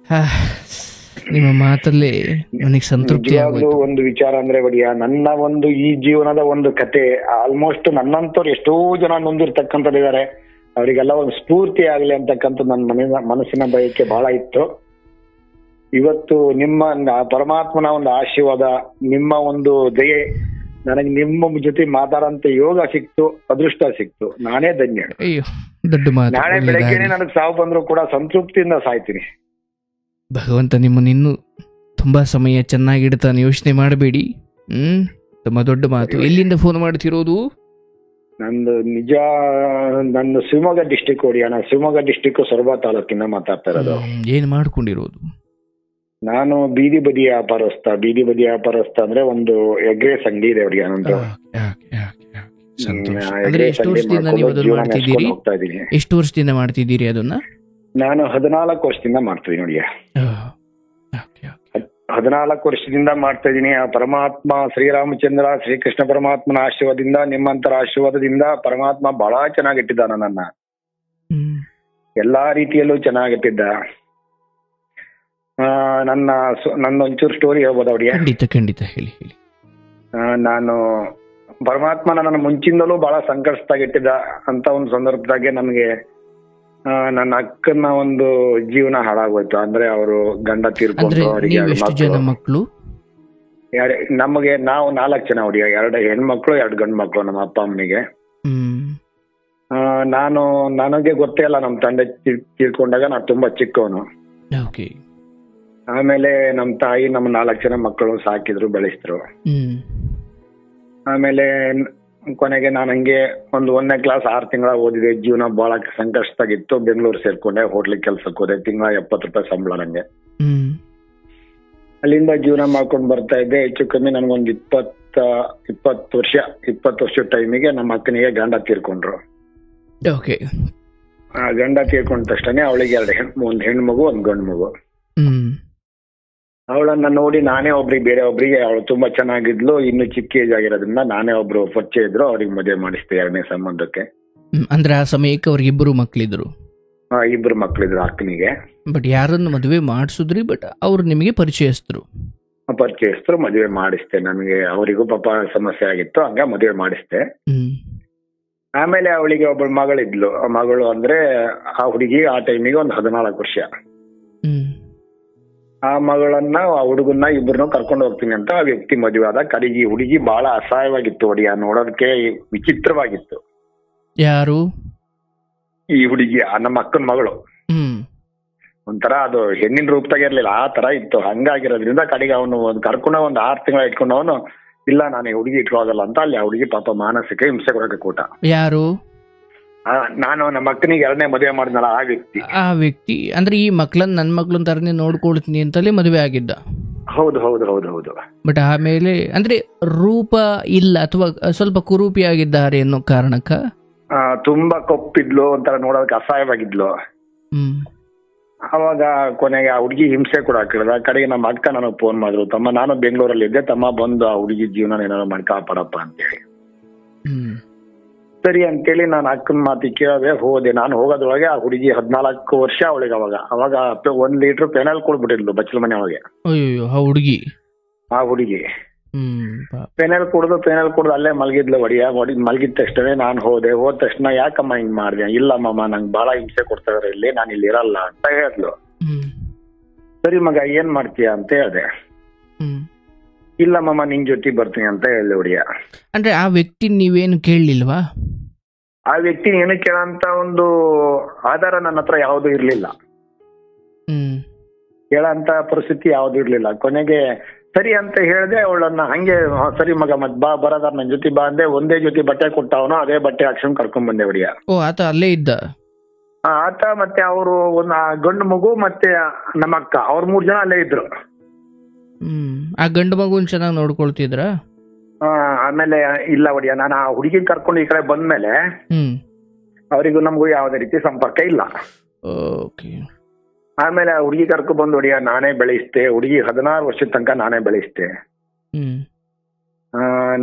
ಹಾ, ನಿಮ್ಮ ಮಾತಲ್ಲಿ ನನಗೆ ಸಂತೃಪ್ತಿ ನಿಜವಾಗ್ಲೂ ಆಗೋಯ್ತು. ಒಂದು ವಿಚಾರ ಅಂದ್ರೆ ಒಡಿಯ, ನನ್ನ ಒಂದು ಈ ಜೀವನದ ಒಂದು ಕತೆ ಆಲ್ಮೋಸ್ಟ್ ನನ್ನಂತವ್ರು ಎಷ್ಟೋ ಜನ ನೊಂದಿರ್ತಕ್ಕಂಥದ್ದಿದ್ದಾರೆ, ಅವರಿಗೆಲ್ಲ ಒಂದು ಸ್ಫೂರ್ತಿ ಆಗ್ಲಿ ಅಂತಕ್ಕಂಥ ನನ್ನ ಮನಸ್ಸಿನ ಬಯಕೆ ಬಹಳ ಇತ್ತು. ಇವತ್ತು ನಿಮ್ಮ ಪರಮಾತ್ಮನ ಒಂದು ಆಶೀರ್ವಾದ, ನಿಮ್ಮ ಒಂದು ದಯೆ, ನನಗೆ ನಿಮ್ಮ ಜೊತೆ ಮಾತಾಡಂತ ಯೋಗ ಸಿಕ್ತು, ಅದೃಷ್ಟ ಸಿಕ್ತು. ನಾನೇ ಧನ್ಯ. ಅಯ್ಯೋ, ದೊಡ್ಡ ಮಾತು. ನಾಳೆ ಬೆಳಗ್ಗೆನೆ ನನಗೆ ಸಾವು ಬಂದ್ರು ಕೂಡ ಸಂತೃಪ್ತಿಯಿಂದ ಸಾಯ್ತೀನಿ. ಭಗವಂತ ನಿಮ್ಮನ್ನು ಇನ್ನೂ ತುಂಬಾ ಸಮಯ ಚೆನ್ನಾಗಿಡ್ತಾನೆ, ಯೋಚನೆ ಮಾಡಬೇಡಿ. ತುಂಬಾ ದೊಡ್ಡ ಮಾತು. ಎಲ್ಲಿಂದ ಫೋನ್ ಮಾಡ್ತಿರೋದು? ನಂದು ನಿಜ, ನನ್ನ ಶಿವಮೊಗ್ಗ ಡಿಸ್ಟಿಕ್ ಒಡಿಯ. ನಾನು ಶಿವಮೊಗ್ಗ ಡಿಸ್ಟಿಕ್ ಸೊರಬ ತಾಲೂಕಿಂದ ಮಾತಾಡ್ತಾ ಇರೋದು. ಏನ್ ಮಾಡ್ಕೊಂಡಿರೋದು? ನಾನು ಬೀದಿ ಬದಿ ವ್ಯಾಪಾರಸ್ಥ ಅಂದ್ರೆ ಒಂದು ಎಗ್ರೆಸ್ ಅಂಗಡಿ ಇದೆ ಒಡಿಯ. ನಂದು ಅಂದ್ರೆ ಎಷ್ಟು ವರ್ಷದಿಂದ ನೀವು ಅದನ್ನ ಮಾಡ್ತಿದ್ದೀರಿ? ಹೋಗ್ತಾ ಇದ್ದೀನಿ. ಎಷ್ಟು ವರ್ಷದಿಂದ ಮಾಡ್ತಿದ್ದೀರಿ ಅದನ್ನ? ನಾನು 14 ವರ್ಷದಿಂದ ಮಾಡ್ತಿದ್ದೀನಿ ನೋಡಿಯ. 14 ವರ್ಷದಿಂದ ಮಾಡ್ತಾ ಇದ್ದೀನಿ. ಆ ಪರಮಾತ್ಮ ಶ್ರೀರಾಮಚಂದ್ರ ಶ್ರೀಕೃಷ್ಣ ಪರಮಾತ್ಮನ ಆಶೀರ್ವಾದದಿಂದ, ನಿಮ್ಮಂತರ ಆಶೀರ್ವಾದದಿಂದ ಪರಮಾತ್ಮ ಬಹಳ ಚೆನ್ನಾಗಿಟ್ಟಿದ್ದಾನ ನನ್ನ. ಎಲ್ಲಾ ರೀತಿಯಲ್ಲೂ ಚೆನ್ನಾಗಿಟ್ಟಿದ್ದ. ನನ್ನ ಒಂಚೂರು ಸ್ಟೋರಿ ಹೇಳ್ಬೋದಾ ಅವ್ರಿಗೆ? ಖಂಡಿತ ಹೇಳಿ. ನಾನು ಪರಮಾತ್ಮ ನನ್ನ ಮುಂಚಿಂದಲೂ ಬಹಳ ಸಂಕಷ್ಟದಾಗಿಟ್ಟಿದ್ದ ಅಂತ ಒಂದು ಸಂದರ್ಭದಾಗೆ ನನಗೆ ನನ್ನ ಅಕ್ಕನ ಒಂದು ಜೀವನ ಹಾಳಾಗೋಯ್ತು. ಅಂದ್ರೆ ಅವರು ಗಂಡ ತೀರ್ಕೊಂಡು, ಮಕ್ಕಳು ನಮಗೆ ನಾವು 4 ಜನ ಹುಡುಗ, 2 ಹೆಣ್ಮಕ್ಳು 2 ಗಂಡು ಮಕ್ಳು ನಮ್ಮ ಅಪ್ಪ ಅಮ್ಮನಿಗೆ. ನನಗೆ ಗೊತ್ತೇ ಇಲ್ಲ, ನಮ್ಮ ತಂದೆ ತೀರ್ಕೊಂಡಾಗ ನಾನು ತುಂಬಾ ಚಿಕ್ಕವನು. ಆಮೇಲೆ ನಮ್ಮ ತಾಯಿ ನಮ್ಮ 4 ಜನ ಮಕ್ಕಳು ಸಾಕಿದ್ರು, ಬೆಳೆಸಿದ್ರು. ಆಮೇಲೆ ಕೊನೆಗೆ ನಾನು ಹಂಗೆ ಒಂದು 1ನೇ ಕ್ಲಾಸ್ 6 ತಿಂಗಳ ಓದಿದೆ. ಜೀವನ ಬಹಳ ಸಂಕಷ್ಟದಾಗಿತ್ತು. ಬೆಂಗಳೂರು ಸೇರ್ಕೊಂಡೆ, ಹೋಟ್ಲಿಗೆ ಕೆಲ್ಸಕ್ಕೆ ಹೋದೆ. ತಿಂಗಳ 70 ರೂಪಾಯಿ ಸಂಬಳ ನಂಗೆ. ಅಲ್ಲಿಂದ ಜೀವನ ಮಾಡ್ಕೊಂಡು ಬರ್ತಾ ಇದ್ದೆ. ಹೆಚ್ಚು ಕಮ್ಮಿ ನನ್ಗೊಂದು 20 ವರ್ಷ ಟೈಮಿಗೆ ನಮ್ಮ ಅಕ್ಕನಿಗೆ ಗಂಡ ತೀರ್ಕೊಂಡ್ರು. ಆ ಗಂಡ ತೀರ್ಕೊಂಡ ತಕ್ಷಣ ಅವಳಿಗೆ 2 ಹೆಣ್ಣು ಮಗು 1 ಗಂಡು ಮಗು. ಅವಳನ್ನ ನೋಡಿ ನಾನೇ ಬೇರೆ ಒಬ್ರಿಗೆ, ಅವಳು ತುಂಬಾ ಚೆನ್ನಾಗಿದ್ಲು, ಇನ್ನು ಚಿಕ್ಕ ಏಜ್ ಆಗಿರೋದ್ರಿಂದ ನಾನೇ ಒಬ್ರು ಪರಿಚಯ ಇದ್ರು, ಅವ್ರಿಗೆ ಮದುವೆ ಮಾಡಿಸ್ತೆ 2ನೇ ಸಂಬಂಧಕ್ಕೆ. ಅಂದ್ರೆ ಆ ಸಮಯಕ್ಕೆ ಅವ್ರಿಗೆ 2 ಮಕ್ಳಿದ್ರು? 2 ಮಕ್ಳಿದ್ರು ಅಕ್ಕನಿಗೆ. ಬಟ್ ಯಾರನ್ನು ಮದುವೆ ಮಾಡಿಸಿದ್ರಿ? ಬಟ್ ಅವ್ರು ನಿಮಗೆ ಪರಿಚಯಸ್ಥರು? ಮದುವೆ ಮಾಡಿಸ್ತೆ. ನನಗೆ ಅವರಿಗೂ ಪಾಪ ಸಮಸ್ಯೆ ಆಗಿತ್ತು, ಹಂಗ ಮದುವೆ ಮಾಡಿಸ್ತೆ. ಆಮೇಲೆ ಅವಳಿಗೆ ಒಬ್ಬಳು ಮಗಳಿದ್ಲು. ಆ ಮಗಳು ಅಂದ್ರೆ ಆ ಹುಡುಗಿ ಆ ಟೈಮಿಗೆ ಒಂದು 14 ವರ್ಷ. ಆ ಮಗಳನ್ನ, ಆ ಹುಡುಗನ್ನ ಇಬ್ಬರನ್ನು ಕರ್ಕೊಂಡು ಹೋಗ್ತೀನಿ ಅಂತ ಆ ವ್ಯಕ್ತಿ ಮದುವೆ ಆದ. ಕಡೆಗೆ ಹುಡುಗಿ ಬಹಳ ಅಸಹಾಯವಾಗಿತ್ತು ಒಡಿಯ, ನೋಡೋದಕ್ಕೆ ವಿಚಿತ್ರವಾಗಿತ್ತು. ಯಾರು? ಈ ಹುಡುಗಿ ನಮ್ಮ ಅಕ್ಕನ ಮಗಳು. ಒಂಥರ ಅದು ಹೆಣ್ಣಿನ ರೂಪದಾಗ ಇರ್ಲಿಲ್ಲ, ಆ ತರ ಇತ್ತು. ಹಂಗಾಗಿರೋದ್ರಿಂದ ಕಡೆಗೆ ಅವನು ಕರ್ಕೊಂಡು ಒಂದು 6 ತಿಂಗಳ ಇಟ್ಕೊಂಡು ಅವನು, ಇಲ್ಲ ನಾನು ಈ ಹುಡುಗಿ ಇಟ್ಕೊಳ್ಳೋದಲ್ಲ ಅಂತ ಅಲ್ಲಿ ಆ ಹುಡುಗಿ ಪಾಪ ಮಾನಸಿಕ ಹಿಂಸೆ ಕೊಡಕ್ಕೆ ಕೂಟ. ಯಾರು? ನಾನು ನಮ್ಮ ಅಕ್ಕನಿಗೆ 2ನೇ ಮದುವೆ ಮಾಡಿದ್ನಲ್ಲ ಆ ವ್ಯಕ್ತಿ ಅಂದ್ರೆ ಈ ಮಕ್ಳನ್ನ ನನ್ನ ಮಕ್ಳನ್ನ ತರನೇ ನೋಡ್ಕೊಳ್ತೀನಿ ಅಂತಲೇ ಮದುವೆ ಆಗಿದ್ದ? ಹೌದು. ಬಟ್ ಆಮೇಲೆ ಅಂದ್ರೆ ರೂಪ ಇಲ್ಲ ಅಥವಾ ಸ್ವಲ್ಪ ಕುರೂಪಿ ಆಗಿದ್ದಾರೆ ಅನ್ನೋ ಕಾರಣಕ್ಕ ತುಂಬಾ ಕೊಪ್ಪಿದ್ಲು, ಒಂಥರ ನೋಡೋದಕ್ಕೆ ಅಸಹಾಯವಾಗಿದ್ಲು. ಅವಾಗ ಕೊನೆಗೆ ಆ ಹುಡುಗಿ ಹಿಂಸೆ ಕೂಡ ಹಾಕಿರೋದ. ಕಡೆಗೆ ನಮ್ಮ ಅಕ್ಕ ನನಗೆ ಫೋನ್ ಮಾಡಿದ್ರು, ತಮ್ಮ ನಾನು ಬೆಂಗಳೂರಲ್ಲಿ ಇದ್ದೆ, ತಮ್ಮ ಬಂದು ಆ ಹುಡುಗಿ ಜೀವನ ಏನಾದ್ರು ಮಾಡಿ ಕಾಪಾಡಪ್ಪ ಅಂತೇಳಿ. ಸರಿ ಅಂತೇಳಿ ನಾನು ಅಕ್ಕನ ಮಾತಿ ಕೇಳದೆ ಹೋದೆ. ನಾನು ಹೋಗೋದ್ರೊಳಗೆ ಆ ಹುಡುಗಿ 14 ವರ್ಷ ಅವಳಿಗೆ. ಅವಾಗ 1 ಲೀಟರ್ ಪೆನಲ್ ಕೊಡ್ಬಿಟ್ಟಿದ್ಲು ಬಚ್ಚಲ ಮನೆ ಒಳಗೆ. ಆ ಹುಡುಗಿ ಪೆನಲ್ ಕುಡ್ದು ಅಲ್ಲೇ ಮಲಗಿದ್ಲು. ಮಲಗಿದ ತಕ್ಷಣ ನಾನು ಹೋದ ತಕ್ಷಣ ಯಾಕಮ್ಮ ಹಿಂಗ್ ಮಾಡಿದೆ? ಇಲ್ಲಮ್ಮ, ನಂಗೆ ಬಹಳ ಹಿಂಸೆ ಕೊಡ್ತಾ ಇದಾರೆ ಇಲ್ಲಿ, ನಾನು ಇಲ್ಲಿ ಇರಲ್ಲ ಅಂತ ಹೇಳಿದ್ಲು. ಸರಿ ಮಗ ಏನ್ ಮಾಡ್ತೀಯ ಅಂತ ಹೇಳ್ದೆ. ಇಲ್ಲಮ್ಮ ನಿನ್ ಜೊತೆ ಬರ್ತೀನಿ ಅಂತ ಹೇಳಿದೆ ಒಡಿಯ. ಅಂದ್ರೆ ಆ ವ್ಯಕ್ತಿ ನೀವೇನು ಕೇಳಲಿಲ್ವಾ? ಆ ವ್ಯಕ್ತಿ ಏನು ಕೇಳಂತ ಒಂದು ಆಧಾರ ನನ್ನ ಹತ್ರ ಯಾವ್ದು ಇರ್ಲಿಲ್ಲ, ಕೇಳಂತ ಪರಿಸ್ಥಿತಿ ಯಾವ್ದು ಇರ್ಲಿಲ್ಲ. ಕೊನೆಗೆ ಸರಿ ಅಂತ ಹೇಳ್ದೆ. ಅವಳನ್ನ ಹಂಗೆ ಸರಿ ಮಗ ಮತ್ ಬರೋದಾರ ನನ್ ಜೊತೆ ಬಾ ಅಂದೆ. ಒಂದೇ ಜೊತೆ ಬಟ್ಟೆ ಕೊಟ್ಟವನು, ಅದೇ ಬಟ್ಟೆ ಹಾಕ್ಸ್ಕೊಂಡ್ ಕರ್ಕೊಂಡ್ ಬಂದೆ ಒಡಿಯ. ಆತ ಅಲ್ಲೇ ಇದ್ದ? ಆತ ಮತ್ತೆ ಅವರು ಒಂದು ಗಂಡು ಮಗು ಮತ್ತೆ ನಮ್ಮ ಅಕ್ಕ, ಅವ್ರ 3 ಜನ ಅಲ್ಲೇ ಇದ್ರು. ಆ ಗಂಡು ಮಗುನ್ ಚೆನ್ನಾಗಿ ನೋಡ್ಕೊಳ್ತಿದ್ರ? ಆಮೇಲೆ ಇಲ್ಲ ಒಡಿಯ, ನಾನು ಆ ಹುಡುಗಿ ಕರ್ಕೊಂಡು ಈ ಕಡೆ ಬಂದ್ಮೇಲೆ ಅವರಿಗೂ ನಮಗೂ ಯಾವುದೇ ರೀತಿ ಸಂಪರ್ಕ ಇಲ್ಲ. ಆಮೇಲೆ ಆ ಹುಡುಗಿ ಕರ್ಕೊಂಡು ಬಂದು ಒಡಿಯ ನಾನೇ ಬೆಳೆಸ್ತೆ. ಹುಡುಗಿ 16 ವರ್ಷದ ತನಕ ನಾನೇ ಬೆಳೆಸ್ತೆ.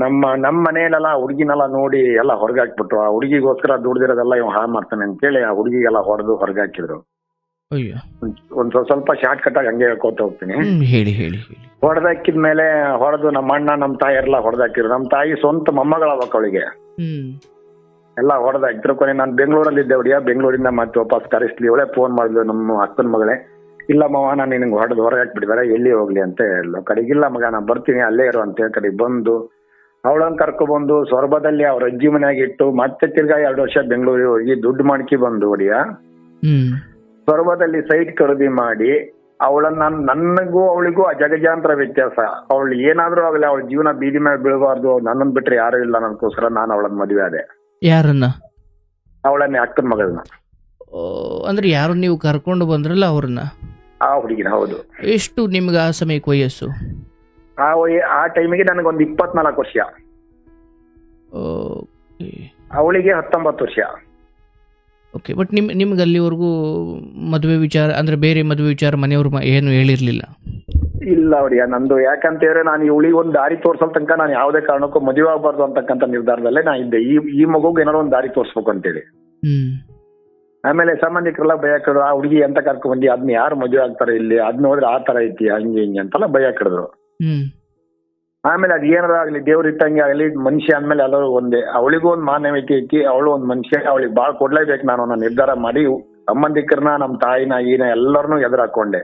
ನಮ್ಮ ಮನೆಯಲ್ಲೆಲ್ಲ ಹುಡುಗಿನೆಲ್ಲ ನೋಡಿ ಎಲ್ಲ ಹೊರಗೆ ಹಾಕ್ಬಿಟ್ರು. ಆ ಹುಡುಗಿಗೋಸ್ಕರ ದುಡ್ದಿರೋದೆಲ್ಲ ಇವ್ ಹಾಳು ಮಾಡ್ತಾನೆ ಅಂತೇಳಿ ಆ ಹುಡುಗಿಗೆಲ್ಲ ಹೊಡೆದು ಹೊರಗೆ ಹಾಕಿದ್ರು. ಅಯ್ಯೋ. ಒಂದ್ ಸ್ವಲ್ಪ ಶಾರ್ಟ್ ಕಟ್ ಆಗಿ ಹಂಗೆ ಹೇಳ್ಕೊತ ಹೋಗ್ತೀನಿ. ಹೇಳಿ ಹೇಳಿ ಹೇಳಿ. ಹೊಡೆದಾಕಿದ್ಮೇಲೆ ಹೊಡೆದು ನಮ್ಮ ಅಣ್ಣ ನಮ್ಮ ತಾಯಿ ಎಲ್ಲ ಹೊಡೆದಾಕಿದ್ರು. ನಮ್ಮ ತಾಯಿ ಸ್ವಂತ ಮೊಮ್ಮಗಳಾಗಬೇಕು ಅವಳಿಗೆ. ಎಲ್ಲ ಹೊಡೆದಾಕಿದ್ರು. ಕೊನೆ ನಾನು ಬೆಂಗಳೂರಲ್ಲಿ ಇದ್ದೆ ಹೊಡಿಯ. ಬೆಂಗಳೂರಿಂದ ಮತ್ತೆ ವಾಪಸ್ ಕರೆಸ್ಲಿ ಅವಳೆ ಫೋನ್ ಮಾಡಿದ್ಲು ನಮ್ಮ ಅಕ್ಕನ ಮಗಳೇ. ಇಲ್ಲ ಮವ ನಾನು ನಿನಗೆ ಹೊಡೆದು ಹೊರಗೆ ಹಾಕ್ಬಿಟ್ಟಿದ್ದಾರೆ, ಎಲ್ಲಿ ಹೋಗ್ಲಿ ಅಂತ ಹೇಳಲು. ಕಡೆಗಿಲ್ಲ ಮಗ ನಾನು ಬರ್ತೀನಿ ಅಲ್ಲೇ ಇರು ಅಂತ ಹೇಳಿ ಕಡೆಗೆ ಬಂದು ಅವಳನ್ನ ಕರ್ಕೊಬಂದು ಸೊರಬದಲ್ಲಿ ಅವ್ರ ಅಜ್ಜಿ ಮನೆಯಾಗಿ ಇಟ್ಟು ಮತ್ತೆ ತಿರ್ಗಾ 2 ವರ್ಷ ಬೆಂಗಳೂರಿಗೆ ಹೋಗಿ ದುಡ್ಡು ಮಾಡ್ಕಿ ಬಂದು ಹೊಡಿಯ. ಸೊರಬದಲ್ಲಿ ಸೈಟ್ ಖರೀದಿ ಮಾಡಿ ಅವಳನ್ನ ನನಗೂ ಅವಳಿಗೂ ಜಗಜಾಂತರ ವ್ಯತ್ಯಾಸ. ಅವಳು ಏನಾದ್ರೂ ಆಗಲಿ ಅವಳ ಜೀವನ ಬೀದಿ ಮೇಲೆ ಬೀಳಬಾರ್ದು, ನನ್ನನ್ ಬಿಟ್ರೆ ಯಾರು ಇಲ್ಲ ನನಗೋಸ್ಕರ ನಾನು ಅವಳನ್ನ ಮದುವೆ ಆದೆ. ಯಾರನ್ನ? ಅವಳನ್ನೇ ಅಕ್ಕನ ಮಗಳನ್ನ. ಅಂದ್ರೆ ಯಾರು ನೀವು ಕರ್ಕೊಂಡು ಬಂದ್ರಲ್ಲ ಅವ್ರನ್ನ? ಆ ಹುಡುಗಿನ. ಹೌದು. ಎಷ್ಟು ನಿಮ್ಗೆ ಆ ಸಮಯಕ್ಕೆ ವಯಸ್ಸು? ಆ ಟೈಮಿಗೆ ನನಗೊಂದು 24 ವರ್ಷ, ಅವಳಿಗೆ 19 ವರ್ಷ. ಓಕೆ. ಬಟ್ ನಿಮ್ಗೆ ಅಲ್ಲಿವರೆಗೂ ಮದುವೆ ವಿಚಾರ ಅಂದ್ರೆ ಬೇರೆ ಮದುವೆ ವಿಚಾರ ಮನೆಯವ್ರು ಏನು ಹೇಳಿರ್ಲಿಲ್ಲ? ಇಲ್ಲ ಹೊಡಿಯ, ನಂದು ಯಾಕಂತ ಹೇಳಿದ್ರೆ ನಾನು ಇವಳಿಗೆ ಒಂದು ದಾರಿ ತೋರ್ಸಲ್ ತನಕ ನಾನು ಯಾವುದೇ ಕಾರಣಕ್ಕೂ ಮದುವೆ ಆಗ್ಬಾರ್ದು ಅಂತಕ್ಕಂಥ ನಿರ್ಧಾರದಲ್ಲೇ ನಾ ಇದ್ದೆ. ಈ ಮಗುಗೆ ಏನಾದ್ರು ಒಂದು ದಾರಿ ತೋರ್ಸ್ಬೇಕು ಅಂತೇಳಿ. ಆಮೇಲೆ ಸಂಬಂಧಿಕರೆಲ್ಲ ಭಯ ಕಡಿದ್ರು, ಆ ಹುಡುಗಿ ಅಂತ ಕರ್ಕೊಂಡ್ ಬಂದಿ, ಅದನ್ನ ಯಾರು ಮದುವೆ ಆಗ್ತಾರೆ ಇಲ್ಲಿ, ಅದನ್ನ ಹೋದ್ರೆ ಆ ತರ ಐತಿ ಹಂಗೆ ಹಿಂಗೆ ಅಂತೆಲ್ಲ ಭಯ ಕಡಿದ್ರು. ಆಮೇಲೆ ಅದ್ ಏನಾರ ಆಗ್ಲಿ, ದೇವ್ರ ಇಟ್ಟಂಗೆ ಆಗ್ಲಿ, ಮನುಷ್ಯ ಅಂದ್ಮೇಲೆ ಎಲ್ಲರೂ ಒಂದೇ. ಅವಳಿಗೂ ಒಂದು ಮಾನವೀಯತೆ ಐತಿ, ಅವಳು ಒಂದ್ ಮನುಷ್ಯ, ಅವಳಿಗೆ ಬಾಳ್ ಕೊಡ್ಲೇಬೇಕು ನಾನು ಅನ್ನೋ ನಿರ್ಧಾರ ಮಾಡಿ ಸಂಬಂಧಿಕರನ್ನ ನಮ್ಮ ತಾಯಿನ ಈನ ಎಲ್ಲರನ್ನೂ ಎದುರು ಹಾಕೊಂಡೆ.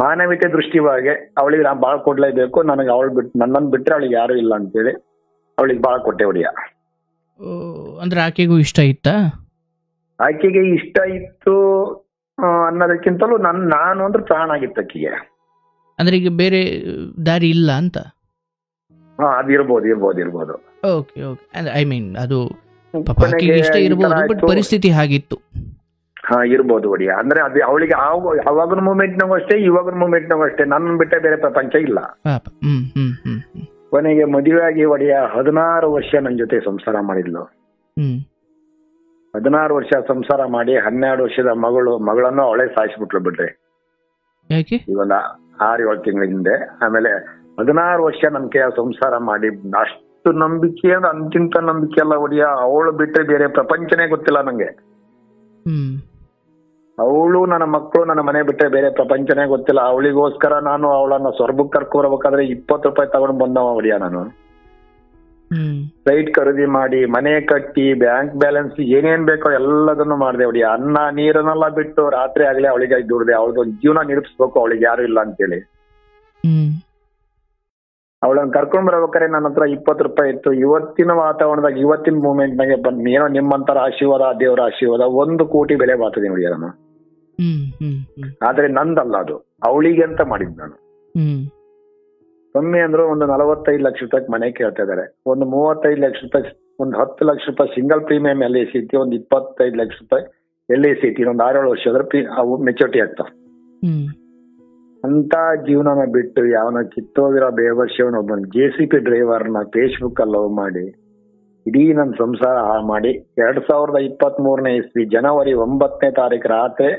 ಮಾನವೀಯತೆ ದೃಷ್ಟಿವಾಗಿ ಅವಳಿಗೆ ನಾ ಬಾಳ್ ಕೊಡ್ಲೇಬೇಕು, ನನಗೆ ಅವಳು ಬಿಟ್ಟು ನನ್ನನ್ನು ಬಿಟ್ರೆ ಅವಳಿಗೆ ಯಾರು ಇಲ್ಲ ಅಂತೇಳಿ ಅವಳಿಗೆ ಬಾಳ್ ಕೊಟ್ಟೆ ಹೊಡಿಯ. ಅಂದ್ರೆ ಆಕೆಗೂ ಇಷ್ಟ ಇತ್ತಾ? ಆಕೆಗೆ ಇಷ್ಟ ಇತ್ತು ಅನ್ನೋದಕ್ಕಿಂತಲೂ ನಾನು ಅಂದ್ರೆ ಪ್ರಾಣ ಆಗಿತ್ತು ಆಕೆಗೆ. ಅಂದ್ರೆ ಈಗ ಬೇರೆ ದಾರಿ ಇಲ್ಲ ಅಂತ? ಇರ್ಬೋದು. Okay okay. ಐ ಮೀನ್ ಅದು ಆಕೆಗೆ ಇಷ್ಟ ಇರಬಹುದು, ಬಟ್ ಪರಿಸ್ಥಿತಿ ಹಾಗಿತ್ತು. ಇರ್ಬೋದು ಒಡಿಯ. ಅಂದ್ರೆ ಅದು ಅವಳಿಗೆ ಅವಾಗಿನ ಮೂಮೆಂಟ್ನಾಗೂ ಅಷ್ಟೇ, ಇವಾಗಿನ ಮೂಮೆಂಟ್ನಾಗೂ ಅಷ್ಟೇ, ನನ್ನ ಬಿಟ್ಟೆ ಬೇರೆ ಪ್ರಪಂಚ ಇಲ್ಲ. ಕೊನೆಗೆ ಮದುವೆ ಆಗಿ ಒಡೆಯ 16 ವರ್ಷ ನನ್ನ ಜೊತೆ ಸಂಸಾರ ಮಾಡಿದ್ಲು. 16 ವರ್ಷ ಸಂಸಾರ ಮಾಡಿ 12 ವರ್ಷದ ಮಗಳನ್ನು ಅವಳೇ ಸಾಯಿಸ್ಬಿಟ್ಲು ಬಿಡ್ರಿ. ಇವೊಂದ 6-7 ತಿಂಗಳ ಹಿಂದೆ. ಆಮೇಲೆ 16 ವರ್ಷ ನನ್ ಕೈ ಸಂಸಾರ ಮಾಡಿ ಅಷ್ಟು ನಂಬಿಕೆ ಅಂದ್ರೆ ಅಂತಿಂತ ನಂಬಿಕೆ ಅಲ್ಲ ಒಡಿಯ. ಅವಳು ಬಿಟ್ಟರೆ ಬೇರೆ ಪ್ರಪಂಚನೇ ಗೊತ್ತಿಲ್ಲ ನಂಗೆ. ಅವಳು ನನ್ನ ಮಕ್ಕಳು ನನ್ನ ಮನೆ ಬಿಟ್ಟರೆ ಬೇರೆ ಪ್ರಪಂಚನೇ ಗೊತ್ತಿಲ್ಲ. ಅವಳಿಗೋಸ್ಕರ ನಾನು ಅವಳನ್ನ ಸ್ವರ್ಗಕ್ಕೆ ಕರ್ಕೊಬರ್ಬೇಕಾದ್ರೆ 20 ರೂಪಾಯಿ ತಗೊಂಡು ಬಂದವ ಒಡಿಯ. ನಾನು ಸೈಟ್ ಖರೀದಿ ಮಾಡಿ ಮನೆ ಕಟ್ಟಿ ಬ್ಯಾಂಕ್ ಬ್ಯಾಲೆನ್ಸ್ ಏನೇನ್ ಬೇಕೋ ಎಲ್ಲದನ್ನು ಮಾಡಿದೆ ಹೊಡಿಯ. ಅನ್ನ ನೀರನ್ನೆಲ್ಲ ಬಿಟ್ಟು ರಾತ್ರಿ ಆಗ್ಲೇ ಅವಳಿಗೆ ದುಡ್ದೆ. ಅವಳದೊಂದು ಜೀವನ ನಿರೂಪಿಸ್ಬೇಕು, ಅವಳಿಗೆ ಯಾರು ಇಲ್ಲ ಅಂತೇಳಿ. ಅವಳನ್ನ ಕರ್ಕೊಂಡ್ ಬರ್ಬೇಕಾದ್ರೆ ನನ್ನ ಹತ್ರ 20 ರೂಪಾಯಿ ಇತ್ತು. ಇವತ್ತಿನ ವಾತಾವರಣದಾಗ ಇವತ್ತಿನ ಮೂಮೆಂಟ್ ನಾಗೆ ಬಂದ್ ಏನೋ ನಿಮ್ಮಂತರ ಆಶೀರ್ವಾದ, ದೇವರ ಆಶೀರ್ವಾದ 1 ಕೋಟಿ ಬೆಲೆ ಬಾತದೆ ನೋಡಿ ಅದನ್ನು. ಆದ್ರೆ ನಂದಲ್ಲ, ಅದು ಅವಳಿಗೆ ಅಂತ ಮಾಡಿದ್ ನಾನು. ಕಮ್ಮಿ ಅಂದ್ರು ಒಂದು 45 ಲಕ್ಷ ರೂಪಾಯಿ ಮನೆ ಕೇಳ್ತಾ ಇದಾರೆ. ಒಂದು 35 ಲಕ್ಷ ರೂಪಾಯಿ, ಒಂದು 10 ಲಕ್ಷ ರೂಪಾಯಿ ಸಿಂಗಲ್ ಪ್ರೀಮಿಯಂ LIC ಐತಿ, ಒಂದು 25 ಲಕ್ಷ ರೂಪಾಯಿ LIC ಐತಿ. ಇನ್ನೊಂದು 6-7 ವರ್ಷ ಆದ್ರೆ ಅವು ಮೆಚುರಿಟಿ ಆಗ್ತಾವ. ಅಂತ ಜೀವನನ ಬಿಟ್ಟು ಯಾವನ ಕಿತ್ತೋಗಿರೋ ಬೇವರ್ಷವನ್ನ ಒಬ್ಬನ JCB ಡ್ರೈವರ್ನ ಫೇಸ್ಬುಕ್ ಅಲ್ಲಿ ಲವ್ ಮಾಡಿ ಇಡೀ ನನ್ನ ಸಂಸಾರ ಹಾಳು ಮಾಡಿ 2023ನೇ ಇಸ್ವಿ ಜನವರಿ 9ನೇ ತಾರೀಕು ರಾತ್ರಿ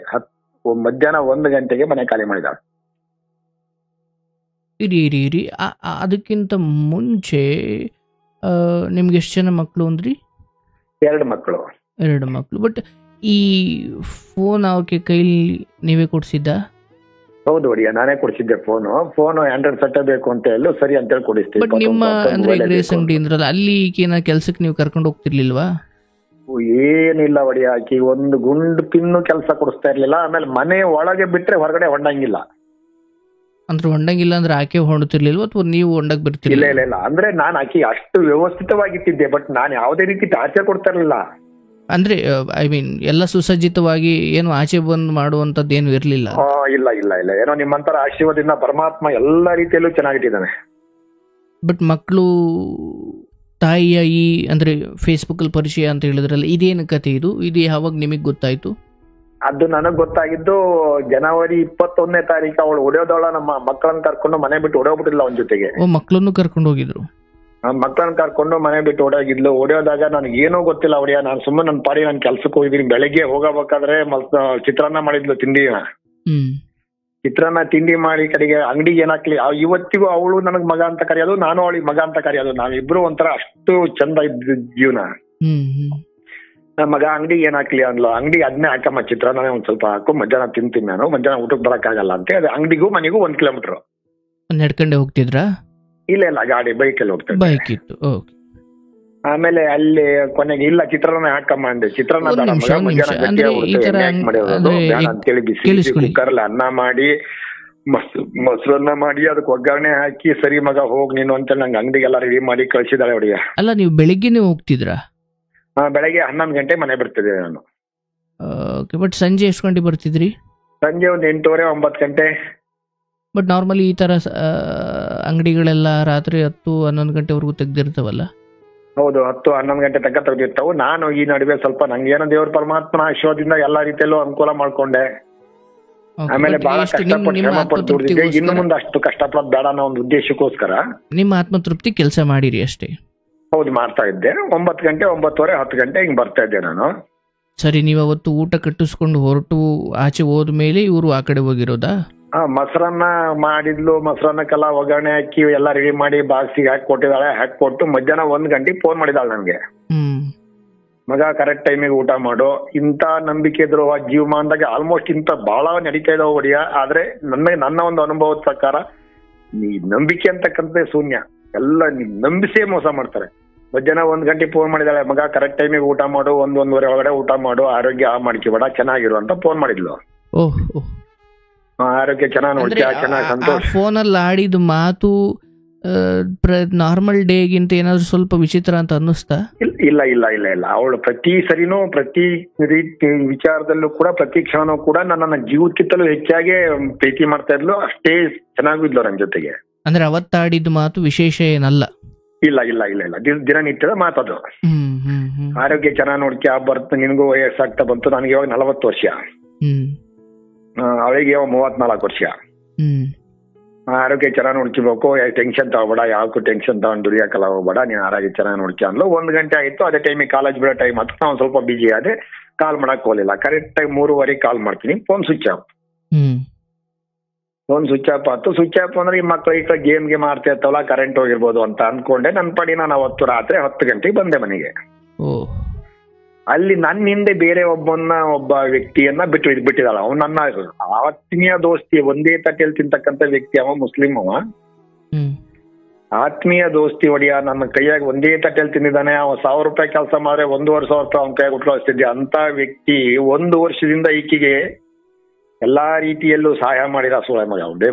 ಮಧ್ಯಾಹ್ನ 1 ಗಂಟೆಗೆ ಮನೆ ಖಾಲಿ ಮಾಡಿದಾಳೆ. ಇರಿ ಅದಕ್ಕಿಂತ ಮುಂಚೆ ನಿಮ್ಗೆ ಎಷ್ಟು ಜನ ಮಕ್ಕಳು ಅಂದ್ರಿ? 2 ಮಕ್ಕಳು. 2 ಮಕ್ಕಳು. ಬಟ್ ಈ ಫೋನ್ ಅವಕ್ಕೆ ಕೈಲಿ ನೀವೇ ಕೊಡ್ಸಿದ್ದ? ಹೌದು ಒಡಿಯ, ನಾನೇ ಕೊಡಿಸಿದ್ದೆ ಫೋನ್ ಆಂಡ್ರಾಯ್ಡ್ ಸೆಟ್ ಬೇಕು ಅಂತ ಹೇಳಿ ಸರಿ ಅಂತ ಹೇಳಿ ಕೊಡಿಸ್ತೀವಿ. ಬಟ್ ನಿಮ್ಮ ಅಂದ್ರೆ ಗ್ರೇಸ್ ಅಂಗಡಿ ಅಂದ್ರಲ್ಲ, ಅಲ್ಲಿ ಈಕಿನ ಕೆಲ್ಸಕ್ಕೆ ನೀವು ಕರ್ಕೊಂಡು ಹೋಗ್ತಿರ್ಲಿಲ್ವಾ? ಏನಿಲ್ಲ ಒಡಿಯ, ಆಕಿ ಒಂದು ಗುಂಡು ಪಿನ್ನು ಕೆಲಸ ಕೊಡಿಸ್ತಾ ಇರ್ಲಿಲ್ಲ. ಆಮೇಲೆ ಮನೆ ಒಳಗೆ ಬಿಟ್ರೆ ಹೊರಗಡೆ ಹೊಂಡಂಗಿಲ್ಲ. ಅಂದ್ರೆ ಹೊಂಡಂಗಿಲ್ಲ ಅಂದ್ರೆ ಆಕೆ ಹೊಂಡುತ್ತಿರ್ಲಿಲ್ವ ಅಥವಾ ನೀವು ಹೊಂಡಕ್ ಬರ್ತಿರ್ಲಿಲ್ಲ? ಇಲ್ಲ ಅಂದ್ರೆ ನಾನು ಆಕಿ ಅಷ್ಟು ವ್ಯವಸ್ಥಿತವಾಗಿಟ್ಟಿದ್ದೆ, ಬಟ್ ನಾನು ಯಾವುದೇ ರೀತಿ ಟಾರ್ಚರ್ ಕೊಡ್ತಾ ಇರ್ಲಿಲ್ಲ. ಅಂದ್ರೆ ಐ ಮೀನ್ ಎಲ್ಲ ಸುಸಜ್ಜಿತವಾಗಿ ಏನು ಆಚೆ ಬಂದು ಮಾಡುವಂತದ್ದು ಏನು ಇರ್ಲಿಲ್ಲ? ಇಲ್ಲ ಏನೋ ನಿಮ್ಮಂತರ ಆಶೀರ್ವಾದದಿಂದ ಪರಮಾತ್ಮ ಎಲ್ಲ ರೀತಿಯಲ್ಲೂ ಚೆನ್ನಾಗಿಟ್ಟಿದ್ದಾನೆ. ಬಟ್ ಮಕ್ಕಳು ತಾಯಿಯ ಈ ಅಂದ್ರೆ ಫೇಸ್ಬುಕ್ ಅಲ್ಲಿ ಪರಿಚಯ ಅಂತ ಹೇಳಿದ್ರಲ್ಲ, ಇದೇನು ಕತೆ? ಇದು ಯಾವಾಗ ನಿಮಗ್ ಗೊತ್ತಾಯ್ತು? ಅದು ನನಗ್ ಗೊತ್ತಾಗಿದ್ದು ಜನವರಿ 21ನೇ ತಾರೀಕು. ಅವಳು ಹೊಡೆಯೋದವಳ ನಮ್ಮ ಮಕ್ಕಳನ್ನ ಕರ್ಕೊಂಡು ಮನೆ ಬಿಟ್ಟು ಹೊಡೆಯೋಗ್ಬಿಟ್ಟಿಲ್ಲ ಅವನ ಜೊತೆಗೆ. ಮಕ್ಕಳನ್ನು ಕರ್ಕೊಂಡು ಹೋಗಿದ್ರು? ಮಕ್ಕಳನ್ನ ಕರ್ಕೊಂಡು ಮನೆ ಬಿಟ್ಟು ಹೊಡೆಯೋಗಿದ್ಲು. ಹೊಡೆಯೋದಾಗ ನನಗೆ ಏನೂ ಗೊತ್ತಿಲ್ಲ ಹೊಡೆಯ. ನಾನು ಸುಮ್ಮನೆ ನನ್ನ ಪಾಡಿ ನಾನು ಕೆಲ್ಸಕ್ಕೆ ಹೋಗಿದ್ದೀನಿ. ಬೆಳಗ್ಗೆ ಹೋಗಬೇಕಾದ್ರೆ ಚಿತ್ರಾನ್ನ ಮಾಡಿದ್ಲು ತಿಂಡಿನ. ಚಿತ್ರಾನ್ನ ತಿಂಡಿ ಮಾಡಿ ಕಡೆಗೆ ಅಂಗಡಿಗೆ ಏನಾಕ್ಲಿ ಇವತ್ತಿಗೂ ಅವಳು ನನಗ್ ಮಗ ಅಂತ ಕರೆಯೋದು, ನಾನು ಅವಳಿಗೆ ಮಗ ಅಂತ ಕರೆಯೋದು. ನಾವಿಬ್ರು ಒಂಥರ ಅಷ್ಟು ಚಂದ ಇದ್ದ ಜೀವನ. ನಮ್ಮ ಮಗ ಅಂಗಡಿ ಏನ್ ಹಾಕ್ಲಿ ಅನ್ಲೋ, ಅಂಗಡಿ ಅದನ್ನೇ ಹಾಕಮ್ಮ ಚಿತ್ರಾನ್ನ ಒಂದ್ ಸ್ವಲ್ಪ ಹಾಕು, ಮಧ್ಯಾಹ್ನ ತಿಂತೀನಿ ನಾನು, ಮಧ್ಯಾಹ್ನ ಊಟಕ್ಕೆ ಬರಕ್ಕಾಗಲ್ಲ ಅಂತ. ಅದು ಅಂಗಡಿಗೂ ಮನೆಗೂ 1 ಕಿಲೋಮೀಟರ್. ನಡ್ಕೊಂಡೆ ಹೋಗ್ತಿದ್ರಾ? ಇಲ್ಲ ಗಾಡಿ ಬೈಕಲ್ಲಿ ಹೋಗ್ತೇನೆ. ಬೈಕ್ ಇತ್ತು, ಓಕೆ. ಆಮೇಲೆ ಅಲ್ಲಿ ಕೊನೆಗೆ ಇಲ್ಲ ಚಿತ್ರಾನ್ನ ಹಾಕಮ್ಮ ಅಂದೆ. ಚಿತ್ರಾನ್ನ ಬೇಡ ಮಗ, ಮಧ್ಯಾಹ್ನ ಗಟ್ಟಿ ಆಗ್ಬಿಡುತ್ತೆ, ಯಾಕ್ ಮಾಡಿರೋದು ಬೇಡ ಅಂತೇಳಿ ಬಿಸಿ ಕುಕ್ಕರ್ಲಿ ಅನ್ನ ಮಾಡಿ ಮೊಸರನ್ನ ಮಾಡಿ ಅದಕ್ಕೆ ಒಗ್ಗರಣೆ ಹಾಕಿ, ಸರಿ ಮಗ ಹೋಗ್ ನೀನು ಅಂತ ನಂಗೆ ಅಂಗಡಿಗೆಲ್ಲ ರೆಡಿ ಮಾಡಿ ಕಳ್ಸಿದಾಳೆ ಹುಡುಗ. ಅಲ್ಲ, ನೀವು ಬೆಳಿಗ್ಗೆನೆ ಹೋಗ್ತಿದ್ರಾ? ಬೆಳಗ್ಗೆ 11 ಗಂಟೆ ಮನೆ ಬರ್ತಿದ್ದೆ ನಾನು. ಬಟ್ ಸಂಜೆ ಎಷ್ಟು ಗಂಟೆ ಬರ್ತಿದ್ರಿ? ಸಂಜೆ ಒಂದು 8:30 9 ಗಂಟೆ. ಬಟ್ ನಾರ್ಮಲಿ ಈ ತರ ಅಂಗಡಿಗಳೆಲ್ಲ ರಾತ್ರಿ 10-11 ಗಂಟೆವರೆಗೂ ತೆಗ್ದಿರ್ತಾವಲ್ಲ? ಹೌದು, 10-11 ಗಂಟೆ ತನಕ ತೆಗ್ದಿರ್ತಾವು. ನಾನು ಈ ನಡುವೆ ಸ್ವಲ್ಪ ನಂಗೇನೋ ದೇವ್ರ ಪರಮಾತ್ಮನ ಆಶೀರ್ವಾದದಿಂದ ಎಲ್ಲಾ ರೀತಿಯಲ್ಲೂ ಅನುಕೂಲ ಮಾಡ್ಕೊಂಡೆ. ಆಮೇಲೆ ಬಹಳ ಕಷ್ಟಪಟ್ಟು ಶ್ರಮ ಪಟ್ಟು ದುಡಿದಿದ್ದೆ. ಇನ್ನು ಮುಂದೆ ಅಷ್ಟು ಕಷ್ಟಪಡೋದು ಬೇಡ ಅನ್ನೋ ಒಂದು ಉದ್ದೇಶಕ್ಕೋಸ್ಕರ ನಿಮ್ಮ ಆತ್ಮತೃಪ್ತಿ ಕೆಲಸ ಮಾಡಿರಿ ಅಷ್ಟೇ. ಹೌದು, ಮಾಡ್ತಾ ಇದ್ದೆ. 9 ಗಂಟೆ 9:30 10 ಗಂಟೆ ಹಿಂಗ್ ಬರ್ತಾ ಇದ್ದೆ ನಾನು. ಸರಿ, ನೀವು ಅವತ್ತು ಊಟ ಕಟ್ಟಿಸ್ಕೊಂಡು ಹೊರಟು ಆಚೆ ಹೋದ್ಮೇಲೆ ಇವರು ಆ ಕಡೆ ಹೋಗಿರೋದಾ? ಮೊಸರನ್ನ ಮಾಡಿದ್ಲು, ಮೊಸರನ್ನಕ್ಕೆಲ್ಲ ಒಗ್ಗರಣೆ ಹಾಕಿ ಎಲ್ಲ ರೆಡಿ ಮಾಡಿ ಬಾಕ್ಸಿಗೆ ಹಾಕಿ ಕೊಟ್ಟಿದ್ದಾಳೆ. ಹಾಕೊಟ್ಟು ಮಧ್ಯಾಹ್ನ 1 ಗಂಟೆಗೆ ಫೋನ್ ಮಾಡಿದಾಳೆ ನನ್ಗೆ, ಮಗ ಕರೆಕ್ಟ್ ಟೈಮಿಗೆ ಊಟ ಮಾಡು. ಇಂತ ನಂಬಿಕೆ ಇದ್ರು ಜೀವಮಾನದಾಗ ಆಲ್ಮೋಸ್ಟ್ ಇಂತ ಬಹಳ ನಡೀತಾ ಇದಾವ ಒಡಿಯ. ಆದ್ರೆ ನನ್ನ ಒಂದು ಅನುಭವದ ಪ್ರಕಾರ ಈ ನಂಬಿಕೆ ಅಂತಕ್ಕಂಥ ಶೂನ್ಯ. ಎಲ್ಲ ನಂಬಿಸೇ ಮೋಸ ಮಾಡ್ತಾರೆ. ಮಧ್ಯಾಹ್ನ 1 ಗಂಟೆ ಫೋನ್ ಮಾಡಿದಾಳೆ, ಮಗ ಕರೆಕ್ಟ್ ಟೈಮಿಗೆ ಊಟ ಮಾಡು, 1-1:30 ಒಳಗಡೆ ಊಟ ಮಾಡು, ಆರೋಗ್ಯ ಮಾಡ್ಕೊಬೇಡ, ಚೆನ್ನಾಗಿರು ಅಂತ ಫೋನ್ ಮಾಡಿದ್ಲು. ಆರೋಗ್ಯ ಚೆನ್ನಾಗಿ ನೋಡ್ತೀಯ, ಚೆನ್ನಾಗಿ ಸಂತೋಷ. ಫೋನಲ್ಲಿ ಆಡಿದ ಮಾತು ನಾರ್ಮಲ್ ಡೇಗಿಂತ ಏನಾದ್ರು ಸ್ವಲ್ಪ ವಿಚಿತ್ರ ಅಂತ ಅನ್ನಿಸ್ತಾ? ಇಲ್ಲ ಅವಳು ಪ್ರತಿ ಸರಿನೂ ಪ್ರತಿ ರೀತಿ ವಿಚಾರದಲ್ಲೂ ಕೂಡ ಪ್ರತಿ ಕ್ಷಣನೂ ಕೂಡ ನನ್ನ ಜೀವಕ್ಕಿಂತಲೂ ಹೆಚ್ಚಾಗಿ ಪ್ರೀತಿ ಮಾಡ್ತಾ ಇದ್ಲು. ಅಷ್ಟೇ ಚೆನ್ನಾಗಿದ್ಲು ನನ್ನ ಜೊತೆಗೆ. ಅಂದ್ರೆ ಅವತ್ತಾಡಿದ ಮಾತು ವಿಶೇಷ ಏನಲ್ಲ? ಇಲ್ಲ ದಿನನಿತ್ಯದ ಮಾತದು. ಆರೋಗ್ಯ ಚೆನ್ನಾಗಿ ನೋಡ್ಕ್ಯಾ, ನಿನಗೂ ವಯಸ್ಸಾಗ್ತಾ ಬಂತು. ನನಗೆ ಇವಾಗ 40 ವರ್ಷ, ಅವಳಿಗೆ ಇವಾಗ 34 ವರ್ಷ. ಆರೋಗ್ಯ ಚೆನ್ನಾಗಿ ನೋಡ್ಕೋಬೇಕು, ಟೆನ್ಷನ್ ತಗೋಬೇಡ, ಯಾವಕ್ಕೂ ಟೆನ್ಷನ್ ತಗೊಂಡು ದುಡಿಯಾಕಲ್ಲ ಹೋಗ್ಬೇಡ, ನೀನ್ ಆರೋಗ್ಯ ಚೆನ್ನಾಗಿ ನೋಡ್ಕೊ ಅಂದ್ಲು. 1 ಗಂಟೆ ಆಯ್ತು. ಅದೇ ಟೈಮಿಗೆ ಕಾಲೇಜ್ ಬಿಡೋ ಟೈಮ್ ಆಯ್ತು. ನಾವು ಸ್ವಲ್ಪ ಬಿಜಿ ಆದೆ, ಕಾಲ್ ಮಾಡಕ್ ಹೋಗ್ಲಿಲ್ಲ. ಕರೆಕ್ಟ್ ಆಗಿ 3:15 ಕಾಲ್ ಮಾಡ್ತೀನಿ, phone switch off. Phone switch off ಆಯ್ತು. ಸ್ವಿಚ್ ಆಫ್ ಅಂದ್ರೆ ಈ ಮಕ್ಳು ಈಗ ಗೇಮ್ ಆಡ್ತಾ ಇರ್ತವಲ್ಲ, ಕರೆಂಟ್ ಹೋಗಿರ್ಬೋದು ಅಂತ ಅನ್ಕೊಂಡೆ. ನನ್ನ ಪಡಿ ನಾನು ಅವತ್ತು ರಾತ್ರಿ 10 ಗಂಟೆಗೆ ಬಂದೆ ಮನೆಗೆ. ಅಲ್ಲಿ ನನ್ನ ಹಿಂದೆ ಬೇರೆ ಒಬ್ಬ ವ್ಯಕ್ತಿಯನ್ನ ಬಿಟ್ಟಿದ್ದಾಳ. ಅವ್ನು ನನ್ನ ಆತ್ಮೀಯ ದೋಸ್ತಿ, ಒಂದೇ ತಟ್ಟೆಯಲ್ಲಿ ತಿಂತಕ್ಕಂಥ ವ್ಯಕ್ತಿ. ಅವ ಮುಸ್ಲಿಂ, ಅವ ಆತ್ಮೀಯ ದೋಸ್ತಿ ಒಡಿಯ. ನನ್ನ ಕೈಯಾಗ ಒಂದೇ ತಟ್ಟೆಯಲ್ಲಿ ತಿಂದಿದ್ದಾನೆ. ಅವ 1000 ರೂಪಾಯಿ ಕೆಲಸ ಮಾಡಿದ್ರೆ 1,500 ರೂಪಾಯಿ ಅವನ ಕೈಯಾಗ ಉಟ್ಕೊಳಿಸ್ತಿದ್ದೆ. ಅಂತ ವ್ಯಕ್ತಿ 1 ವರ್ಷದಿಂದ ಈಕಿಗೆ ಎಲ್ಲಾ ರೀತಿಯಲ್ಲೂ ಸಹಾಯ ಮಾಡಿದ ಸೋಳೆ ಮಗ.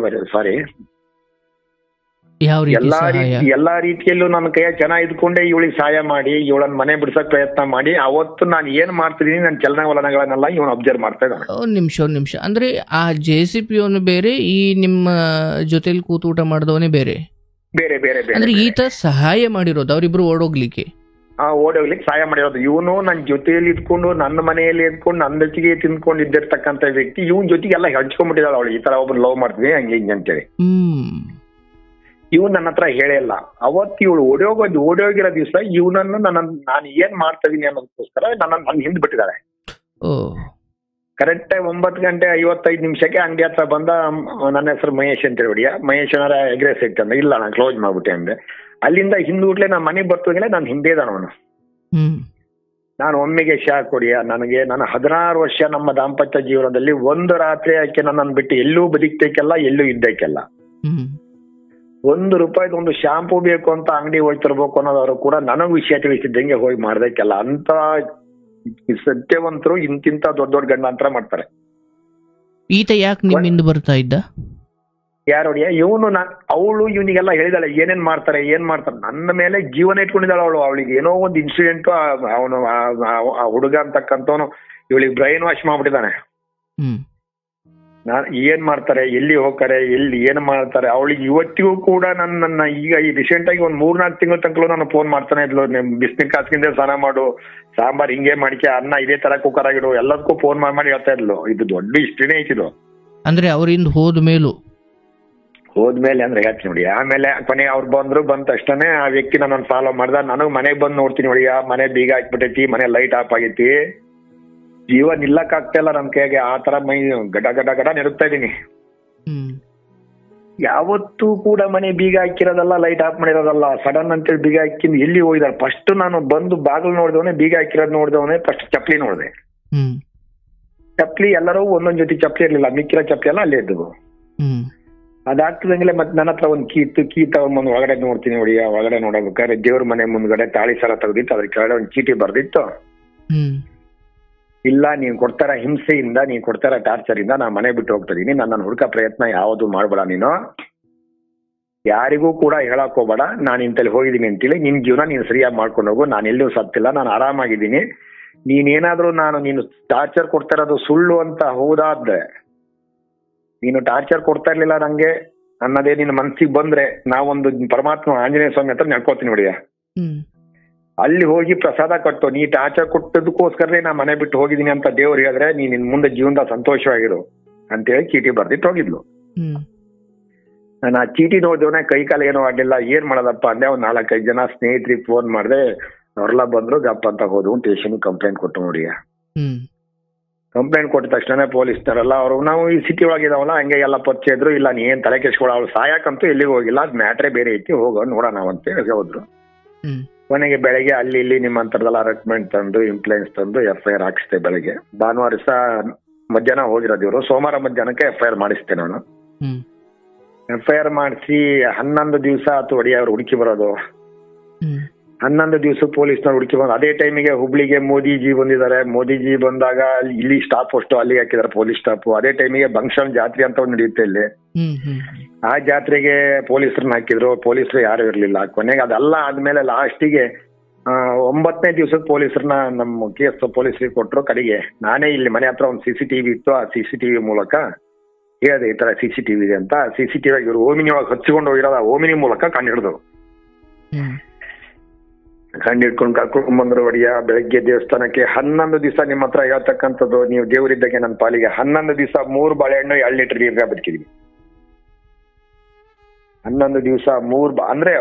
ಸಾರಿ, ಎಲ್ಲಾ ರೀತಿಯಲ್ಲೂ ನನ್ನ ಕೈಯ ಚೆನ್ನಾಗಿ ಇದ್ಕೊಂಡೆ ಇವಳಿಗೆ ಸಹಾಯ ಮಾಡಿ, ಇವಳನ್ನ ಮನೆ ಬಿಡ್ಸಕ್ ಪ್ರಯತ್ನ ಮಾಡಿ. ಅವತ್ತು ನಾನು ಏನ್ ಮಾಡ್ತಿದೀನಿ, ನನ್ನ ಚಲನವಲನಗಳನ್ನೆಲ್ಲ ಇವನು ಅಬ್ಸರ್ವ್ ಮಾಡ್ತಾ ಇದ್ದಾನೆ. ಒಂದ್ ನಿಮಿಷ ಅಂದ್ರೆ ಆ JCP ಅವನು ಬೇರೆ, ಈ ನಿಮ್ಮ ಜೊತೆಲಿ ಕೂತು ಊಟ ಮಾಡಿದವನೇ ಬೇರೆ? ಅಂದ್ರೆ ಈತ ಸಹಾಯ ಮಾಡಿರೋದು ಅವರಿಬ್ರು ಓಡೋಗ್ಲಿಕ್ಕೆ ಸಹಾಯ ಮಾಡಿರೋದು. ಇವನು ನನ್ನ ಜೊತೆಯಲ್ಲಿ ಇದ್ಕೊಂಡು, ನನ್ನ ಮನೆಯಲ್ಲಿ ಇದ್ಕೊಂಡು, ನನ್ನ ಜೊತೆಗೆ ತಿಂದ್ಕೊಂಡು ಇದ್ದಿರ್ತಕ್ಕಂಥ ವ್ಯಕ್ತಿ. ಇವನ್ ಜೊತೆಗೆ ಎಲ್ಲ ಹಂಚ್ಕೊಂಡ್ಬಿಟ್ಟಿದ್ದಾಳೆ ಅವಳು. ಈ ತರ ಒಬ್ಬರು ಲವ್ ಮಾಡ್ತೀವಿ ಹಂಗೆ ಹಿಂಗೆ ಅಂತೇಳಿ. ಇವನ್ ನನ್ನ ಹತ್ರ ಹೇಳಿಲ್ಲ. ಅವತ್ತು ಇವಳು ಓಡೋಗಿರೋ ದಿವಸ ಇವನನ್ನು ನಾನು ಏನ್ ಮಾಡ್ತಾ ಇದೀನಿ ಅನ್ನೋದಕ್ಕೋಸ್ಕರ ನನ್ನ ಹಿಂದ್ ಬಿಟ್ಟಿದ್ದಾಳೆ. ಕರೆಕ್ಟ್ 9:55 ಅಂಗಡಿ ಹತ್ರ ಬಂದ. ನನ್ನ ಹೆಸರು ಮಹೇಶ್ ಅಂತ ಹೇಳಿ, ಮಹೇಶ್ ಏನಾರ ಎಗ್ರೆಸ್ ಐತೆ ಅಂದ. ಇಲ್ಲ, ನಾನು ಕ್ಲೋಸ್ ಮಾಡ್ಬಿಟ್ಟೆ ಅಂದೆ. ಅಲ್ಲಿಂದ ಹಿಂದ್ಬಿಟ್ಲೆ ನಾನು ಮನೆಗೆ ಬರ್ತಿದ್ಲೆ ನಾನು ಹಿಂದೆ ಇದ್ದಾನ ಅವನು. ನಾನು ಒಮ್ಮೆಗೆ ಶಾಕ್ ಕೊಡಿಯ. ನನಗೆ ನನ್ನ 16 ವರ್ಷ ನಮ್ಮ ದಾಂಪತ್ಯ ಜೀವನದಲ್ಲಿ ಒಂದು ರಾತ್ರಿ ಆಕೆ ನನ್ನನ್ನು ಬಿಟ್ಟು ಎಲ್ಲೂ ಬದುಕ್ತೇಕೆಲ್ಲ, ಎಲ್ಲೂ ಇದ್ದಕ್ಕೆಲ್ಲ. 1 ರೂಪಾಯಿದು ಒಂದು ಶಾಂಪೂ ಬೇಕು ಅಂತ ಅಂಗಡಿ ಹೋಗ್ತಿರ್ಬೇಕು ಅನ್ನೋದವರು ಕೂಡ ನನಗ್ ವಿಷಯ ತಿಳಿಸಿದ್ದಂಗೆ ಹೋಗಿ ಮಾಡ್ದಕ್ಕೆಲ್ಲ. ಅಂತ ಸತ್ಯವಂತರು ಇಂತಿಂತ ದೊಡ್ಡ ಗಂಡಾಂತರ ಮಾಡ್ತಾರೆ. ಈತ ಯಾಕೆ ನಿಮ್ಮಿಂದ ಬರ್ತಾ ಇದ್ದ? ಯಾರೋಡಿಯ ಇವನು. ಅವಳು ಇವನಿಗೆಲ್ಲ ಹೇಳಿದಾಳೆ ಏನ್ ಮಾಡ್ತಾರೆ. ನನ್ನ ಮೇಲೆ ಜೀವನ ಇಟ್ಕೊಂಡಿದ್ದಾಳೆ ಅವಳು. ಅವಳಿಗೆ ಏನೋ ಒಂದು ಇನ್ಸಿಡೆಂಟ್, ಅವನು ಆ ಹುಡುಗ ಅಂತಕ್ಕಂಥವನು ಇವಳಿಗೆ ಬ್ರೈನ್ ವಾಶ್ ಮಾಡ್ಬಿಟ್ಟಿದ್ದಾನೆ. ಏನ್ ಮಾಡ್ತಾರೆ, ಎಲ್ಲಿ ಹೋಗ್ತಾರೆ, ಎಲ್ಲಿ ಏನ್ ಮಾಡ್ತಾರೆ. ಅವಳಿಗೆ ಇವತ್ತಿಗೂ ಕೂಡ ನನ್ನ ಈಗ ಈ ರೀಸೆಂಟ್ ಆಗಿ 3-4 ತಿಂಗಳ ತನಕ ನಾನು ಫೋನ್ ಮಾಡ್ತಾನೆ ಇದ್ಲು. ಬಿಸಿನೀರ್ ಕಾಸ್ಕಿಂದ ಸ್ನಾನ ಮಾಡು, ಸಾಂಬಾರ್ ಹಿಂಗೆ ಮಾಡಿಕೆ, ಅನ್ನ ಇದೇ ತರ ಕುಕ್ಕರ್ ಆಗಿಡು, ಎಲ್ಲದಕ್ಕೂ ಫೋನ್ ಮಾಡಿ ಹೇಳ್ತಾ ಇದ್ಲು. ಇದು ದೊಡ್ಡ ಹಿಸ್ಟ್ರಿನೇ ಐತಿದು. ಅಂದ್ರೆ ಅವರಿಂದ ಹೋದ್ಮೇಲೆ ಅಂದ್ರೆ ಹೇಳ್ತೀನಿ ನೋಡಿ. ಆಮೇಲೆ ಕೊನೆ ಅವ್ರು ಬಂದ ತಕ್ಷಣ ಆ ವ್ಯಕ್ತಿ ನನ್ನ ಫಾಲೋ ಮಾಡ್ದ. ನನಗ್ ಮನೆಗ್ ಬಂದು ನೋಡ್ತೀನಿ ನೋಡಿ, ಮನೆ ಬೀಗ ಹಾಕ್ಬಿಟ್ಟೈತಿ, ಮನೆ ಲೈಟ್ ಆಫ್ ಆಗೈತಿ. ಜೀವ ನಿಲ್ಲಕ್ ಆಗ್ತಾ ಇಲ್ಲ ನನ್ ಕೈಗೆ. ಆ ತರ ಮೈ ಗಡ ನಡುಗ್ತಾ ಇದೀನಿ. ಯಾವತ್ತೂ ಕೂಡ ಮನೆ ಬೀಗ ಹಾಕಿರೋದಲ್ಲ, ಲೈಟ್ ಆಫ್ ಮಾಡಿರೋದಲ್ಲ. ಸಡನ್ ಅಂತೇಳಿ ಬೀಗ ಹಾಕಿಂದು ಎಲ್ಲಿ ಹೋಗಿದಾರೆ. ಫಸ್ಟ್ ನಾನು ಬಂದು ಬಾಗಿಲು ನೋಡಿದವನೇ, ಬೀಗ ಹಾಕಿರೋದು ನೋಡಿದವನೇ, ಫಸ್ಟ್ ಚಪ್ಪಲಿ ನೋಡಿದೆ. ಚಪ್ಪಲಿ ಎಲ್ಲರೂ ಒಂದೊಂದ್ ಜೊತೆ ಚಪ್ಪಲಿ ಇರ್ಲಿಲ್ಲ, ಮಿಕ್ಕಿರೋ ಚಪ್ಪಲಿ ಎಲ್ಲ ಅಲ್ಲೇ ಇದ್ದವು. ಅದಾಗ್ತದಂಗ್ಲೆ ಮತ್ತೆ ನನ್ನ ಹತ್ರ ಒಂದು ಕೀ ತಗೊಂಡ್ಬಂದು ಒಳಗಡೆ ನೋಡ್ತೀನಿ. ನೋಡಿ ಒಳಗಡೆ ನೋಡಬೇಕಾದ್ರೆ ದೇವ್ರ ಮನೆ ಮುಂದ್ಗಡೆ ತಾಳಿ ಸಾಲ ತೆಗ್ದಿತ್ತು, ಅದ್ರ ಕೆಳಗಡೆ ಒಂದು ಚೀಟಿ ಬರ್ದಿತ್ತು. ಇಲ್ಲ, ನೀನ್ ಕೊಡ್ತಾರ ಹಿಂಸೆಯಿಂದ, ನೀನ್ ಕೊಡ್ತಾರ ಟಾರ್ಚರ್ ಇಂದ ನಾ ಮನೆ ಬಿಟ್ಟು ಹೋಗ್ತಾ ಇದೀನಿ. ನನ್ನ ಹುಡುಕ ಪ್ರಯತ್ನ ಯಾವುದು ಮಾಡ್ಬೇಡ, ನೀನು ಯಾರಿಗೂ ಕೂಡ ಹೇಳಕ್ ಹೋಗ್ಬೇಡ ನಾನು ಇಂತಲ್ಲಿ ಹೋಗಿದ್ದೀನಿ ಅಂತೇಳಿ. ನಿನ್ ಜೀವನ ನೀನು ಸರಿಯಾಗಿ ಮಾಡ್ಕೊಂಡು ಹೋಗು, ನಾನು ಎಲ್ಲೂ ಸತ್ತಿಲ್ಲ, ನಾನು ಆರಾಮಾಗಿದ್ದೀನಿ. ನೀನೇನಾದ್ರೂ ನೀನು ಟಾರ್ಚರ್ ಕೊಡ್ತಾ ಇರೋದು ಸುಳ್ಳು ಅಂತ ಹೌದಾದ್ರೆ, ನೀನು ಟಾರ್ಚರ್ ಕೊಡ್ತಾ ಇರ್ಲಿಲ್ಲ ನಂಗೆ ಅನ್ನೋದೇ ನಿನ್ನ ಮನ್ಸಿಗೆ ಬಂದ್ರೆ, ನಾವೊಂದು ಪರಮಾತ್ಮ ಆಂಜನೇಯ ಸ್ವಾಮಿ ಹತ್ರ ನಡ್ಕೋತೀನಿ ನೋಡಿಯ, ಅಲ್ಲಿ ಹೋಗಿ ಪ್ರಸಾದ ಕಟ್ಟು. ನೀ ಟಾರ್ಚರ್ ಕೊಟ್ಟದಕ್ಕೋಸ್ಕರನೇ ನಾ ಮನೆ ಬಿಟ್ಟು ಹೋಗಿದ್ದೀನಿ ಅಂತ ದೇವ್ರು ಹೇಳಿದ್ರೆ, ನೀನ್ ಮುಂದೆ ಜೀವನದ ಸಂತೋಷವಾಗಿರು ಅಂತೇಳಿ ಚೀಟಿ ಬರ್ದಿಟ್ಟು ಹೋಗಿದ್ಲು. ನಾನು ಆ ಚೀಟಿ ನೋಡಿದವನೇ ಕೈ ಕಾಲ ಏನೋ ಆಗ್ಲಿಲ್ಲ. ಏನ್ ಮಾಡೋದಪ್ಪ ಅಂದೆ. ಒಂದ್ 4-5 ಜನ ಸ್ನೇಹಿತರಿಗೆ ಫೋನ್ ಮಾಡಿದೆ, ಅವ್ರೆಲ್ಲ ಬಂದ್ರು, ಗಪ್ ಅಂತ ಹೋದ್ವು, ಸ್ಟೇಷನ್ ಕಂಪ್ಲೇಂಟ್ ಕೊಟ್ಟು ನೋಡಿ. ಕಂಪ್ಲೇಂಟ್ ಕೊಟ್ಟ ತಕ್ಷಣ ಪೊಲೀಸ್ನವರೆಲ್ಲ ಅವರು, ನಾವು ಈ ಸಿಟಿ ಒಳಗಿದಾವಲ್ಲ ಹಂಗೆ ಎಲ್ಲ ಪರಿಚಯ ಇದ್ರು. ಇಲ್ಲ ನೀ ಏನ್ ತಲೆ ಕೆಡ್ಸ್ಕೊಳ, ಅವ್ಳು ಸಾಯಕಂತೂ ಎಲ್ಲಿಗೂ ಹೋಗಿಲ್ಲ, ಅದ್ ಮ್ಯಾಟ್ರೇ ಬೇರೆ ಐತಿ, ಹೋಗೋ ನೋಡೋಣ ಅಂತ ಹೋದ್ರು. ಕೊನೆಗೆ ಬೆಳಗ್ಗೆ ಅಲ್ಲಿ ಇಲ್ಲಿ ನಿಮ್ಮ ಅಂತರದಲ್ಲ ಅರೆಸ್ಟ್ಮೆಂಟ್ ತಂದು, ಇಂಪ್ಲೇನ್ಸ್ ತಂದು FIR ಹಾಕಿಸ್ತೆ. ಬೆಳಗ್ಗೆ ಭಾನುವಾರ ಮಧ್ಯಾಹ್ನ ಹೋಗಿರೋದು ಇವರು, ಸೋಮವಾರ ಮಧ್ಯಾಹ್ನಕ್ಕೆ FIR ಮಾಡಿಸ್ತೆ ನಾನು. FIR ಮಾಡಿಸಿ 11 ದಿವಸ ಆತು ಒಡಿಯ ಅವ್ರು ಹುಡುಕಿ ಬರೋದು. 11 ದಿವಸ ಪೊಲೀಸ್ನವ್ರು ಹುಡುಕಿ ಬಂದು, ಅದೇ ಟೈಮಿಗೆ ಹುಬ್ಳಿಗೆ ಮೋದಿಜಿ ಬಂದಿದ್ದಾರೆ. ಮೋದಿಜಿ ಬಂದಾಗ ಇಲ್ಲಿ ಸ್ಟಾಪ್ ಅಷ್ಟು ಅಲ್ಲಿಗೆ ಹಾಕಿದಾರೆ ಪೊಲೀಸ್ ಸ್ಟಾಪ್. ಅದೇ ಟೈಮಿಗೆ ಬಂಕ್ಷನ್ ಜಾತ್ರೆ ಅಂತ ಒಂದು ನಡೆಯುತ್ತೆ ಇಲ್ಲಿ. ಆ ಜಾತ್ರೆಗೆ ಪೊಲೀಸರನ್ನ ಹಾಕಿದ್ರು, ಪೊಲೀಸರು ಯಾರು ಇರ್ಲಿಲ್ಲ. ಕೊನೆಗೆ ಅದೆಲ್ಲ ಆದ್ಮೇಲೆ ಲಾಸ್ಟಿಗೆ 9ನೇ ದಿವಸದ ಪೊಲೀಸರನ್ನ ನಮ್ಮ ಕೇಸ್ ಪೊಲೀಸರಿಗೆ ಕೊಟ್ಟರು. ಕಡೆಗೆ ನಾನೇ ಇಲ್ಲಿ ಮನೆ ಹತ್ರ ಒಂದು CCTV ಇತ್ತು, ಆ CCTV ಮೂಲಕ ಹೇಳಿದೆ ಈ ತರ CCTV ಇದೆ ಅಂತ. CCTV ಇವರು ಓಮಿನಿ ಒಳಗೆ ಹಚ್ಚಿಕೊಂಡು ಹೋಗಿರೋದು, ಆ ಓಮಿನಿ ಮೂಲಕ ಕಂಡು ಹಿಡಿದು ಕರ್ಕೊಂಡು ಬಂದ್ರು ಒಡಿಯ. ಬೆಳಗ್ಗೆ ದೇವಸ್ಥಾನಕ್ಕೆ 11 ದಿವಸ ನಿಮ್ಮ ಹತ್ರ ಹೇಳ್ತಕ್ಕಂಥದ್ದು, ನೀವು ದೇವರಿದ್ದಾಗೆ ನನ್ನ ಪಾಲಿಗೆ 11 ದಿವಸ 3 ಬಾಳೆಹಣ್ಣು 2 ಲೀಟರ್ ನೀರ್ಗ ಬದುಕಿದ್ವಿ. 11 ದಿವಸ 3 ಅಂದ್ರೆ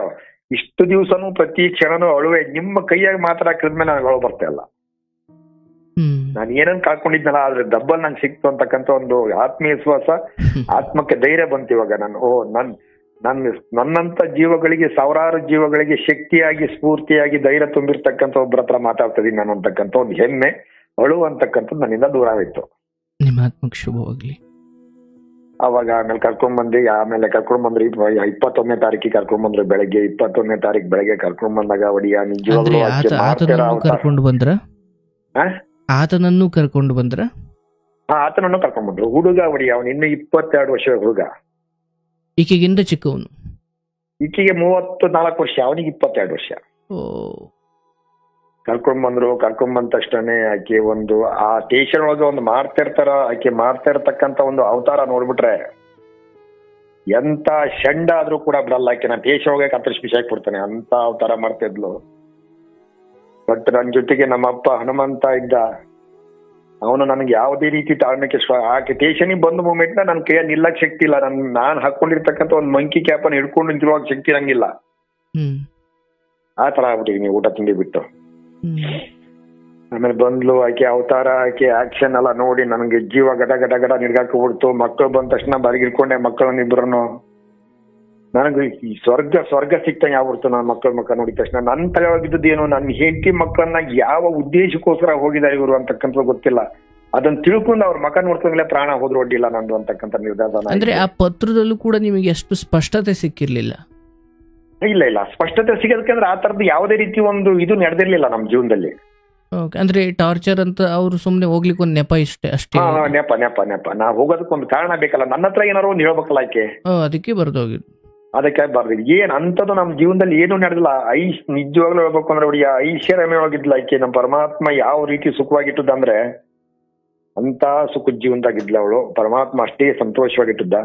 ಇಷ್ಟು ದಿವಸನೂ ಪ್ರತಿ ಕ್ಷಣನೂ ಅಳುವೆ. ನಿಮ್ಮ ಕೈಯಾಗ ಮಾತ್ರ ಹಾಕಿದ್ಮೇಲೆ ನನಗೆ ಅಳು ಬರ್ತಾ ಇಲ್ಲ. ನಾನು ಏನನ್ ಕಳ್ಕೊಂಡಿದ್ನಲ್ಲ, ಆದ್ರೆ ಡಬ್ಬಲ್ ನಂಗೆ ಸಿಕ್ತು ಅಂತಕ್ಕಂಥ ಒಂದು ಆತ್ಮೀಯ ವಿಶ್ವಾಸ, ಆತ್ಮಕ್ಕೆ ಧೈರ್ಯ ಬಂತು ಇವಾಗ. ನನ್ನಂತ ಜೀವಗಳಿಗೆ, ಸಾವಿರಾರು ಜೀವಗಳಿಗೆ ಶಕ್ತಿಯಾಗಿ, ಸ್ಫೂರ್ತಿಯಾಗಿ, ಧೈರ್ಯ ತುಂಬಿರ್ತಕ್ಕಂಥ ಒಬ್ಬರ ಹತ್ರ ಮಾತಾಡ್ತಾ ಇದೀನಿ ನಾನು ಅಂತಕ್ಕಂಥ ಒಂದು ಹೆಮ್ಮೆ, ಅಳು ಅಂತಕ್ಕಂಥದ್ದು ನನ್ನಿಂದ ದೂರ ಆಯ್ತು. ನಿಮ್ಮ ಆತ್ಮಕ್ಕೆ ಶುಭವಾಗ್ಲಿ. ಅವಾಗ ಆಮೇಲೆ ಕರ್ಕೊಂಡ್ ಬಂದ್ರಿ 21ನೇ ತಾರೀಕಿಗೆ ಕರ್ಕೊಂಡ್ ಬಂದ್ರು. ಬೆಳಗ್ಗೆ 21ನೇ ತಾರೀಕು ಬೆಳಗ್ಗೆ ಕರ್ಕೊಂಡ್ ಬಂದಾಗ ಒಡಿಯ ನಿಜವಾಗ್ಲೂ ಕರ್ಕೊಂಡು ಬಂದ್ರ, ಆತನನ್ನು ಕರ್ಕೊಂಡು ಬಂದ್ರ. ಆತನನ್ನು ಕರ್ಕೊಂಡ್ ಬಂದ್ರು. ಹುಡುಗ ಒಡಿಯ, ಅವನು ಇನ್ನು 22 ವರ್ಷ ಹುಡುಗ. ಈಕೆಗಿಂತ ಚಿಕ್ಕವನು. ಈಕೆಗೆ 34 ವರ್ಷ, ಅವನಿಗೆ 22 ವರ್ಷ. ಕರ್ಕೊಂಡ್ ಬಂದ್ರು. ಕರ್ಕೊಂಡ್ ಬಂದ ತಕ್ಷಣ ಆಕೆ ಒಂದು ಆ ಸ್ಟೇಷನ್ ಒಳಗೆ ಒಂದು ಆಕೆ ಮಾಡ್ತಾ ಇರ್ತಕ್ಕಂಥ ಒಂದು ಅವತಾರ ನೋಡ್ಬಿಟ್ರೆ ಎಂತ ಶಂಡ ಆದ್ರೂ ಕೂಡ ಬಿಡಲ್ಲ ಆಕೆ. ನಾನು ಸ್ಟೇಷನ್ ಒಳಗೆ ಕತ್ತರಿಸಿ ಬಿಸಾಕಿ ಬಿಡ್ತಾನೆ ಅಂತ ಅವತಾರ ಮಾಡ್ತಾ ಇದ್ಲು. ಬಟ್ ನನ್ ಜೊತೆಗೆ ನಮ್ಮಪ್ಪ ಹನುಮಂತ ಇದ್ದ. ಅವನು ನನಗೆ ಯಾವುದೇ ರೀತಿ ತಾಳ್ಮೆಗೆ ಆಕೆ ಸ್ಟೇಷನಿಗೆ ಬಂದ ಮೂಮೆಂಟ್ ನನ್ನ ಕೈಯಲ್ಲಿ ನಿಲ್ಲಕ್ ಶಕ್ತಿ ಇಲ್ಲ. ನಾನು ಹಾಕೊಂಡಿರ್ತಕ್ಕಂಥ ಒಂದು ಮಂಕಿ ಕ್ಯಾಪನ್ನು ಹಿಡ್ಕೊಂಡು ನಿಂತಿರುವಾಗ ಶಕ್ತಿ ಇರಂಗಿಲ್ಲ. ಆ ತರ ಆಗ್ಬಿಟ್ಟಿದೀನಿ ಊಟ ತಿಂಡಿ ಬಿಟ್ಟು. ಆಮೇಲೆ ಬಂದ್ಲು ಆಕೆ ಅವತಾರ, ಆಕೆ ಆಕ್ಷನ್ ಎಲ್ಲ ನೋಡಿ ನನಗೆ ಜೀವ ಗಡ ಗಡ ಗಡ ನಿರ್ಗಾಕ ಬಿಡ್ತು. ಮಕ್ಕಳು ಬಂದ ತಕ್ಷಣ ಬರಿಗಿಡ್ಕೊಂಡೆ ಮಕ್ಕಳನ್ನಿಬ್ರನ್ನು. ನನಗೆ ಈ ಸ್ವರ್ಗ ಸಿಕ್ತಂಗೆ ಆಗ್ಬಿಡ್ತು. ನಾನು ಮಕ್ಕಳ ನೋಡಿದ ತಕ್ಷಣ ನನ್ನ ತಲೆ ಒಳಗಿದ್ದೇನು, ನನ್ನ ಹೆಂಡತಿ ಮಕ್ಕಳನ್ನ ಯಾವ ಉದ್ದೇಶಕ್ಕೋಸ್ಕರ ಹೋಗಿದ್ದಾರೆ ಇವರು ಅಂತಕ್ಕಂಥ ಗೊತ್ತಿಲ್ಲ. ಅದನ್ನ ತಿಳ್ಕೊಂಡು ಅವ್ರ ಮಕ್ಕ ನೋಡ್ಕೊಂಡ್ಲೆ ಪ್ರಾಣ ಹೋದ್ರು ಒಡ್ಡಿಲ್ಲ ನಂದು ಅಂತಕ್ಕಂಥ ನಿರ್ಧಾರ. ಅಂದ್ರೆ ಆ ಪತ್ರದಲ್ಲೂ ಕೂಡ ನಿಮಗೆ ಎಷ್ಟು ಸ್ಪಷ್ಟತೆ ಸಿಕ್ಕಿರ್ಲಿಲ್ಲ? ಇಲ್ಲ, ಸ್ಪಷ್ಟತೆ ಸಿಗೋದಕ್ಕೆ ಆ ತರದ್ದು ಯಾವುದೇ ರೀತಿ ಒಂದು ಇದು ನಡೆದಿರ್ಲಿಲ್ಲ ನಮ್ಮ ಜೀವನದಲ್ಲಿ. ಅಂದ್ರೆ ಟಾರ್ಚರ್ ಅಂತ ಅವ್ರು ಸುಮ್ನೆ ಹೋಗ್ಲಿಕ್ಕೆ ಒಂದು ನೆಪ ಅಷ್ಟೇ. ನೆಪ ನಾ ಹೋಗೋದಕ್ಕೆ ಒಂದು ಕಾರಣ ಬೇಕಲ್ಲ. ನನ್ನ ಹತ್ರ ಏನಾರು ಒಂದು ಹೇಳ್ಬೇಕಲ್ಲ ಆಕೆ, ಅದಕ್ಕೆ ಬರ್ದೋಗಿದ್ದು. ಅದಕ್ಕೆ ಬರ್ದಿದ್ದು ಏನ್ ಅಂತದ್ದು ನಮ್ಮ ಜೀವನದಲ್ಲಿ ಏನು ನಡೆದಿಲ್ಲ. ನಿಜವಾಗ್ಲೂ ಹೇಳ್ಬೇಕು ಅಂದ್ರೆ ಒಡಿಯ ಐಶ್ವರ್ಯಮಯವಾಗಿದ್ಲ ಆಕೆ. ನಮ್ಮ ಪರಮಾತ್ಮ ಯಾವ ರೀತಿ ಸುಖವಾಗಿಟ್ಟದಂದ್ರೆ ಅಂತ ಸುಖದ ಜೀವನದಾಗಿದ್ಲ ಅವಳು. ಪರಮಾತ್ಮ ಅಷ್ಟೇ ಸಂತೋಷವಾಗಿಟ್ಟಿದ್ದ.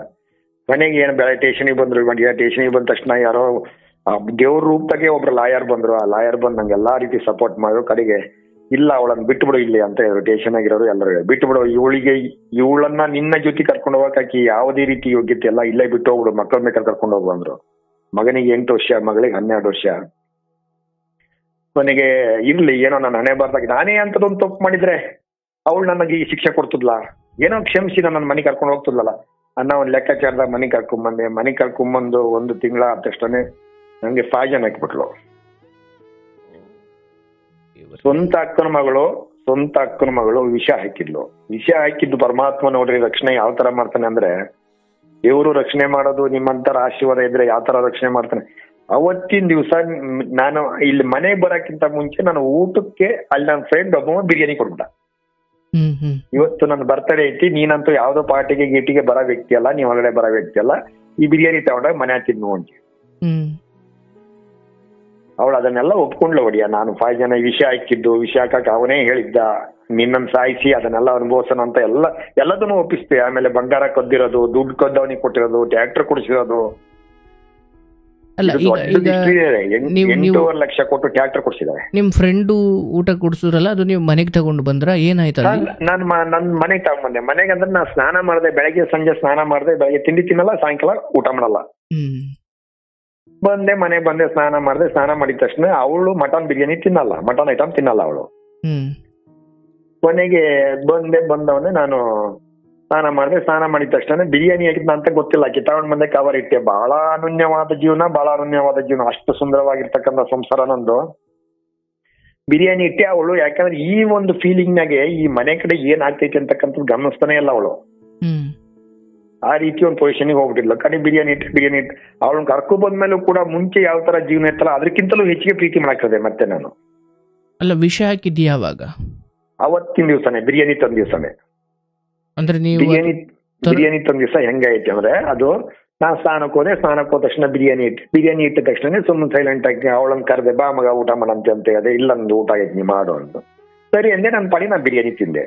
ಮನೆಗೆ ಏನು ಬೆಳೆ ಸ್ಟೇಷನಿಗೆ ಬಂದ್ರು. ಸ್ಟೇಷನಿಗೆ ಬಂದ ತಕ್ಷಣ ಯಾರೋ ದೇವ್ರ ರೂಪದಾಗೆ ಒಬ್ರು ಲಾಯರ್ ಬಂದ್ರು. ಆ ಲಾಯರ್ ಬಂದು ನಂಗೆ ಎಲ್ಲಾ ರೀತಿ ಸಪೋರ್ಟ್ ಮಾಡಿದ್ರು. ಕಡೆಗೆ ಇಲ್ಲ ಅವಳನ್ನ ಬಿಟ್ಬಿಡು ಇಲ್ಲಿ ಅಂತ ಹೇಳಿದ್ರು. ಸ್ಟೇಷನ್ ಆಗಿರೋರು ಎಲ್ಲರೂ ಬಿಟ್ಬಿಡು, ಇವಳನ್ನ ನಿನ್ನ ಜೊತೆ ಕರ್ಕೊಂಡು ಹೋಗಕ್ಕೆ ಯಾವುದೇ ರೀತಿ ಯೋಗ್ಯತೆ ಎಲ್ಲ, ಇಲ್ಲೇ ಬಿಟ್ಟು ಹೋಗ್ಬಿಡು, ಮಕ್ಕಳ ಮೇಲೆ ಕರ್ಕೊಂಡು ಹೋಗು ಅಂದ್ರು. ಮಗನಿಗೆ 8 ವರ್ಷ, ಮಗಳಿಗೆ 12 ವರ್ಷ. ಕೊನೆಗೆ ಇರ್ಲಿ, ಏನೋ ನಾನು ಹಣೆ ಬಾರ್ದಾಗಿ ನಾನೇ ಅಂತದೊಂದು ತಪ್ಪು ಮಾಡಿದ್ರೆ ಅವಳು ನನಗೆ ಈ ಶಿಕ್ಷೆ ಕೊಡ್ತಿದ್ಲ, ಏನೋ ಕ್ಷಮಿಸಿ ನನ್ನ ಮನೆ ಕರ್ಕೊಂಡು ಹೋಗ್ತಿದ್ಲಲ್ಲ. ಅನ್ನ ಒಂದು ಲೆಕ್ಕಾಚಾರದ ಮನೆ ಕರ್ಕೊಂಬಂದು ಒಂದು ತಿಂಗಳ ಆದ ತಕ್ಷಣ ನಂಗೆ ಪಾಯ್ಜನ್ ಹಾಕ್ಬಿಟ್ಲು. ಸ್ವಂತ ಅಕ್ಕನ ಮಗಳು ವಿಷ ಹಾಕಿದ್ದು ಪರಮಾತ್ಮ ನೋಡ್ರಿ ರಕ್ಷಣೆ ಯಾವ ತರ ಮಾಡ್ತಾನೆ ಅಂದ್ರೆ, ದೇವರು ರಕ್ಷಣೆ ಮಾಡೋದು ನಿಮ್ಮಂತರ ಆಶೀರ್ವಾದ ಇದ್ರೆ ಯಾವ ತರ ರಕ್ಷಣೆ ಮಾಡ್ತಾನೆ. ಅವತ್ತಿನ ದಿವಸ ನಾನು ಇಲ್ಲಿ ಮನೆಗೆ ಬರಕ್ಕಿಂತ ಮುಂಚೆ ನಾನು ಊಟಕ್ಕೆ ಅಲ್ಲಿ ನನ್ನ ಫ್ರೆಂಡ್ ಒಬ್ಬ ಬಿರಿಯಾನಿ ಕೊಡ್ಬಿಟ್ಟ. ಇವತ್ತು ನನ್ನ ಬರ್ತಡೇ ಐತಿ, ನೀನಂತೂ ಯಾವ್ದೋ ಪಾರ್ಟಿಗೆ ಗೀಟಿಗೆ ಬರೋ ವ್ಯಕ್ತಿ ಅಲ್ಲ, ನೀವ್ ಹೊರಗಡೆ ಬರೋ ವ್ಯಕ್ತಿ ಅಲ್ಲ, ಈ ಬಿರಿಯಾನಿ ತಗೊಂಡಾಗ ಮನೆ ತಿನ್ನು ಅಂತ. ಅವಳು ಅದನ್ನೆಲ್ಲ ಒಪ್ಕೊಂಡ್ಲು. ಹೊಡಿಯ ನಾನು 5 ಜನ ವಿಷ ಹಾಕಕ್ಕೆ ಅವನೇ ಹೇಳಿದ್ದ, ನಿನ್ನನ್ನು ಸಾಯಿಸಿ ಅದನ್ನೆಲ್ಲ ಅನುಭವಿಸೋಣ ಅಂತ ಎಲ್ಲದನ್ನು ಒಪ್ಪಿಸ್ತೆ. ಆಮೇಲೆ ಬಂಗಾರ ಕದ್ದಿರೋದು, ದುಡ್ಡು ಕದ್ದವನಿಗೆ ಕೊಟ್ಟಿರೋದು, ಟ್ರ್ಯಾಕ್ಟರ್ ಕೊಡಿಸಿರೋದು, ಅಲ್ಲ 8.5 ಲಕ್ಷ ಕೊಟ್ಟು ಟ್ರ್ಯಾಕ್ಟರ್ ಕೊಡಿಸಿದ್ದಾರೆ. ನಿಮ್ ಫ್ರೆಂಡು ಊಟ ಕೊಡ್ಸಿದ್ರಲ್ಲ, ಅದು ನೀವು ಮನೆಗೆ ತಗೊಂಡು ಬಂದ್ರ ಏನಾಯ್ತಲ್ಲ? ನನ್ ಮನೆಗೆ ತಗೊಂಡ್ಬಂದೆ. ಮನೆಗೆ ಅಂದ್ರೆ ನಾ ಸ್ನಾನ ಮಾಡಿದೆ, ಬೆಳಗ್ಗೆ ಸಂಜೆ ಸ್ನಾನ ಮಾಡಿದೆ, ಬೆಳಗ್ಗೆ ತಿಂಡಿ ತಿನ್ನಲ್ಲ, ಸಾಯಂಕಾಲ ಊಟ ಮಾಡಲ್ಲ. ಮನೆಗೆ ಬಂದೆ, ಸ್ನಾನ ಮಾಡಿದ ತಕ್ಷಣ ಅವಳು ಮಟನ್ ಬಿರಿಯಾನಿ ತಿನ್ನಲ್ಲ, ಮಟನ್ ಐಟಮ್ ತಿನ್ನಲ್ಲ ಅವಳು. ಕೊನೆಗೆ ಬಂದವನೇ ನಾನು ಸ್ನಾನ ಮಾಡಿದ ತಕ್ಷಣ ಬಿರಿಯಾನಿ ಹಾಕಿದ್ನ ಅಂತ ಗೊತ್ತಿಲ್ಲ, ತಗೊಂಡ್ ಬಂದೆ, ಕವರ್ ಇಟ್ಟೆ. ಬಹಳ ಅನನ್ಯವಾದ ಜೀವನ, ಅಷ್ಟು ಸುಂದರವಾಗಿರ್ತಕ್ಕಂಥ ಸಂಸಾರ ನಂದು. ಬಿರಿಯಾನಿ ಇಟ್ಟೆ. ಅವಳು ಯಾಕಂದ್ರೆ ಈ ಒಂದು ಫೀಲಿಂಗ್ ನಾಗೆ ಈ ಮನೆ ಕಡೆ ಏನ್ ಆಗ್ತೈತಿ ಅಂತಕ್ಕಂಥದ್ದು ಗಮನಿಸ್ತಾನೆ ಇಲ್ಲ ಅವಳು. ಆ ರೀತಿ ಒಂದು ಪೊಸಿಷನ್ಗೆ ಹೋಗ್ಬಿಟ್ಟಿಲ್ಲ. ಕಡೆ ಬಿರಿಯಾನಿ ಇಟ್ಟು ಅವಳನ್ನ ಕರ್ಕೊ ಬಂದ್ಮೇಲೂ ಕೂಡ ಮುಂಚೆ ಯಾವ ತರ ಜೀವನ ಇತ್ತಲ್ಲ ಅದಕ್ಕಿಂತಲೂ ಹೆಚ್ಚಿಗೆ ಪ್ರೀತಿ ಮಾಡಾಕ್ತದೆ ಮತ್ತೆ ನಾನು. ಅಲ್ಲ, ವಿಷ ಹಾಕಿದ್ಯಾ ಯಾವಾಗ? ಅವತ್ತಿನ ದಿವಸನೇ, ಬಿರಿಯಾನಿ ತಂದ ದಿವಸನೇ. ಅಂದ್ರೆ ನೀವು ಬಿರಿಯಾನಿ ತಂದ ದಿವಸ ಹೆಂಗೈತಿ ಅಂದ್ರೆ, ಅದು ನಾನ್ ಸ್ನಾನಕ್ಕೆ ಹೋದ ತಕ್ಷಣ ಬಿರಿಯಾನಿ ಇಟ್ಟ ತಕ್ಷಣ ಸುಮ್ಮನೆ ಸೈಲೆಂಟ್ ಆಗಿ ಅವಳನ್ನ ಕರೆದೆ, ಬಾ ಮಗ ಊಟ ಮಾಡಂತೆ ಅಂತ ಹೇಳಿದೆ. ಇಲ್ಲ, ನಂದು ಊಟ ಆಗೈತಿ, ನೀ ಮಾಡು ಅಂತ. ಸರಿ ಅಂದೆ. ನನ್ನ ಪಾಡಿ ನಾ ಬಿರಿಯಾನಿ ತಿಂದೆ.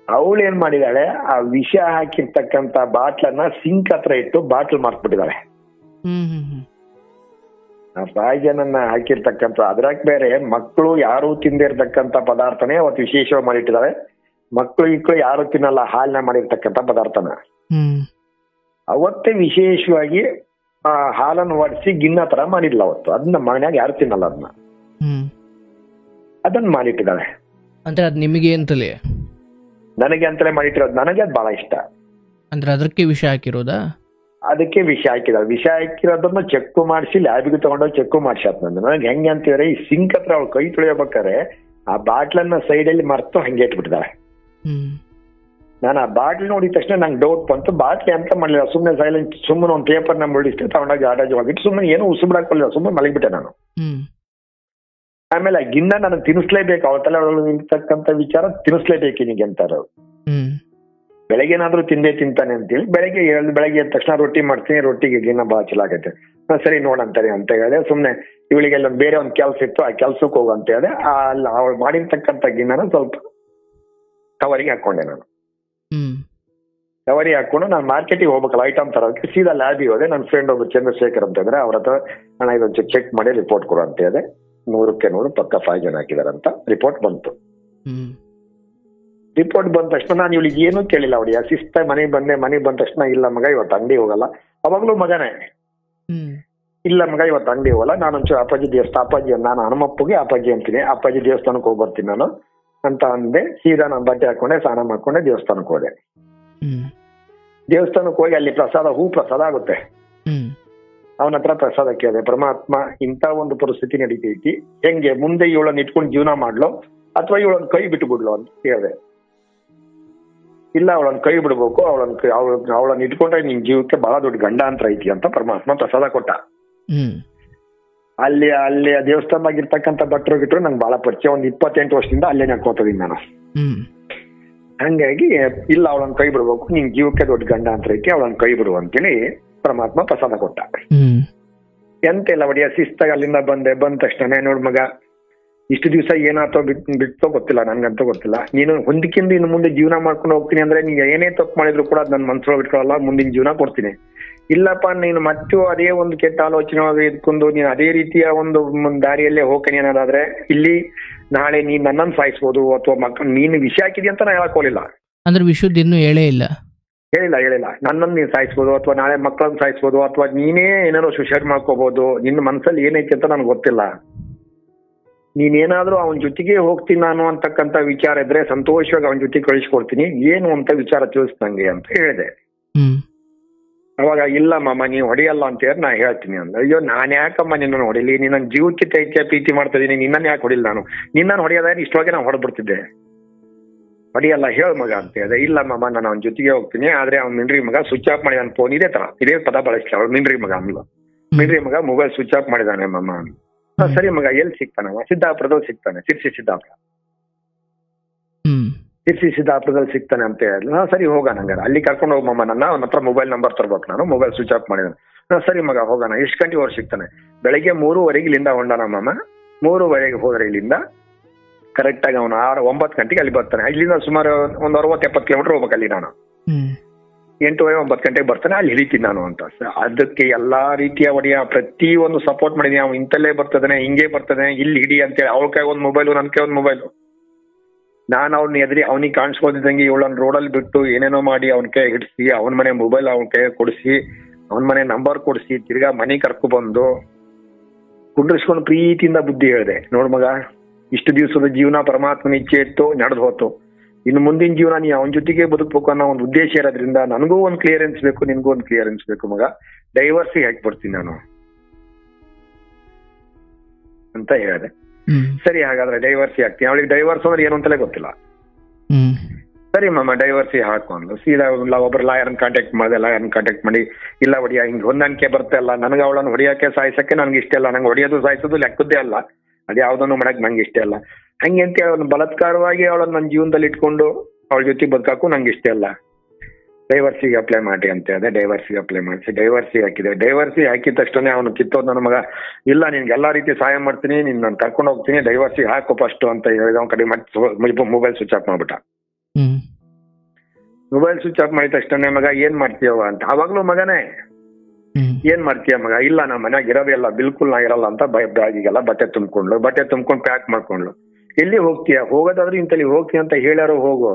ಅವಳು ಏನ್ ಮಾಡಿದಾಳೆ, ಆ ವಿಷ ಹಾಕಿರ್ತಕ್ಕಂತ ಬಾಟ್ಲನ್ನ ಸಿಂಕ್ ಹತ್ರ ಇಟ್ಟು ಬಾಟ್ಲ್ ಮಾರ್ಕ್ಬಿಟ್ಟಿದ್ದಾಳೆ. ಆ ಪಾಯ್ಜನನ್ನ ಹಾಕಿರ್ತಕ್ಕಂಥ ಅದ್ರಾಗ ಬೇರೆ ಮಕ್ಕಳು ಯಾರು ತಿಂದಿರ್ತಕ್ಕಂಥ ಪದಾರ್ಥನೇ ಅವತ್ತು ವಿಶೇಷವಾಗಿ ಮಾಡಿಟ್ಟಿದ್ದಾಳೆ. ಮಕ್ಕಳು ಯಾರು ತಿನ್ನಲ್ಲ ಹಾಲಿನ ಮಾಡಿರ್ತಕ್ಕಂಥ ಪದಾರ್ಥನ. ಅವತ್ತೇ ವಿಶೇಷವಾಗಿ ಆ ಹಾಲನ್ನು ಒಡಿಸಿ ಗಿನ್ನ ತರ ಮಾಡಿಲ್ಲ ಅವತ್ತು. ಅದನ್ನ ಮನ್ಯಾಗ ಯಾರು ತಿನ್ನಲ್ಲ, ಅದನ್ನ ಮಾಡಿಟ್ಟಿದ್ದಾಳೆ. ಅಂದ್ರೆ ಅದ್ ನಿಮಗೆ ಅಂತಲೇ? ನನಗೆ ಅಂತಲೇ ಮಾಡಿಟ್ಟಿರೋದು. ನನಗೆ ಅದು ಬಹಳ ಇಷ್ಟ. ಅಂದ್ರೆ ಅದಕ್ಕೆ ವಿಷ ಹಾಕಿರೋದಾ? ಅದಕ್ಕೆ ವಿಷ ಹಾಕಿದಾಳೆ. ವಿಷ ಹಾಕಿರೋದನ್ನ ಚೆಕ್ ಮಾಡಿಸಿ ಲ್ಯಾಬಿಗೆ ತಗೊಂಡೋಗಿ ಚೆಕ್ ಮಾಡಿಸಾತ್. ನನಗೆ ಹೆಂಗೆ ಅಂತ ಹೇಳಿದ್ರೆ, ಈ ಸಿಂಕ್ ಹತ್ರ ಅವಳು ಕೈ ತೊಳೆಯಬೇಕಾರೆ ಆ ಬಾಟ್ಲನ್ನ ಸೈಡಲ್ಲಿ ಮರ್ತು ಹಂಗೆ ಇಟ್ಬಿಟ್ಟಿದ್ದಾಳೆ. ನಾನು ಆ ಬಾಟ್ಲ್ ನೋಡಿದ ತಕ್ಷಣ ನಂಗೆ ಡೌಟ್ ಬಂತು. ಬಾಟ್ಲಿ ಅಂತ ಮಾಡಲಿಲ್ಲ, ಸುಮ್ಮನೆ ಸೈಲೆಂಟ್, ಸುಮ್ಮನೆ ಒಂದು ಪೇಪರ್ನ ಮುಳಿಸ್ತೇ ತಗೊಂಡಾಗ ಗಾಡಾಜ್ ಹೋಗಿಟ್ಟು ಸುಮ್ಮನೆ ಏನು ಉಸಿಬಿಡಾಕೊಳ್ಳಿಲ್ಲ, ಸುಮ್ಮನೆ ಮಲಗಿಬಿಟ್ಟೆ ನಾನು. ಆಮೇಲೆ ಆ ಗಿನ್ನ ನನಗೆ ತಿನ್ನಿಸ್ಲೇಬೇಕು, ಅವಳ ತಲೆ ಒಳಗೆ ಇರ್ತಕ್ಕಂಥ ವಿಚಾರ ತಿನ್ನಿಸ್ಲೇಬೇಕು ನಿನಗೆ ಅಂತಾರ. ಬೆಳಗ್ಗೆ ಏನಾದ್ರು ತಿಂತಾನೆ ಅಂತೇಳಿ ಬೆಳಗ್ಗೆ ಎದ್ದ ತಕ್ಷಣ ರೊಟ್ಟಿ ಮಾಡ್ತೀನಿ, ರೊಟ್ಟಿಗೆ ಗಿನ್ನ ಬಹಳ ಚಲಾಗೈತೆ. ಸರಿ ನೋಡಂತಾರೆ ಅಂತ ಹೇಳಿದೆ. ಸುಮ್ಮನೆ ಇವಳಿಗೆಲ್ಲ ಬೇರೆ ಒಂದು ಕೆಲಸ ಇತ್ತು, ಆ ಕೆಲ್ಸಕ್ಕೆ ಹೋಗು ಅಂತ ಹೇಳಿದೆ. ಅವಳು ಮಾಡಿರ್ತಕ್ಕಂಥ ಗಿನ್ನನ ಸ್ವಲ್ಪ ಕವರಿಗೆ ಹಾಕೊಂಡೆ ನಾನು. ಕವರಿಗೆ ಹಾಕೊಂಡು ನಾನು ಮಾರ್ಕೆಟಿಗೆ ಹೋಗ್ಬೇಕಲ್ಲ ಐಟಮ್ ತರೋದಕ್ಕೆ, ಸೀದಾ ಲ್ಯಾಬಿಗೆ ಹೋದೆ. ನನ್ನ ಫ್ರೆಂಡ್ ಒಬ್ಬ ಚಂದ್ರಶೇಖರ್ ಅಂತ ಇದ್ರೆ ಅವ್ರ ಹತ್ರ, ಅಣ್ಣ ಇದೊಂದು ಚೆಕ್ ಮಾಡಿ ರಿಪೋರ್ಟ್ ಕೊಡು ಅಂತ ಹೇಳಿದೆ. 100ಕ್ಕೆ 100 ಪಕ್ಕ 5 ಜನ ಹಾಕಿದಾರಂತ ರಿಪೋರ್ಟ್ ಬಂತು. ರಿಪೋರ್ಟ್ ಬಂದ ತಕ್ಷಣ ನಾನು ಇವಳಿಗೆ ಏನೂ ಕೇಳಿಲ್ಲ. ಅವಳಿಗೆ ಶಿಸ್ತ ಮನೆಗೆ ಬಂದ ತಕ್ಷಣ, ಇಲ್ಲ ಮಗ ಇವತ್ತು ಅಂಗಡಿ ಹೋಗಲ್ಲ. ಅವಾಗ್ಲೂ ಮಗನೇ, ಇಲ್ಲ ಮಗ ಇವತ್ತು ಅಂಗಡಿ ಹೋಗಲ್ಲ, ನಾನು ಒಂಚೂರು ಅಪ್ಪಾಜಿ ನಾನು ಹನುಮಪ್ಪಗೆ ಅಪ್ಪಾಜಿ ಅಂತೀನಿ, ಅಪ್ಪಾಜಿ ದೇವಸ್ಥಾನಕ್ಕೆ ಹೋಗಿ ಬರ್ತೀನಿ ನಾನು ಅಂತ ಅಂದೆ. ಸೀದಾ ನಾನು ಬಟ್ಟೆ ಹಾಕೊಂಡೆ, ಸ್ನಾನ ಮಾಡ್ಕೊಂಡೆ, ದೇವಸ್ಥಾನಕ್ಕೆ ಹೋದೆ. ದೇವಸ್ಥಾನಕ್ಕೆ ಹೋಗಿ ಅಲ್ಲಿ ಹೂ ಪ್ರಸಾದ ಆಗುತ್ತೆ. ಅವನ ಹತ್ರ ಪ್ರಸಾದ ಕೇಳಿದೆ, ಪರಮಾತ್ಮ ಇಂಥ ಒಂದು ಪರಿಸ್ಥಿತಿ ನಡೀತೈತಿ, ಹೆಂಗೆ ಮುಂದೆ ಇವಳನ್ನ ಇಟ್ಕೊಂಡು ಜೀವನ ಮಾಡ್ಲೋ ಅಥವಾ ಇವಳನ್ನ ಕೈ ಬಿಟ್ಟು ಬಿಡ್ಲೋ ಅಂತ ಕೇಳಿದೆ. ಇಲ್ಲ, ಅವಳನ್ನ ಕೈ ಬಿಡ್ಬೇಕು, ಅವಳನ್ನ ಇಟ್ಕೊಂಡ್ರೆ ನಿನ್ ಜೀವಕ್ಕೆ ಬಹಳ ದೊಡ್ಡ ಗಂಡಾಂತರ ಐತಿ ಅಂತ ಪರಮಾತ್ಮ ಪ್ರಸಾದ ಕೊಟ್ಟ. ಅಲ್ಲಿ ದೇವಸ್ಥಾನದಾಗಿರ್ತಕ್ಕಂಥ ಭಟ್ರು ಗಿಟ್ರು ನಂಗೆ ಬಹಳ ಪರಿಚಯ. ಒಂದು 28 ವರ್ಷದಿಂದ ಅಲ್ಲೇ ನಡ್ಕೋತಿದ್ದೀನಿ ನಾನು. ಹಂಗಾಗಿ ಇಲ್ಲ, ಅವಳನ್ನ ಕೈ ಬಿಡ್ಬೇಕು, ನಿನ್ ಜೀವಕ್ಕೆ ದೊಡ್ಡ ಗಂಡಾಂತರ ಐತಿ, ಅವಳನ್ನ ಕೈ ಬಿಡು ಅಂತೇಳಿ ಪರಮಾತ್ಮ ಪ್ರಸಾದ ಕೊಟ್ಟ. ಎಂತೆಲ್ಲ ಒಡೆಯ ಶಿಸ್ತಾಗ ಅಲ್ಲಿಂದ ಬಂದ ತಕ್ಷಣ, ನೋಡ್ ಮಗ ಇಷ್ಟು ದಿವಸ ಏನಾತೋ ಬಿಟ್ಟೋ ಗೊತ್ತಿಲ್ಲ, ನನ್ಗಂತೂ ಗೊತ್ತಿಲ್ಲ, ನೀನು ಹೊಂದಿಕೆಂದು ಇನ್ನು ಮುಂದೆ ಜೀವನ ಮಾಡ್ಕೊಂಡು ಹೋಗ್ತೀನಿ ಅಂದ್ರೆ ನೀನು ಏನೇ ತಪ್ಪು ಮಾಡಿದ್ರು ಕೂಡ ಅದ್ ನನ್ನ ಮನ್ಸೊಳಗೆ ಇಟ್ಕೊಳ್ಳಲ್ಲ, ಮುಂದಿನ ಜೀವನ ಕೊಡ್ತೀನಿ. ಇಲ್ಲಪ್ಪ, ನೀನು ಮತ್ತು ಅದೇ ಒಂದು ಕೆಟ್ಟ ಆಲೋಚನೆ ಇದ್ಕೊಂಡು ನೀನು ಅದೇ ರೀತಿಯ ಒಂದು ದಾರಿಯಲ್ಲೇ ಹೋಗ್ತೀನಿ ಅನ್ನೋದಾದ್ರೆ, ಇಲ್ಲಿ ನಾಳೆ ನೀನ್ ನನ್ನನ್ನು ಸಾಯಿಸ್ಬೋದು ಅಥವಾ ಮಕ್ಕಳು ನೀನು ವಿಷ ಹಾಕಿದಿ ಅಂತ ನಾ ಹೇಳಕ್ ಹೋಲಿಲ್ಲ. ಅಂದ್ರೆ ವಿಷಯದ ಇನ್ನೂ ಹೇಳಿಲ್ಲ. ನನ್ನನ್ನು ನೀನ್ ಸಾಯಿಸ್ಬೋದು ಅಥವಾ ನಾಳೆ ಮಕ್ಕಳನ್ನ ಸಾಯಿಸ್ಬೋದು ಅಥವಾ ನೀನೇ ಏನಾದ್ರು ಸುಶೇರ್ ಮಾಡ್ಕೋಬಹುದು. ನಿನ್ನ ಮನಸ್ಸಲ್ಲಿ ಏನೈತಿ ಅಂತ ನನ್ಗೆ ಗೊತ್ತಿಲ್ಲ. ನೀನೇನಾದ್ರೂ ಅವನ ಜೊತೆಗೆ ಹೋಗ್ತೀನಿ ನಾನು ಅಂತಕ್ಕಂತ ವಿಚಾರ ಇದ್ರೆ ಸಂತೋಷವಾಗಿ ಅವನ ಜೊತೆ ಕಳಿಸ್ಕೊಡ್ತೀನಿ, ಏನು ಅಂತ ವಿಚಾರ ತಿಳಿಸ್ದಂಗೆ ಅಂತ ಹೇಳಿದೆ. ಅವಾಗ ಇಲ್ಲ ಮಾಮ ನೀವು ಹೊಡೆಯಲ್ಲ ಅಂತ ಹೇಳಿ ನಾ ಹೇಳ್ತೀನಿ ಅಂದ. ಅಯ್ಯೋ ನಾನ್ ಯಾಕಮ್ಮ ನಿನ್ನ ಹೊಡಿಲಿ, ನಿನ್ನ ಜೀವಕ್ಕಿಂತ ಹೆಚ್ಚು ಪ್ರೀತಿ ಮಾಡ್ತಾ ಇದೀನಿ, ನಿನ್ನನ್ನು ಯಾಕೆ ಹೊಡಿಲ್ಲ ನಾನು, ನಿನ್ನನ್ನು ಹೊಡೆಯೋದಾದ್ರೆ ಇಷ್ಟವಾಗಿ ನಾನು ಹೊಡೆದ್ಬಿಡ್ತಿದ್ದೆ, ಹೊಡಿಯಲ್ಲ ಹೇಳ ಮಗ ಅಂತ ಹೇಳಿದೆ. ಇಲ್ಲ ಮಾಮ ನಾನು ಅವನ ಜೊತೆಗೆ ಹೋಗ್ತೀನಿ, ಆದ್ರೆ ಅವ್ನ ಮಿಂಡ್ರಿ ಮಗ ಸ್ವಿಚ್ ಆಫ್ ಮಾಡಿದಾನ ಫೋನ್, ಇದೇ ಪದ ಬಳಸ್ಲಿ ಅವಳು ಮಿಂಡ್ರಿ ಮಗ ಅಂದ್ಲು. ಮಿಂಡ್ರಿ ಮಗ ಮೊಬೈಲ್ ಸ್ವಿಚ್ ಆಫ್ ಮಾಡಿದಾನೆ ಮಾಮ. ಸರಿ ಮಗ ಎಲ್ಲಿ ಸಿಗ್ತಾನವ? ಸಿದ್ದಾಪುರದಲ್ಲಿ ಸಿಗ್ತಾನೆ, ಶಿರ್ಸಿ ಸಿದ್ದಾಪುರದಲ್ಲಿ ಸಿಗ್ತಾನೆ ಅಂತ ಹೇಳಿದ್ಲು. ಸರಿ ಹೋಗೋಣ ಹಂಗಾರೆ, ಅಲ್ಲಿ ಕರ್ಕೊಂಡು ಹೋಗಮ್ಮ ನನ್ನ, ಅವನ ಹತ್ರ ಮೊಬೈಲ್ ನಂಬರ್ ತರ್ಬೇಕು ನಾನು, ಮೊಬೈಲ್ ಸ್ವಿಚ್ ಆಫ್ ಮಾಡಿದಾನೆ. ಸರಿ ಮಗ ಹೋಗೋಣ, ಎಷ್ಟು ಗಂಟೆಗೆ ಅವ್ರು ಸಿಗ್ತಾನೆ? ಬೆಳಗ್ಗೆ 3:30 ಇಲ್ಲಿಂದ ಹೊಂಡಾನ ಮಾಮ. 3:30 ಹೋದ್ರೆ ಇಲ್ಲಿಂದ ಕರೆಕ್ಟ್ ಆಗಿ ಅವನು 9 ಗಂಟೆಗೆ ಅಲ್ಲಿ ಬರ್ತಾನೆ. ಇಲ್ಲಿಂದ ಸುಮಾರು ಒಂದು 60-70 ಕಿಲೋಮೀಟರ್ ಹೋಗ್ಬೇಕು ಅಲ್ಲಿ ನಾನು. 8-9 ಗಂಟೆಗೆ ಬರ್ತಾನೆ, ಅಲ್ಲಿ ಹಿಡಿತೀನಿ ನಾನು ಅಂತ. ಅದಕ್ಕೆ ಎಲ್ಲಾ ರೀತಿಯ ಒಡೆಯ ಪ್ರತಿ ಒಂದು ಸಪೋರ್ಟ್ ಮಾಡಿದೀನಿ. ಅವ್ನು ಇಂತಲ್ಲೇ ಬರ್ತದಾನೆ, ಹಿಂಗೆ ಬರ್ತದೆ, ಇಲ್ಲಿ ಹಿಡಿ ಅಂತೇಳಿ. ಅವಳ ಕೈ ಒಂದು ಮೊಬೈಲು, ನನ್ನ ಕೈ ಒಂದು ಮೊಬೈಲು. ನಾನು ಅವ್ನ ಎದ್ರಿ ಅವನಿಗೆ ಕಾಣಿಸ್ಕೋದಿದ್ದಂಗೆ ಇವಳನ್ನ ರೋಡಲ್ಲಿ ಬಿಟ್ಟು ಏನೇನೋ ಮಾಡಿ ಅವನ ಕೈ ಹಿಡಿಸಿ, ಅವನ ಮನೆ ಮೊಬೈಲ್ ಅವನ ಕೈ ಕೊಡಿಸಿ, ಅವನ ಮನೆ ನಂಬರ್ ಕೊಡಿಸಿ, ತಿರ್ಗಾ ಮನೆ ಕರ್ಕೊ ಬಂದು ಕುಂಡ್ರಿಸ್ಕೊಂಡು ಪ್ರೀತಿಯಿಂದ ಬುದ್ಧಿ ಹೇಳಿದೆ. ನೋಡ್ ಮಗ, ಇಷ್ಟು ದಿವಸದ ಜೀವನ ಪರಮಾತ್ಮನ ಇಚ್ಛೆ ಇತ್ತು, ನಡೆದು ಹೋತು. ಇನ್ನು ಮುಂದಿನ ಜೀವನ ನೀ ಅವನ ಜೊತೆಗೆ ಬದುಕಬೇಕು ಅನ್ನೋ ಒಂದು ಉದ್ದೇಶ ಇರೋದ್ರಿಂದ ನನಗೂ ಒಂದು ಕ್ಲಿಯರೆನ್ಸ್ ಬೇಕು, ನಿನ್ಗೂ ಒಂದು ಕ್ಲಿಯರೆನ್ಸ್ ಬೇಕು ಮಗ, ಡೈವರ್ಸಿಗೆ ಹಾಕ್ಬಿಡ್ತೀನಿ ನಾನು ಅಂತ ಹೇಳಿದೆ. ಸರಿ ಹಾಗಾದ್ರೆ ಡೈವರ್ಸಿ ಹಾಕ್ತೀನಿ. ಅವಳಿಗೆ ಡೈವರ್ಸ್ ಅಂದ್ರೆ ಏನು ಅಂತಲೇ ಗೊತ್ತಿಲ್ಲ. ಸರಿ ಮಾಮ ಡೈವರ್ಸಿ ಹಾಕು ಅಂದ್ಲು. ಸೀದಾ ಒಬ್ಬರು ಲಾಯರ್ನ ಕಾಂಟ್ಯಾಕ್ಟ್ ಮಾಡಿದೆ. ಲಾಯರ್ನ ಕಾಂಟ್ಯಾಕ್ಟ್ ಮಾಡಿ, ಇಲ್ಲ ಹೊಡಿಯ ಹಿಂಗ್ ಹೊಂದಾಣಿಕೆ ಬರ್ತಲ್ಲ, ನನಗೆ ಅವಳನ್ನು ಹೊಡಿಯಕ್ಕೆ ಸಾಯಿಸಕ್ಕೆ ನನ್ಗೆ ಇಷ್ಟ ಇಲ್ಲ, ನಂಗೆ ಹೊಡಿಯೋದು ಸಾಯಿಸೋದು ಲೆಕ್ಕದ್ದೇ ಅಲ್ಲ, ಅದು ಯಾವ್ದನ್ನು ಮಾಡಕ್ ನಂಗೆ ಇಷ್ಟ ಇಲ್ಲ. ಹಂಗೆ ಅಂತ ಅವನು ಬಲಾತ್ಕಾರವಾಗಿ ಅವಳನ್ನ ನನ್ನ ಜೀವನದಲ್ಲಿ ಇಟ್ಕೊಂಡು ಅವಳ ಜೊತೆ ಬದುಕಾಕು ನಂಗೆ ಇಷ್ಟ ಇಲ್ಲ, ಡೈವರ್ಸಿಗೆ ಅಪ್ಲೈ ಮಾಡಿ ಅಂತ ಹೇಳಿದೆ. ಡೈವರ್ಸಿಗೆ ಅಪ್ಲೈ ಮಾಡಿಸಿ ಡೈವರ್ಸಿ ಹಾಕಿದೆ. ಡೈವರ್ಸಿ ಹಾಕಿದ ತಕ್ಷಣ ಅವನು ಕಿತ್ತೋದ್ ನನ್ನ ಮಗ. ಇಲ್ಲ ನಿನ್ಗೆ ಎಲ್ಲಾ ರೀತಿ ಸಹಾಯ ಮಾಡ್ತೀನಿ, ನಾನು ಕರ್ಕೊಂಡು ಹೋಗ್ತೀನಿ, ಡೈವರ್ಸಿಗೆ ಹಾಕು ಫಸ್ಟ್ ಅಂತ ಹೇಳಿದ. ಅವ್ನ ಕಡೆ ಮತ್ತೆ ಮೊಬೈಲ್ ಸ್ವಿಚ್ ಆಫ್ ಮಾಡ್ಬಿಟ್ಟ. ಮೊಬೈಲ್ ಸ್ವಿಚ್ ಆಫ್ ಮಾಡಿದ ತಕ್ಷಣ ಮಗ ಏನ್ ಮಾಡ್ತೀಯವ ಅಂತ. ಅವಾಗ್ಲೂ ಮಗನೇ ಏನ್ ಮಾಡ್ತೀಯ ಮಗ? ಇಲ್ಲ ನಮ್ಮ ಮನ್ಯಾಗ ಇರೋದೇ ಇಲ್ಲ, ಬಿಲ್ಕುಲ್ ನಾ ಇರಲ್ಲ ಅಂತ ಬ್ಯಾಗಿಗೆಲ್ಲ ಬಟ್ಟೆ ತುಂಬ್ಕೊಂಡು ಪ್ಯಾಕ್ ಮಾಡ್ಕೊಂಡ್ಲು. ಎಲ್ಲಿ ಹೋಗ್ತೀಯ? ಹೋಗೋದಾದ್ರೆ ಇಂತಲ್ಲಿ ಹೋಗ್ತೀನಿ ಅಂತ ಹೇಳ್ಯಾರೋ ಹೋಗು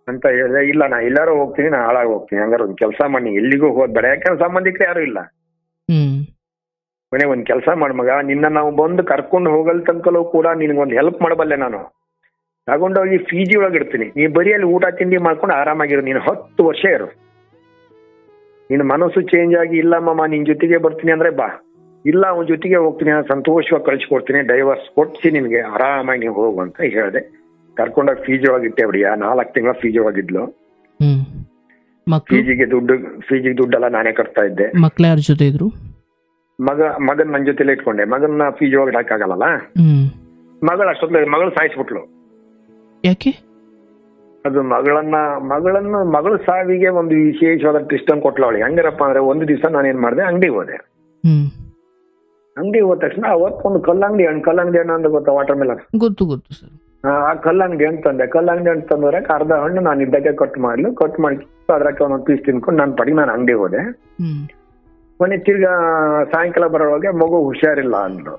ಅಂತ ಹೇಳಿದೆ. ಇಲ್ಲ ನಾ ಎಲ್ಲಾರು ಹೋಗ್ತೀನಿ, ನಾ ಹಾಳಾಗಿ ಹೋಗ್ತೀನಿ. ಹಂಗಾರ ಒಂದ್ ಕೆಲಸ ಮಾಡಿ, ಎಲ್ಲಿಗೂ ಹೋಗ್ಬೇಡ, ಯಾಕಂದ್ರೆ ಸಂಬಂಧಿಕರು ಯಾರು ಇಲ್ಲ. ಮನೆ ಒಂದ್ ಕೆಲಸ ಮಾಡ ಮಗ, ನಿನ್ನ ನಾವು ಬಂದು ಕರ್ಕೊಂಡು ಹೋಗಲ್ ತನಕಲೂ ಕೂಡ ನಿನ್ಗೊಂದು ಹೆಲ್ಪ್ ಮಾಡಬಲ್ಲೆ ನಾನು. ತಗೊಂಡೋಗಿ PG ಒಳಗೆ ಇಡ್ತೀನಿ, ನೀ ಬರೀ ಅಲ್ಲಿ ಊಟ ತಿಂಡಿ ಮಾಡ್ಕೊಂಡು ಆರಾಮಾಗಿರು. ನೀನು 10 ವರ್ಷ ಇರು. ನಿನ್ನ ಮನಸ್ಸು ಚೇಂಜ್ ಆಗಿ ಇಲ್ಲ ಮಾಮ ನಿನ್ ಜೊತೆಗೆ ಬರ್ತೀನಿ ಅಂದ್ರೆ ಬಾ, ಇಲ್ಲ ಅವನ ಜೊತೆಗೆ ಹೋಗ್ತೀನಿ, ನಾನು ಸಂತೋಷವಾಗಿ ಕಳಿಸ್ಕೊಡ್ತೀನಿ, ಡೈವರ್ಸ್ ಕೊಡ್ಸಿ ನಿನ್ಗೆ ಆರಾಮಾಗಿ ನೀವು ಹೋಗು ಅಂತ ಹೇಳಿದೆ. ಕರ್ಕೊಂಡೋಗಿ PG ಒಳಗೆ ಇಟ್ಟೆ. ಬಿಡಿಯ 4 ತಿಂಗಳ PG ಒಳಗಿದ್ಲು. ಫೀಜಿಗೆ ದುಡ್ಡೆಲ್ಲ ನಾನೇ ಕಟ್ತಾ ಇದ್ದೆ. ಮಕ್ಳು ಯಾರ ಜೊತೆ ಇದ್ರು? ಮಗನ್ ನನ್ನ ಜೊತೆಲೆ ಇಟ್ಕೊಂಡೆ. ಮಗನ್ನ PG ಒಳಗೆ ಹಾಕಾಗಲ್ಲ. ಮಗಳು ಸಾಯಿಸ್ಬಿಟ್ಲು. ಯಾಕೆ? ಅದು ಮಗಳ ಸಾವಿಗೆ ಒಂದು ವಿಶೇಷವಾದ ಟ್ವಿಸ್ಟ್ ಅನ್ನು ಕೊಟ್ಲ ಅವಳಿಗೆ. ಹಂಗಾರಪ್ಪ ಅಂದ್ರೆ ಒಂದು ದಿವಸ ನಾನೇನ್ ಮಾಡಿದೆ, ಅಂಗಡಿಗೆ ಹೋದೆ. ಅಂಗಡಿಗೆ ಹೋದ ತಕ್ಷಣ ಅವತ್ತೊಂದು ಕಲ್ಲಂಗಡಿ ಹಣ್ಣು ಅಂತ ಗೊತ್ತಾ? Water melon. ಗೊತ್ತು ಸರ್. ಆ ಕಲ್ಲಂಗಡಿ ಹಣ್ಣು ತಂದೆ. ಕಲ್ಲಂಗಡಿ ಹಣ್ಣು ತಂದ್ರೆ ಅರ್ಧ ಹಣ್ಣು ನಾನು ಇದ್ದಕ್ಕೆ ಕಟ್ ಮಾಡಿ ಅದ್ರಕ್ಕೆ ಒಂದೊಂದು ಪೀಸ್ ತಿನ್ಕೊಂಡು ನಾನು ಪಡಿ ನಾನು ಅಂಗಡಿಗೆ ಹೋದೆ. ಮನೆ ತಿರ್ಗಾ ಸಾಯಂಕಾಲ ಬರೋವಾಗ ಮಗು ಹುಷಾರಿಲ್ಲ ಅಂದ್ರು.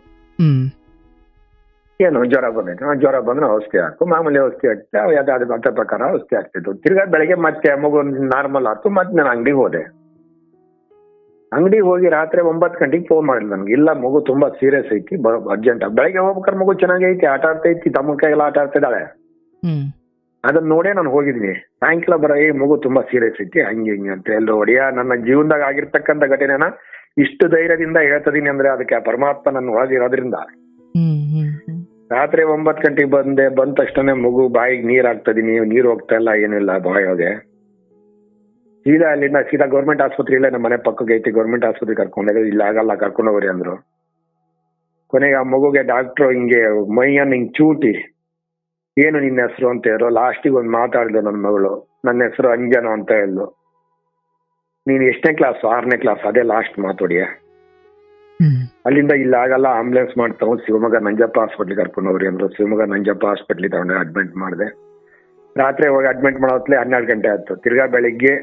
ಏನು ಜ್ವರ ಬಂದೈತೆ? ಜ್ವರ ಬಂದ್ರೆ ಔಷಧಿ ಹಾಕು, ಮಾಮೂಲಿ ಔಷಧಿ ಹಾಕ್ತೆ, ಯಾವ್ದಾದ್ರು ಅದ್ರ ಪ್ರಕಾರ ಔಷಧಿ ಹಾಕ್ತಿತ್ತು. ತಿರ್ಗಾ ಬೆಳಗ್ಗೆ ಮತ್ತೆ ಮಗು ನಾರ್ಮಲ್ ಆಯ್ತು. ಮತ್ತೆ ನಾನು ಅಂಗಡಿಗೆ ಹೋದೆ. ಅಂಗಡಿಗೆ ಹೋಗಿ ರಾತ್ರಿ 9 ಗಂಟೆಗೆ ಫೋನ್ ಮಾಡಿಲ್ಲ ನನ್ಗೆ. ಇಲ್ಲ ಮಗು ತುಂಬಾ ಸೀರಿಯಸ್ ಐತಿ, ಅರ್ಜೆಂಟ್. ಬೆಳಗ್ಗೆ ಹೋಗ್ಬೇಕಾದ್ರೆ ಮಗು ಚೆನ್ನಾಗಿ ಐತಿ, ಆಟ ಆಡ್ತೈತಿ, ತಮ್ಮ ಕೈಗೆಲ್ಲ ಆಟ ಆಡ್ತಿದ್ದಾಳೆ. ಅದನ್ನ ನೋಡೇ ನಾನು ಹೋಗಿದ್ದೀನಿ. ಸಾಯಂಕಾಲ ಬರೋ ಮಗು ತುಂಬಾ ಸೀರಿಯಸ್ ಐತಿ ಹಂಗೆ ಹಿಂಗೆ ಅಂತ ಎಲ್ಲರೂ ಹೊಡೆಯ. ನನ್ನ ಜೀವನದಾಗ ಆಗಿರ್ತಕ್ಕಂಥ ಘಟನೆನ ಇಷ್ಟು ಧೈರ್ಯದಿಂದ ಹೇಳ್ತದೀನಿ ಅಂದ್ರೆ ಅದಕ್ಕೆ ಆ ಪರಮಾತ್ಮ ನನ್ನ ಒಳಗಿರೋದ್ರಿಂದ. ರಾತ್ರಿ 9 ಗಂಟೆಗೆ ಬಂದ ತಕ್ಷಣ ಮಗು ಬಾಯಿಗೆ ನೀರ್ ಹಾಕ್ತದೀನಿ, ನೀರು ಹೋಗ್ತಾ ಇಲ್ಲ, ಏನಿಲ್ಲ ಬಾಯಿಗೆ. ಸೀದಾ ಅಲ್ಲಿಂದ ಸೀದಾ ಗೌರ್ಮೆಂಟ್ ಆಸ್ಪತ್ರೆ, ಇಲ್ಲ ನಮ್ಮ ಮನೆ ಪಕ್ಕಕ್ಕೆ ಐತಿ, ಗೌರ್ಮೆಂಟ್ ಆಸ್ಪತ್ರೆ ಕರ್ಕೊಂಡೋಗಿ. ಇಲ್ಲ ಆಗಲ್ಲ, ಕರ್ಕೊಂಡು ಹೋಗ್ರಿ ಅಂದ್ರು. ಕೊನೆಗೆ ಆ ಮಗುಗೆ ಡಾಕ್ಟ್ರು ಹಿಂಗೆ ಮೈಯನ್ನ ಹಿಂಗ್ ಚೂಟಿ, ಏನು ನಿನ್ನ ಹೆಸರು ಅಂತ ಹೇಳೋ. ಲಾಸ್ಟಿಗೆ ಒಂದು ಮಾತಾಡಿದ್ರು ನನ್ನ ಮಗಳು. ನನ್ನ ಹೆಸರು ಅಂಜನ ಅಂತ ಹೇಳಿದ್ಲು. ನೀನ್ ಎಷ್ಟನೇ ಕ್ಲಾಸ್? 6ನೇ ಕ್ಲಾಸ್. ಅದೇ ಲಾಸ್ಟ್ ಮಾತೋಡಿಯ. ಅಲ್ಲಿಂದ ಇಲ್ಲ ಆಗಲ್ಲ, ಆಂಬುಲೆನ್ಸ್ ಮಾಡ್ತಾವ್, ಶಿವಮೊಗ್ಗ ನಂಜಪ್ಪ ಹಾಸ್ಪಿಟ್ಲಿಗೆ ಕರ್ಕೊಂಡು ಹೋಗ್ರಿ ಅಂದ್ರು. ಶಿವಮೊಗ್ಗ ನಂಜಪ್ಪ ಹಾಸ್ಪಿಟ್ಲಿಗೆ ತಗೊಂಡೆ ಅಡ್ಮಿಟ್ ಮಾಡಿದೆ. ರಾತ್ರಿ ಹೋಗಿ ಅಡ್ಮಿಟ್ ಮಾಡೋತ್ಲೆ 12 ಗಂಟೆ ಆಯ್ತು. ತಿರ್ಗಾ ಬೆಳಿಗ್ಗೆ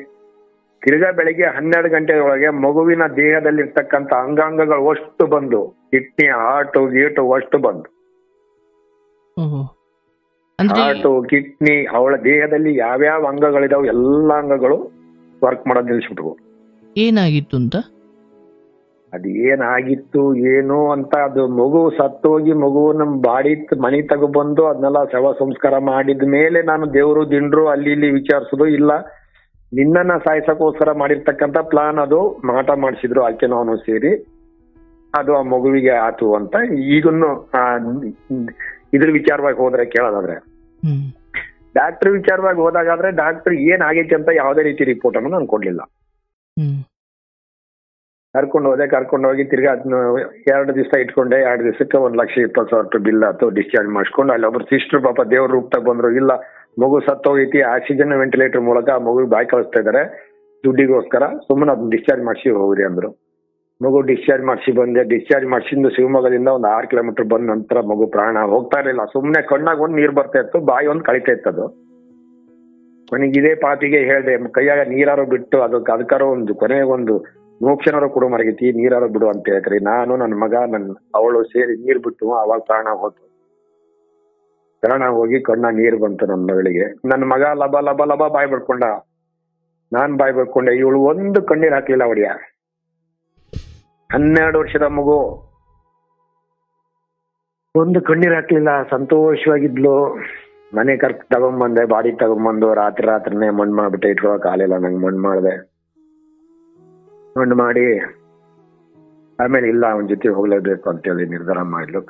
12 ಗಂಟೆ ಒಳಗೆ ಮಗುವಿನ ದೇಹದಲ್ಲಿರ್ತಕ್ಕಂಥ ಅಂಗಾಂಗಗಳು ಅಷ್ಟು ಬಂದು, ಕಿಡ್ನಿ, ಹಾರ್ಟು, ಗೀಟು ಅಷ್ಟು ಬಂದು, ಹಾರ್ಟು, ಕಿಡ್ನಿ, ಅವಳ ದೇಹದಲ್ಲಿ ಯಾವ್ಯಾವ ಅಂಗಗಳಿದಾವ ಎಲ್ಲ ಅಂಗಗಳು ವರ್ಕ್ ಮಾಡೋದು ನಿಲ್ಸ್ಬಿಟ್ವು. ಏನಾಗಿತ್ತು ಅಂತ? ಅದೇನಾಗಿತ್ತು ಏನು ಅಂತ, ಅದು ಮಗು ಸತ್ತೋಗಿ ಮಗುವನ್ನ ಬಾಡಿ ಮನೆ ತಗೊಬಂದು ಅದನ್ನೆಲ್ಲ ಶವ ಸಂಸ್ಕಾರ ಮಾಡಿದ ಮೇಲೆ ನಾನು ದೇವರು ದಿಂಡ್ರು ಅಲ್ಲಿ ಇಲ್ಲಿ ವಿಚಾರಿಸೋದು ಇಲ್ಲ. ನಿನ್ನನ್ನ ಸಾಯಿಸಕ್ಕೋಸ್ಕರ ಮಾಡಿರ್ತಕ್ಕಂಥ ಪ್ಲಾನ್ ಅದು ಮಾಟ ಮಾಡಿಸಿದ್ರು ಆಕೆ ನಾನು ಸೇರಿ, ಅದು ಆ ಮಗುವಿಗೆ ಆತು ಅಂತ. ಈಗನ್ನು ಇದ್ರ ವಿಚಾರವಾಗಿ ಹೋದ್ರೆ ಕೇಳೋದಾದ್ರೆ, ಡಾಕ್ಟರ್ ವಿಚಾರವಾಗಿ ಹೋದಾಗಾದ್ರೆ ಡಾಕ್ಟರ್ ಏನ್ ಆಗೈತೆ ಅಂತ ಯಾವುದೇ ರೀತಿ ರಿಪೋರ್ಟ್ ಅನ್ನು ನಾನು ಕೊಡ್ಲಿಲ್ಲ. ಕರ್ಕೊಂಡು ಹೋಗಿ ತಿರ್ಗಾ 2 ದಿವಸ ಇಟ್ಕೊಂಡೆ. 2 ದಿವಸಕ್ಕೆ 1,20,000 ರೂಪಾಯಿ ಬಿಲ್ ಆಯ್ತು. ಡಿಸ್ಚಾರ್ಜ್ ಮಾಡಿಸ್ಕೊಂಡು ಅಲ್ಲಿ ಒಬ್ರು ಸಿಸ್ಟರ್ ಪಾಪ ದೇವ್ರ ರೂಪದಾಗ ಬಂದ್ರು. ಇಲ್ಲ ಮಗು ಸತ್ತೋಗೈತಿ, ಆಕ್ಸಿಜನ್ ವೆಂಟಿಲೇಟರ್ ಮೂಲಕ ಆ ಮಗು ಬಾಯಿ ಕಳಿಸ್ತಾ ಇದಾರೆ ದುಡ್ಡಿಗೋಸ್ಕರ, ಸುಮ್ಮನೆ ಅದನ್ನ ಡಿಸ್ಚಾರ್ಜ್ ಮಾಡಿಸಿ ಹೋಗ್ರಿ ಅಂದ್ರು. ಮಗು ಡಿಸ್ಚಾರ್ಜ್ ಮಾಡಿಸಿ ಬಂದೆ. ಡಿಸ್ಚಾರ್ಜ್ ಮಾಡಿಸಿದ್ದು ಶಿವಮೊಗ್ಗದಿಂದ 6 ಕಿಲೋಮೀಟರ್ ಬಂದ ನಂತರ ಮಗು ಪ್ರಾಣ ಹೋಗ್ತಾ ಇರಲಿಲ್ಲ. ಸುಮ್ಮನೆ ಕಣ್ಣಾಗ ಒಂದ್ ನೀರ್ ಬರ್ತಾ ಇತ್ತು, ಬಾಯಿ ಒಂದ್ ಕಳಿತಾ ಇತ್ತದು. ನನಗೆ ಇದೇ ಪಾಪಿಗೆ ಹೇಳ್ದೆ, ಕೈಯಾಗ ನೀರಾರು ಬಿಟ್ಟು ಅದಕ್ಕಾರ ಒಂದು ಕೊನೆಗೊಂದು ಮೋಕ್ಷನಾರು ಕೊಡು ಮರಗೈತಿ, ನೀರಾರು ಬಿಡು ಅಂತ ಹೇಳ್ರಿ. ನಾನು ನನ್ನ ಮಗ ಅವಳು ಸೇರಿ ನೀರ್ ಬಿಟ್ಟು ಅವಾಗ ಪ್ರಾಣ ಹೋತು. ಪ್ರಾಣ ಹೋಗಿ ಕಣ್ಣ ನೀರ್ ಬಂತು ನನ್ನ ಮಗಳಿಗೆ. ನನ್ನ ಮಗ ಲಬ ಲಬ ಲಬ ಬಾಯ್ ಬಿಡ್ಕೊಂಡ, ನಾನ್ ಬಾಯ್ ಬಿಡ್ಕೊಂಡೆ. ಇವಳು ಒಂದು ಕಣ್ಣೀರ್ ಹಾಕ್ಲಿಲ್ಲ ಒಡಿಯ. 12 ವರ್ಷದ ಮಗು, ಒಂದು ಕಣ್ಣೀರ್ ಹಾಕ್ಲಿಲ್ಲ, ಸಂತೋಷವಾಗಿದ್ಲು. ಮನೆ ತಗೊಂಬಂದೆ, ಬಾಡಿ ತಗೊಂಬಂದು ರಾತ್ರಿನೇ ಮಣ್ಣು ಮಾಡ್ಬಿಟ್ಟೆ. ಇಟ್ಕೊಳಕ್ ಆಗಲಿಲ್ಲ ನಂಗೆ, ಮಣ್ಣು ಮಾಡಿದೆ. ಮಣ್ಣು ಮಾಡಿ ಆಮೇಲೆ ಇಲ್ಲ ಅವನ ಜೊತೆ ಹೋಗ್ಲೇಬೇಕು ಅಂತೇಳಿ ನಿರ್ಧಾರ ಮಾಡಿದ್ಲು.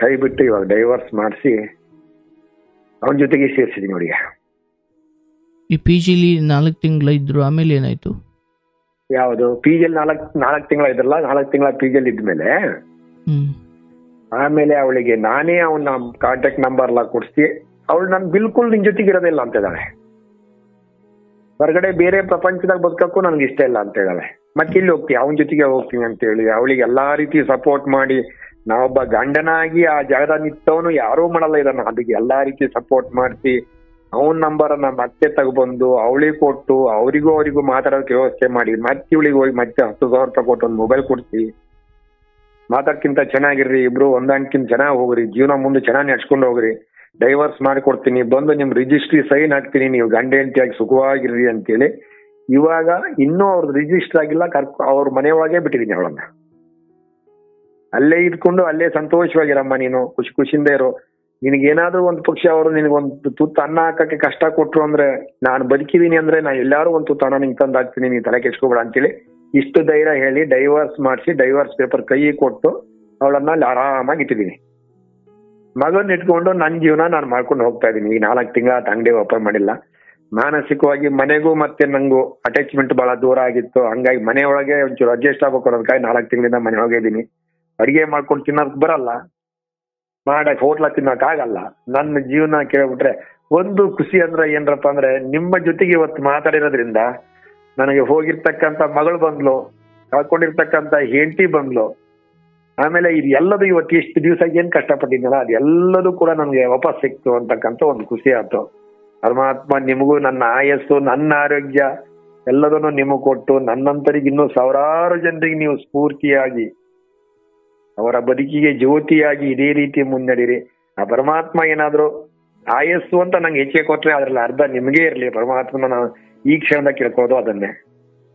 ಕೈ ಬಿಟ್ಟು ಇವಾಗ ಡೈವರ್ಸ್ ಮಾಡಿಸಿ ಅವನ ಜೊತೆಗೆ ಸೇರಿಸಿದೀನಿ ನೋಡಿ. ಈ ಪಿ ಜಿಲಿ 4 ತಿಂಗಳ ಇದ್ರು, ಆಮೇಲೆ ಏನಾಯ್ತು? ಯಾವುದು ಪಿ ಜಿಲಿ 4 ತಿಂಗಳ ಇದ್ರಲ್ಲ, 4 ತಿಂಗಳ ಪಿ ಜಿಲಿ ಇದ್ಮೇಲೆ ಆಮೇಲೆ ಅವಳಿಗೆ ನಾನೇ ಅವನ ಕಾಂಟ್ಯಾಕ್ಟ್ ನಂಬರ್ ಎಲ್ಲ ಕೊಡಿಸಿ, ಅವಳು ನನ್ ಬಿಲ್ಕುಲ್ ನಿನ್ ಜೊತೆಗೆ ಇರೋದಿಲ್ಲ ಅಂತ ಹೇಳಿದಾಳೆ. ಹೊರಗಡೆ ಬೇರೆ ಪ್ರಪಂಚದಾಗ ಬದುಕಕ್ಕೂ ನನ್ಗೆ ಇಷ್ಟ ಇಲ್ಲ ಅಂತ ಹೇಳಿದಾಳೆ. ಮತ್ತೆ ಇಲ್ಲಿ ಹೋಗ್ತೀನಿ, ಅವನ ಜೊತೆಗೆ ಹೋಗ್ತೀನಿ ಅಂತ ಹೇಳಿ ಅವಳಿಗೆ ಎಲ್ಲಾ ರೀತಿ ಸಪೋರ್ಟ್ ಮಾಡಿ, ನಾವೊಬ್ಬ ಗಂಡನಾಗಿ ಆ ಜಾಗದಾಗ ನಿಂತವನು ಯಾರೂ ಮಾಡಲ್ಲ ಇದನ್ನ, ಅದಕ್ಕೆ ಎಲ್ಲಾ ರೀತಿ ಸಪೋರ್ಟ್ ಮಾಡಿಸಿ ಅವನ ನಂಬರನ್ನ ಮತ್ತೆ ತಗೊಬಂದು ಅವಳಿಗೆ ಕೊಟ್ಟು ಅವರಿಗೂ ಮಾತಾಡೋಕೆ ವ್ಯವಸ್ಥೆ ಮಾಡಿ, ಮತ್ತೆ ಇವಳಿಗೆ ಹೋಗಿ ಮತ್ತೆ 10,000 ರೂಪಾಯಿ ಕೊಟ್ಟು ಒಂದು ಮೊಬೈಲ್ ಕೊಡ್ಸಿ, ಮಾತಾಡ್ಕಿಂತ ಚೆನ್ನಾಗಿರ್ರಿ, ಇಬ್ರು ಹೊಂದಾಣಿಕಿಂತ ಚೆನ್ನಾಗಿ ಹೋಗ್ರಿ, ಜೀವನ ಮುಂದೆ ಚೆನ್ನಾಗಿ ನಡ್ಸ್ಕೊಂಡು ಹೋಗ್ರಿ, ಡೈವರ್ಸ್ ಮಾಡಿಕೊಡ್ತೀನಿ, ಬಂದು ನಿಮ್ ರಿಜಿಸ್ಟ್ರಿ ಸೈನ್ ಹಾಕ್ತೀನಿ, ನೀವು ಗಂಡ ಹೆಂಡತಿಯಾಗಿ ಸುಖವಾಗಿರ್ರಿ ಅಂತೇಳಿ. ಇವಾಗ ಇನ್ನೂ ಅವ್ರದ್ದು ರಿಜಿಸ್ಟರ್ ಆಗಿಲ್ಲ, ಅವ್ರ ಮನೆಯೊಳಗೆ ಬಿಟ್ಟಿದೀನಿ ಅವಳನ್ನ. ಅಲ್ಲೇ ಇದ್ಕೊಂಡು ಅಲ್ಲೇ ಸಂತೋಷವಾಗಿರಮ್ಮ, ನೀನು ಖುಷಿಯಿಂದ ಇರೋ. ನಿನಗೇನಾದ್ರೂ ಒಂದು ಪಕ್ಷ ಅವರು ನಿನಗೊಂದು ತುತ್ತು ಅನ್ನ ಹಾಕಕ್ಕೆ ಕಷ್ಟ ಕೊಟ್ರು ಅಂದ್ರೆ, ನಾನು ಬದುಕಿದೀನಿ ಅಂದ್ರೆ ನಾ ಎಲ್ಲಾರು ಒಂದು ತುತ್ತು ಅನ್ನ ನಿಂಗೆ ತಂದು ಹಾಕ್ತೀನಿ, ನೀನ್ ತಲೆ ಕೆಡ್ಸ್ಕೊಬೇಡ ಅಂತೇಳಿ ಇಷ್ಟು ಧೈರ್ಯ ಹೇಳಿ ಡೈವರ್ಸ್ ಮಾಡಿಸಿ, ಡೈವರ್ಸ್ ಪೇಪರ್ ಕೈ ಕೊಟ್ಟು ಅವಳನ್ನ ಅಲ್ಲಿ ಆರಾಮಾಗಿ ಇಟ್ಟಿದ್ದೀನಿ. ಮಗನ್ ಇಟ್ಕೊಂಡು ನನ್ನ ಜೀವನ ನಾನು ಮಾಡ್ಕೊಂಡು ಹೋಗ್ತಾ ಇದ್ದೀನಿ. ಈಗ 4 ತಿಂಗಳ ಅಂಗಡಿ ಓಪನ್ ಮಾಡಿಲ್ಲ. ಮಾನಸಿಕವಾಗಿ ಮನೆಗೂ ಮತ್ತೆ ನಂಗೂ ಅಟ್ಯಾಚ್ಮೆಂಟ್ ಬಹಳ ದೂರ ಆಗಿತ್ತು. ಹಂಗಾಗಿ ಮನೆಯೊಳಗೆ ಒಂಚೂರು ಅಡ್ಜಸ್ಟ್ ಆಗ್ಬೇಕು ಅನ್ನೋದಕ್ಕಾಗಿ 4 ತಿಂಗಳಿಂದ ಮನೆಯೊಳಗೆ ಇದ್ದೀನಿ. ಅಡಿಗೆ ಮಾಡ್ಕೊಂಡು ತಿನ್ನೋಕ್ ಬರಲ್ಲ, ಮಾಡಕ್ ಹೋಟ್ಲ ತಿನ್ನಕ್ ಆಗಲ್ಲ. ನನ್ನ ಜೀವನ ಕೇಳ್ಬಿಟ್ರೆ ಒಂದು ಖುಷಿ ಅಂದ್ರೆ ಏನ್ರಪ್ಪ ಅಂದ್ರೆ, ನಿಮ್ಮ ಜೊತೆಗೆ ಇವತ್ತು ಮಾತಾಡಿರೋದ್ರಿಂದ ನನಗೆ ಹೋಗಿರ್ತಕ್ಕಂಥ ಮಗಳು ಬಂದ್ಲು, ಕಳ್ಕೊಂಡಿರ್ತಕ್ಕಂಥ ಹೆಂಡತಿ ಬಂದ್ಲು, ಆಮೇಲೆ ಇದು ಎಲ್ಲದೂ ಇವತ್ತು ಇಷ್ಟು ದಿವಸ ಏನ್ ಕಷ್ಟಪಟ್ಟಿದ್ದೀನಲ್ಲ ಅದೆಲ್ಲದೂ ಕೂಡ ನನಗೆ ವಾಪಸ್ ಸಿಕ್ತು ಅಂತಕ್ಕಂಥ ಒಂದು ಖುಷಿ ಆಯ್ತು. ಪರಮಾತ್ಮ ನಿಮಗೂ ನನ್ನ ಆಯಸ್ಸು, ನನ್ನ ಆರೋಗ್ಯ ಎಲ್ಲದನ್ನು ನಿಮಗೆ ಕೊಟ್ಟು, ನನ್ನಂತರಿಗೆ ಇನ್ನೂ ಸಾವಿರಾರು ಜನರಿಗೆ ನೀವು ಸ್ಫೂರ್ತಿಯಾಗಿ, ಅವರ ಬದುಕಿಗೆ ಜ್ಯೋತಿಯಾಗಿ ಇದೇ ರೀತಿ ಮುನ್ನಡೀರಿ. ಆ ಪರಮಾತ್ಮ ಏನಾದ್ರು ಆಯಸ್ಸು ಅಂತ ನಂಗೆ ಹೆಚ್ಚಿಗೆ ಕೊಟ್ರೆ ಅದ್ರಲ್ಲಿ ಅರ್ಧ ನಿಮಗೆ ಇರ್ಲಿ. ಪರಮಾತ್ಮನ ನಾವು ಈ ಕ್ಷಣದ ಕೇಳ್ಕೋದು ಅದನ್ನೇ.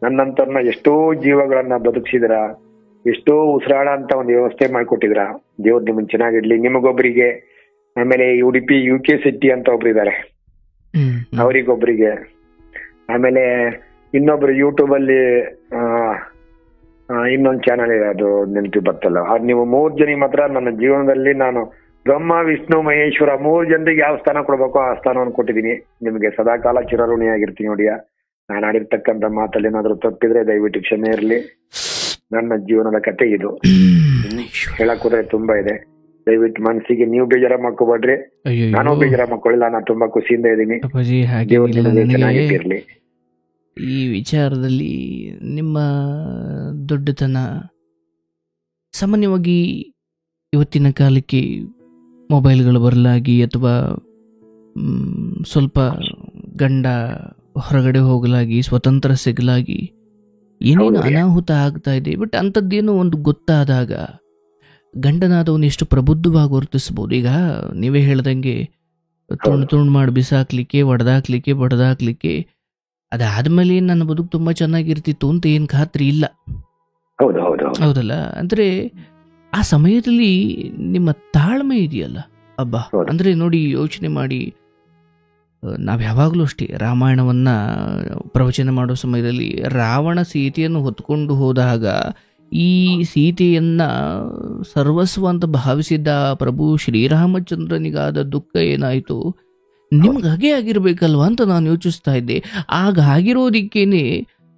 ನನ್ನಂತರ್ನ ಎಷ್ಟೋ ಜೀವಗಳನ್ನ ಬದುಕಿಸಿದ್ರ, ಎಷ್ಟೋ ಉಸಿರಾಡ ಅಂತ ಒಂದು ವ್ಯವಸ್ಥೆ ಮಾಡಿಕೊಟ್ಟಿದ್ರ. ದೇವ್ರು ನಿಮ್ಮನ್ನ ಚೆನ್ನಾಗಿಡ್ಲಿ. ನಿಮಗೊಬ್ಬರಿಗೆ, ಆಮೇಲೆ ಉಡುಪಿ UK ಸಿಟಿ ಅಂತ ಒಬ್ರು ಇದಾರೆ, ಅವರಿಗೊಬ್ಬರಿಗೆ, ಆಮೇಲೆ ಇನ್ನೊಬ್ರು ಯೂಟ್ಯೂಬ್ ಅಲ್ಲಿ ಇನ್ನೊಂದು ಚಾನಲ್ ಇದೆ, ಅದು ನೆನಪಿ ಬರ್ತಲ್ಲ. ಅದು ನೀವು 3 ಜನ ಮಾತ್ರ ನನ್ನ ಜೀವನದಲ್ಲಿ ನಾನು ಬ್ರಹ್ಮ ವಿಷ್ಣು ಮಹೇಶ್ವರ 3 ಜನರಿಗೆ ಯಾವ ಸ್ಥಾನ ಕೊಡ್ಬೇಕೋ ಆ ಸ್ಥಾನವನ್ನು ಕೊಟ್ಟಿದ್ದೀನಿ. ನಿಮಗೆ ಸದಾಕಾಲ ಚಿರಋಣಿಯಾಗಿರ್ತೀನಿ ನೋಡಿಯ. ನಾನು ಆಡಿರ್ತಕ್ಕಂಥ ಮಾತಲ್ಲಿ ಏನಾದ್ರು ತಪ್ಪಿದ್ರೆ ದಯವಿಟ್ಟು ಕ್ಷಮೆ ಇರಲಿ. ನನ್ನ ಜೀವನದ ಕತೆ ಇದು. ಹೇಳಕ್ ಹೋದ್ರೆ ತುಂಬಾ ಇದೆ. ದಯವಿಟ್ಟು ಮನಸ್ಸಿಗೆ ನೀವು ಬೇಜಾರ ಮಾಡ್ಕೋಬೇಡ್ರಿ, ನಾನು ಬೇಜಾರ ಮಾಡ್ಕೊಳ್ಳಿಲ್ಲ. ನಾನು ತುಂಬಾ ಖುಷಿಯಿಂದ ಇದ್ದೀನಿ. ಚೆನ್ನಾಗಿರ್ಲಿ. ಈ ವಿಚಾರದಲ್ಲಿ ನಿಮ್ಮ ದೊಡ್ಡತನ ಸಾಮಾನ್ಯವಾಗಿ ಇವತ್ತಿನ ಕಾಲಕ್ಕೆ ಮೊಬೈಲ್ಗಳು ಬರಲಾಗಿ ಅಥವಾ ಸ್ವಲ್ಪ ಗಂಡ ಹೊರಗಡೆ ಹೋಗಲಾಗಿ ಸ್ವತಂತ್ರ ಸಿಗಲಾಗಿ ಏನೇನು ಅನಾಹುತ ಆಗ್ತಾ ಇದೆ. ಬಟ್ ಅಂಥದ್ದೇನೋ ಒಂದು ಗೊತ್ತಾದಾಗ ಗಂಡನಾದವನು ಎಷ್ಟು ಪ್ರಬುದ್ಧವಾಗಿ ವರ್ತಿಸ್ಬೋದು. ಈಗ ನೀವೇ ಹೇಳ್ದಂಗೆ ತುಂಡು ಮಾಡಿ ಬಿಸಾಕ್ಲಿಕ್ಕೆ, ಒಡೆದಾಕ್ಲಿಕ್ಕೆ, ಬಡ್ದಾಕ್ಲಿಕ್ಕೆ, ಅದಾದ್ಮೇಲೆ ನನ್ನ ಬದುಕು ತುಂಬಾ ಚೆನ್ನಾಗಿರ್ತಿತ್ತು ಅಂತ ಏನ್ ಖಾತ್ರಿ ಇಲ್ಲ. ಹೌದು ಹೌದು ಹೌದು. ಹೌದಲ್ಲ? ಅಂದ್ರೆ ಆ ಸಮಯದಲ್ಲಿ ನಿಮ್ಮ ತಾಳ್ಮೆ ಇದೆಯಲ್ಲ, ಅಬ್ಬಾ. ಹೌದು. ಅಂದ್ರೆ ನೋಡಿ, ಯೋಚನೆ ಮಾಡಿ, ನಾವು ಯಾವಾಗಲೂ ಅಷ್ಟೇ ರಾಮಾಯಣವನ್ನ ಪ್ರವಚನ ಮಾಡೋ ಸಮಯದಲ್ಲಿ ರಾವಣ ಸೀತೆಯನ್ನು ಹೊತ್ಕೊಂಡು ಹೋದಾಗ ಈ ಸೀತೆಯನ್ನ ಸರ್ವಸ್ವ ಅಂತ ಭಾವಿಸಿದ್ದ ಪ್ರಭು ಶ್ರೀರಾಮಚಂದ್ರನಿಗಾದ ದುಃಖ ಏನಾಯಿತು, ನಿಮ್ಗೆ ಹಾಗೆ ಆಗಿರ್ಬೇಕಲ್ವಾ ಅಂತ ನಾನು ಯೋಚಿಸ್ತಾ ಇದ್ದೆ. ಆಗ ಆಗಿರೋದಿಕ್ಕೇನೆ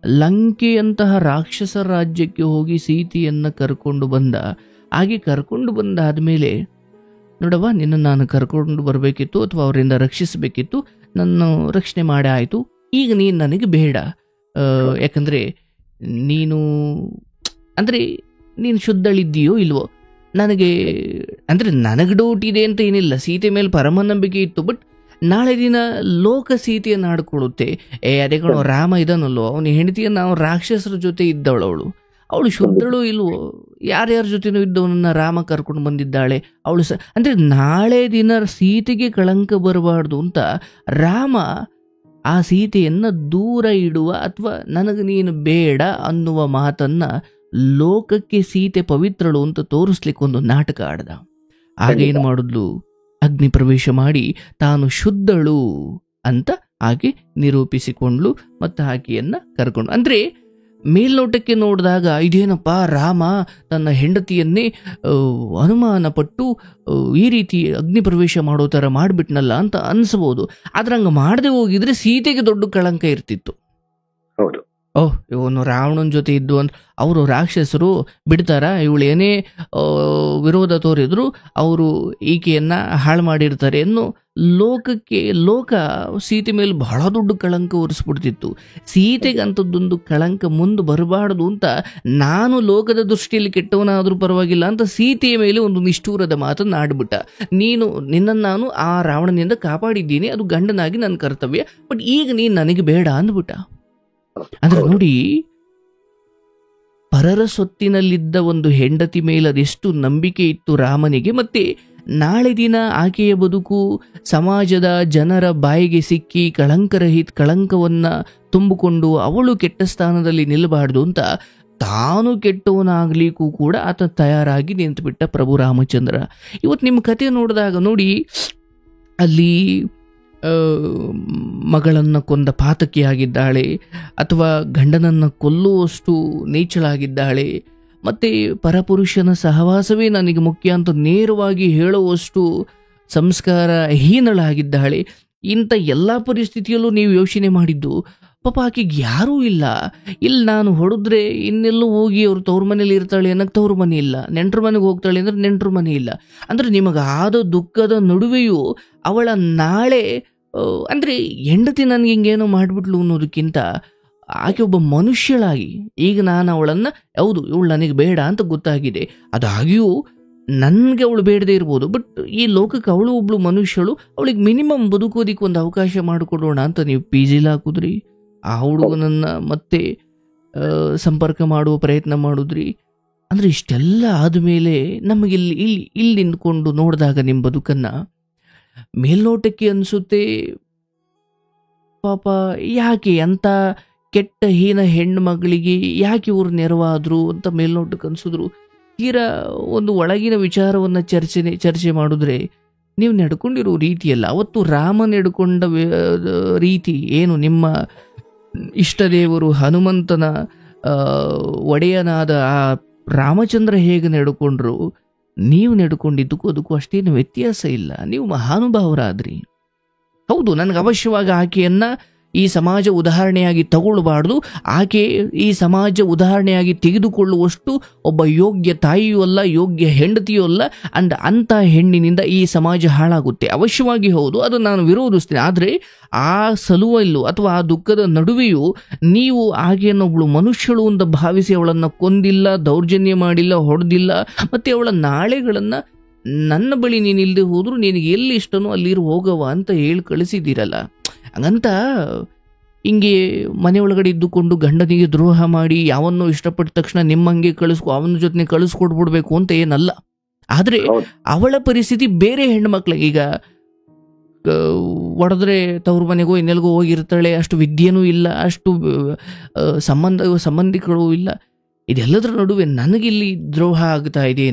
ಲಂಕೆಯಂತಹ ರಾಕ್ಷಸ ರಾಜ್ಯಕ್ಕೆ ಹೋಗಿ ಸೀತೆಯನ್ನ ಕರ್ಕೊಂಡು ಬಂದ. ಹಾಗೆ ಕರ್ಕೊಂಡು ಬಂದಾದ್ಮೇಲೆ, ನೋಡವ್ವ, ನಿನ್ನ ನಾನು ಕರ್ಕೊಂಡು ಬರಬೇಕಿತ್ತು ಅಥವಾ ಅವರಿಂದ ರಕ್ಷಿಸಬೇಕಿತ್ತು, ನನ್ನ ರಕ್ಷಣೆ ಮಾಡೇ ಆಯಿತು. ಈಗ ನೀನು ನನಗೆ ಬೇಡ, ಯಾಕಂದರೆ ನೀನು ಅಂದರೆ ನೀನು ಶುದ್ಧಳಿದ್ದೀಯೋ ಇಲ್ವೋ ನನಗೆ, ಅಂದರೆ ನನಗೆ ಡೌಟ್ ಇದೆ ಅಂತ ಏನಿಲ್ಲ, ಸೀತೆ ಮೇಲೆ ಪರಮ ನಂಬಿಕೆ ಇತ್ತು. ಬಟ್ ನಾಳೆ ದಿನ ಲೋಕ ಸೀತೆಯನ್ನು ಆಡ್ಕೊಳ್ಳುತ್ತೆ. ಅದೇ ಕಣೋ, ರಾಮ ಇದನ್ನಲ್ಲೋ, ಅವನ ಹೆಂಡತಿಯನ್ನು ನಾವು ರಾಕ್ಷಸರ ಜೊತೆ ಇದ್ದವಳು, ಅವಳು ಶುದ್ಧಳು ಇಲ್ವೋ, ಯಾರ್ಯಾರ ಜೊತೆನೂ ಇದ್ದವನನ್ನ ರಾಮ ಕರ್ಕೊಂಡು ಬಂದಿದ್ದಾಳೆ ಅವಳು ಅಂದರೆ ನಾಳೆ ದಿನ ಸೀತೆಗೆ ಕಳಂಕ ಬರಬಾರ್ದು ಅಂತ ರಾಮ ಆ ಸೀತೆಯನ್ನು ದೂರ ಇಡುವ ಅಥವಾ ನನಗೆ ನೀನು ಬೇಡ ಅನ್ನುವ ಮಾತನ್ನ ಲೋಕಕ್ಕೆ ಸೀತೆ ಪವಿತ್ರಳು ಅಂತ ತೋರಿಸ್ಲಿಕ್ಕೆ ಒಂದು ನಾಟಕ ಆಡ್ದ. ಆಗೇನು ಮಾಡಿದ್ಲು, ಅಗ್ನಿ ಪ್ರವೇಶ ಮಾಡಿ ತಾನು ಶುದ್ಧಳು ಅಂತ ಆಕೆ ನಿರೂಪಿಸಿಕೊಂಡ್ಲು ಮತ್ತು ಆಕೆಯನ್ನ ಕರ್ಕೊಂಡು. ಅಂದ್ರೆ ಮೇಲ್ನೋಟಕ್ಕೆ ನೋಡಿದಾಗ ಇದೇನಪ್ಪ, ರಾಮ ತನ್ನ ಹೆಂಡತಿಯನ್ನೇ ಅನುಮಾನ ಪಟ್ಟು ಈ ರೀತಿ ಅಗ್ನಿ ಪ್ರವೇಶ ಮಾಡೋ ಥರ ಮಾಡಿಬಿಟ್ನಲ್ಲ ಅಂತ ಅನಿಸ್ಬೋದು. ಆದ್ರೆ ಹಂಗೆ ಮಾಡದೆ ಹೋಗಿದ್ರೆ ಸೀತೆಗೆ ದೊಡ್ಡ ಕಳಂಕ ಇರ್ತಿತ್ತು. ಹೌದು. ಓಹ್, ಇವನು ರಾವಣನ ಜೊತೆ ಇದ್ದು ಅಂತ ಅವರು ರಾಕ್ಷಸರು ಬಿಡ್ತಾರ, ಇವಳು ಏನೇ ವಿರೋಧ ತೋರಿದ್ರು ಅವರು ಈಕೆಯನ್ನ ಹಾಳು ಮಾಡಿರ್ತಾರೆ ಅನ್ನೋ ಲೋಕ ಸೀತೆ ಮೇಲೆ ಬಹಳ ದೊಡ್ಡ ಕಳಂಕ ಒರೆಸ್ಬಿಡ್ತಿತ್ತು. ಸೀತೆಗೆ ಅಂಥದ್ದೊಂದು ಕಳಂಕ ಮುಂದೆ ಬರಬಾರ್ದು ಅಂತ ನಾನು ಲೋಕದ ದೃಷ್ಟಿಯಲ್ಲಿ ಕೆಟ್ಟವನಾದ್ರೂ ಪರವಾಗಿಲ್ಲ ಅಂತ ಸೀತೆಯ ಮೇಲೆ ಒಂದು ನಿಷ್ಠೂರದ ಮಾತನ್ನು ಆಡ್ಬಿಟ್ಟ. ನಿನ್ನನ್ನು ನಾನು ಆ ರಾವಣನಿಂದ ಕಾಪಾಡಿದ್ದೀನಿ, ಅದು ಗಂಡನಾಗಿ ನನ್ನ ಕರ್ತವ್ಯ, ಬಟ್ ಈಗ ನೀನು ನನಗೆ ಬೇಡ ಅಂದ್ಬಿಟ್ಟ. ಅಂದ್ರೆ ನೋಡಿ, ಪರರ ಸೊತ್ತಿನಲ್ಲಿದ್ದ ಒಂದು ಹೆಂಡತಿ ಮೇಲೆ ಅದೆಷ್ಟು ನಂಬಿಕೆ ಇತ್ತು ರಾಮನಿಗೆ. ಮತ್ತೆ ನಾಳೆ ದಿನ ಆಕೆಯ ಬದುಕು ಸಮಾಜದ ಜನರ ಬಾಯಿಗೆ ಸಿಕ್ಕಿ ಕಳಂಕವನ್ನ ತುಂಬಿಕೊಂಡು ಅವಳು ಕೆಟ್ಟ ಸ್ಥಾನದಲ್ಲಿ ನಿಲ್ಲಬಾರ್ದು ಅಂತ ತಾನು ಕೆಟ್ಟವನಾಗ್ಲಿಕ್ಕೂ ಕೂಡ ಆತ ತಯಾರಾಗಿ ನಿಂತುಬಿಟ್ಟ ಪ್ರಭು ರಾಮಚಂದ್ರ. ಇವತ್ತು ನಿಮ್ಮ ಕಥೆ ನೋಡಿದಾಗ ನೋಡಿ, ಅಲ್ಲಿ ಮಗಳನ್ನು ಕೊಂದ ಪಾತಕಿಯಾಗಿದ್ದಾಳೆ, ಅಥವಾ ಗಂಡನನ್ನು ಕೊಲ್ಲುವಷ್ಟು ನೀಚಳಾಗಿದ್ದಾಳೆ, ಮತ್ತು ಪರಪುರುಷನ ಸಹವಾಸವೇ ನನಗೆ ಮುಖ್ಯ ಅಂತ ನೇರವಾಗಿ ಹೇಳುವಷ್ಟು ಸಂಸ್ಕಾರ ಹೀನಳಾಗಿದ್ದಾಳೆ. ಇಂಥ ಎಲ್ಲ ಪರಿಸ್ಥಿತಿಯಲ್ಲೂ ನೀವು ಯೋಚನೆ ಮಾಡಿದ್ದು, ಪಾಪ ಆಕೆಗೆ ಯಾರೂ ಇಲ್ಲ, ಇಲ್ಲಿ ನಾನು ಹೊಡೆದ್ರೆ ಇನ್ನೆಲ್ಲೂ ಹೋಗಿ ಅವ್ರು ತವ್ರ ಮನೇಲಿ ಇರ್ತಾಳೆ ಅನ್ನಕ್ಕೆ ತವ್ರ ಮನೆ ಇಲ್ಲ, ನೆಂಟ್ರ ಮನೆಗೆ ಹೋಗ್ತಾಳೆ ಅಂದರೆ ನೆಂಟ್ರ ಮನೆ ಇಲ್ಲ. ಅಂದರೆ ನಿಮಗಾದ ದುಃಖದ ನಡುವೆಯೂ ಅವಳ ನಾಳೆ ಅಂದರೆ ಹೆಂಡತಿ ನನಗೆ ಹಿಂಗೇನೋ ಮಾಡಿಬಿಟ್ಲು ಅನ್ನೋದಕ್ಕಿಂತ ಆಕೆ ಒಬ್ಬ ಮನುಷ್ಯಳಾಗಿ, ಈಗ ನಾನು ಅವಳನ್ನು ಹೌದು ಇವಳು ನನಗೆ ಬೇಡ ಅಂತ ಗೊತ್ತಾಗಿದೆ, ಅದಾಗಿಯೂ ನನಗೆ ಅವಳು ಬೇಡದೇ ಇರ್ಬೋದು, ಬಟ್ ಈ ಲೋಕಕ್ಕೆ ಅವಳು ಒಬ್ಳು ಮನುಷ್ಯಳು, ಅವಳಿಗೆ ಮಿನಿಮಮ್ ಬದುಕೋದಿಕ್ಕೆ ಒಂದು ಅವಕಾಶ ಮಾಡಿಕೊಡೋಣ ಅಂತ ನೀವು ಪಿ ಜಿಲಿ ಹಾಕಿದ್ರಿ. ಆ ಹುಡುಗನನ್ನು ಮತ್ತೆ ಸಂಪರ್ಕ ಮಾಡುವ ಪ್ರಯತ್ನ ಮಾಡಿದ್ರಿ. ಅಂದರೆ ಇಷ್ಟೆಲ್ಲ ಆದಮೇಲೆ ನಮಗೆ ಇಲ್ಲಿ ನಿಂತ್ಕೊಂಡು ನೋಡಿದಾಗ ನಿಮ್ಮ ಬದುಕನ್ನು ಮೇಲ್ನೋಟಕ್ಕೆ ಅನಿಸುತ್ತೆ, ಪಾಪ ಯಾಕೆ ಅಂತ ಕೆಟ್ಟ ಹೀನ ಹೆಣ್ಣು ಮಗಳಿಗೆ ಯಾಕೆ ಇವರು ನೆರವಾದ್ರು ಅಂತ ಮೇಲ್ನೋಟಕ್ಕೆ ಅನಿಸಿದ್ರು. ತೀರಾ ಒಂದು ಒಳಗಿನ ವಿಚಾರವನ್ನು ಚರ್ಚೆ ಮಾಡಿದ್ರೆ ನೀವು ನಡ್ಕೊಂಡಿರೋ ರೀತಿಯಲ್ಲ, ಅವತ್ತು ರಾಮ ನಡ್ಕೊಂಡ ರೀತಿ ಏನು, ನಿಮ್ಮ ಇಷ್ಟದೇವರು ಹನುಮಂತನ ಒಡೆಯನಾದ ಆ ರಾಮಚಂದ್ರ ಹೇಗೆ ನಡ್ಕೊಂಡ್ರು, ನೀವು ನಡ್ಕೊಂಡಿದ್ದಕ್ಕೂ ಅದಕ್ಕೂ ಅಷ್ಟೇನು ವ್ಯತ್ಯಾಸ ಇಲ್ಲ. ನೀವು ಮಹಾನುಭಾವರಾದ್ರಿ. ಹೌದು, ನನಗೆ ಅವಶ್ಯವಾಗಿ ಆಕೆಯನ್ನ ಈ ಸಮಾಜ ಉದಾಹರಣೆಯಾಗಿ ತಗೊಳ್ಬಾರ್ದು, ಆಕೆ ಈ ಸಮಾಜ ಉದಾಹರಣೆಯಾಗಿ ತೆಗೆದುಕೊಳ್ಳುವಷ್ಟು ಒಬ್ಬ ಯೋಗ್ಯ ತಾಯಿಯೂ ಅಲ್ಲ, ಯೋಗ್ಯ ಹೆಂಡತಿಯೂ ಅಲ್ಲ. ಅಂಥ ಹೆಣ್ಣಿನಿಂದ ಈ ಸಮಾಜ ಹಾಳಾಗುತ್ತೆ. ಅವಶ್ಯವಾಗಿ ಹೌದು, ಅದು ನಾನು ವಿರೋಧಿಸ್ತೇನೆ. ಆದರೆ ಆ ಸಲುವಲ್ಲೂ ಅಥವಾ ಆ ದುಃಖದ ನಡುವೆಯೂ ನೀವು ಆಕೆಯನ್ನೊಬ್ಳು ಮನುಷ್ಯಳು ಅಂತ ಭಾವಿಸಿ ಅವಳನ್ನು ಕೊಂದಿಲ್ಲ, ದೌರ್ಜನ್ಯ ಮಾಡಿಲ್ಲ, ಹೊಡೆದಿಲ್ಲ, ಮತ್ತು ಅವಳ ನಾಳೆಗಳನ್ನು ನನ್ನ ಬಳಿ ನೀನು ಇಲ್ಲದೆ ಹೋದರೂ ನಿನಗೆ ಎಲ್ಲಿ ಇಷ್ಟನೋ ಅಲ್ಲಿರು ಹೋಗವ ಅಂತ ಹೇಳಿ ಕಳಿಸಿದ್ದೀರಲ್ಲ. ಹಂಗಂತ ಹಿಂಗೆ ಮನೆಯೊಳಗಡೆ ಇದ್ದುಕೊಂಡು ಗಂಡನಿಗೆ ದ್ರೋಹ ಮಾಡಿ ಯಾವನ್ನೋ ಇಷ್ಟಪಟ್ಟ ತಕ್ಷಣ ನಿಮ್ಮಂಗೆ ಅವನ ಜೊತೆ ಕಳಿಸ್ಕೊಡ್ಬಿಡ್ಬೇಕು ಅಂತ ಏನಲ್ಲ. ಆದರೆ ಅವಳ ಪರಿಸ್ಥಿತಿ ಬೇರೆ ಹೆಣ್ಮಕ್ಳಿಗೆ, ಈಗ ಒಡೆದ್ರೆ ತವ್ರ ಮನೆಗೋ ಇನ್ನೆಲ್ಗೋ ಹೋಗಿರ್ತಾಳೆ, ಅಷ್ಟು ವಿದ್ಯೆನೂ ಇಲ್ಲ, ಅಷ್ಟು ಸಂಬಂಧಿಗಳು ಇಲ್ಲ. ಇದೆಲ್ಲದರ ನಡುವೆ ನನಗಿಲ್ಲಿ ದ್ರೋಹ ಆಗ್ತಾ ಇದೆ,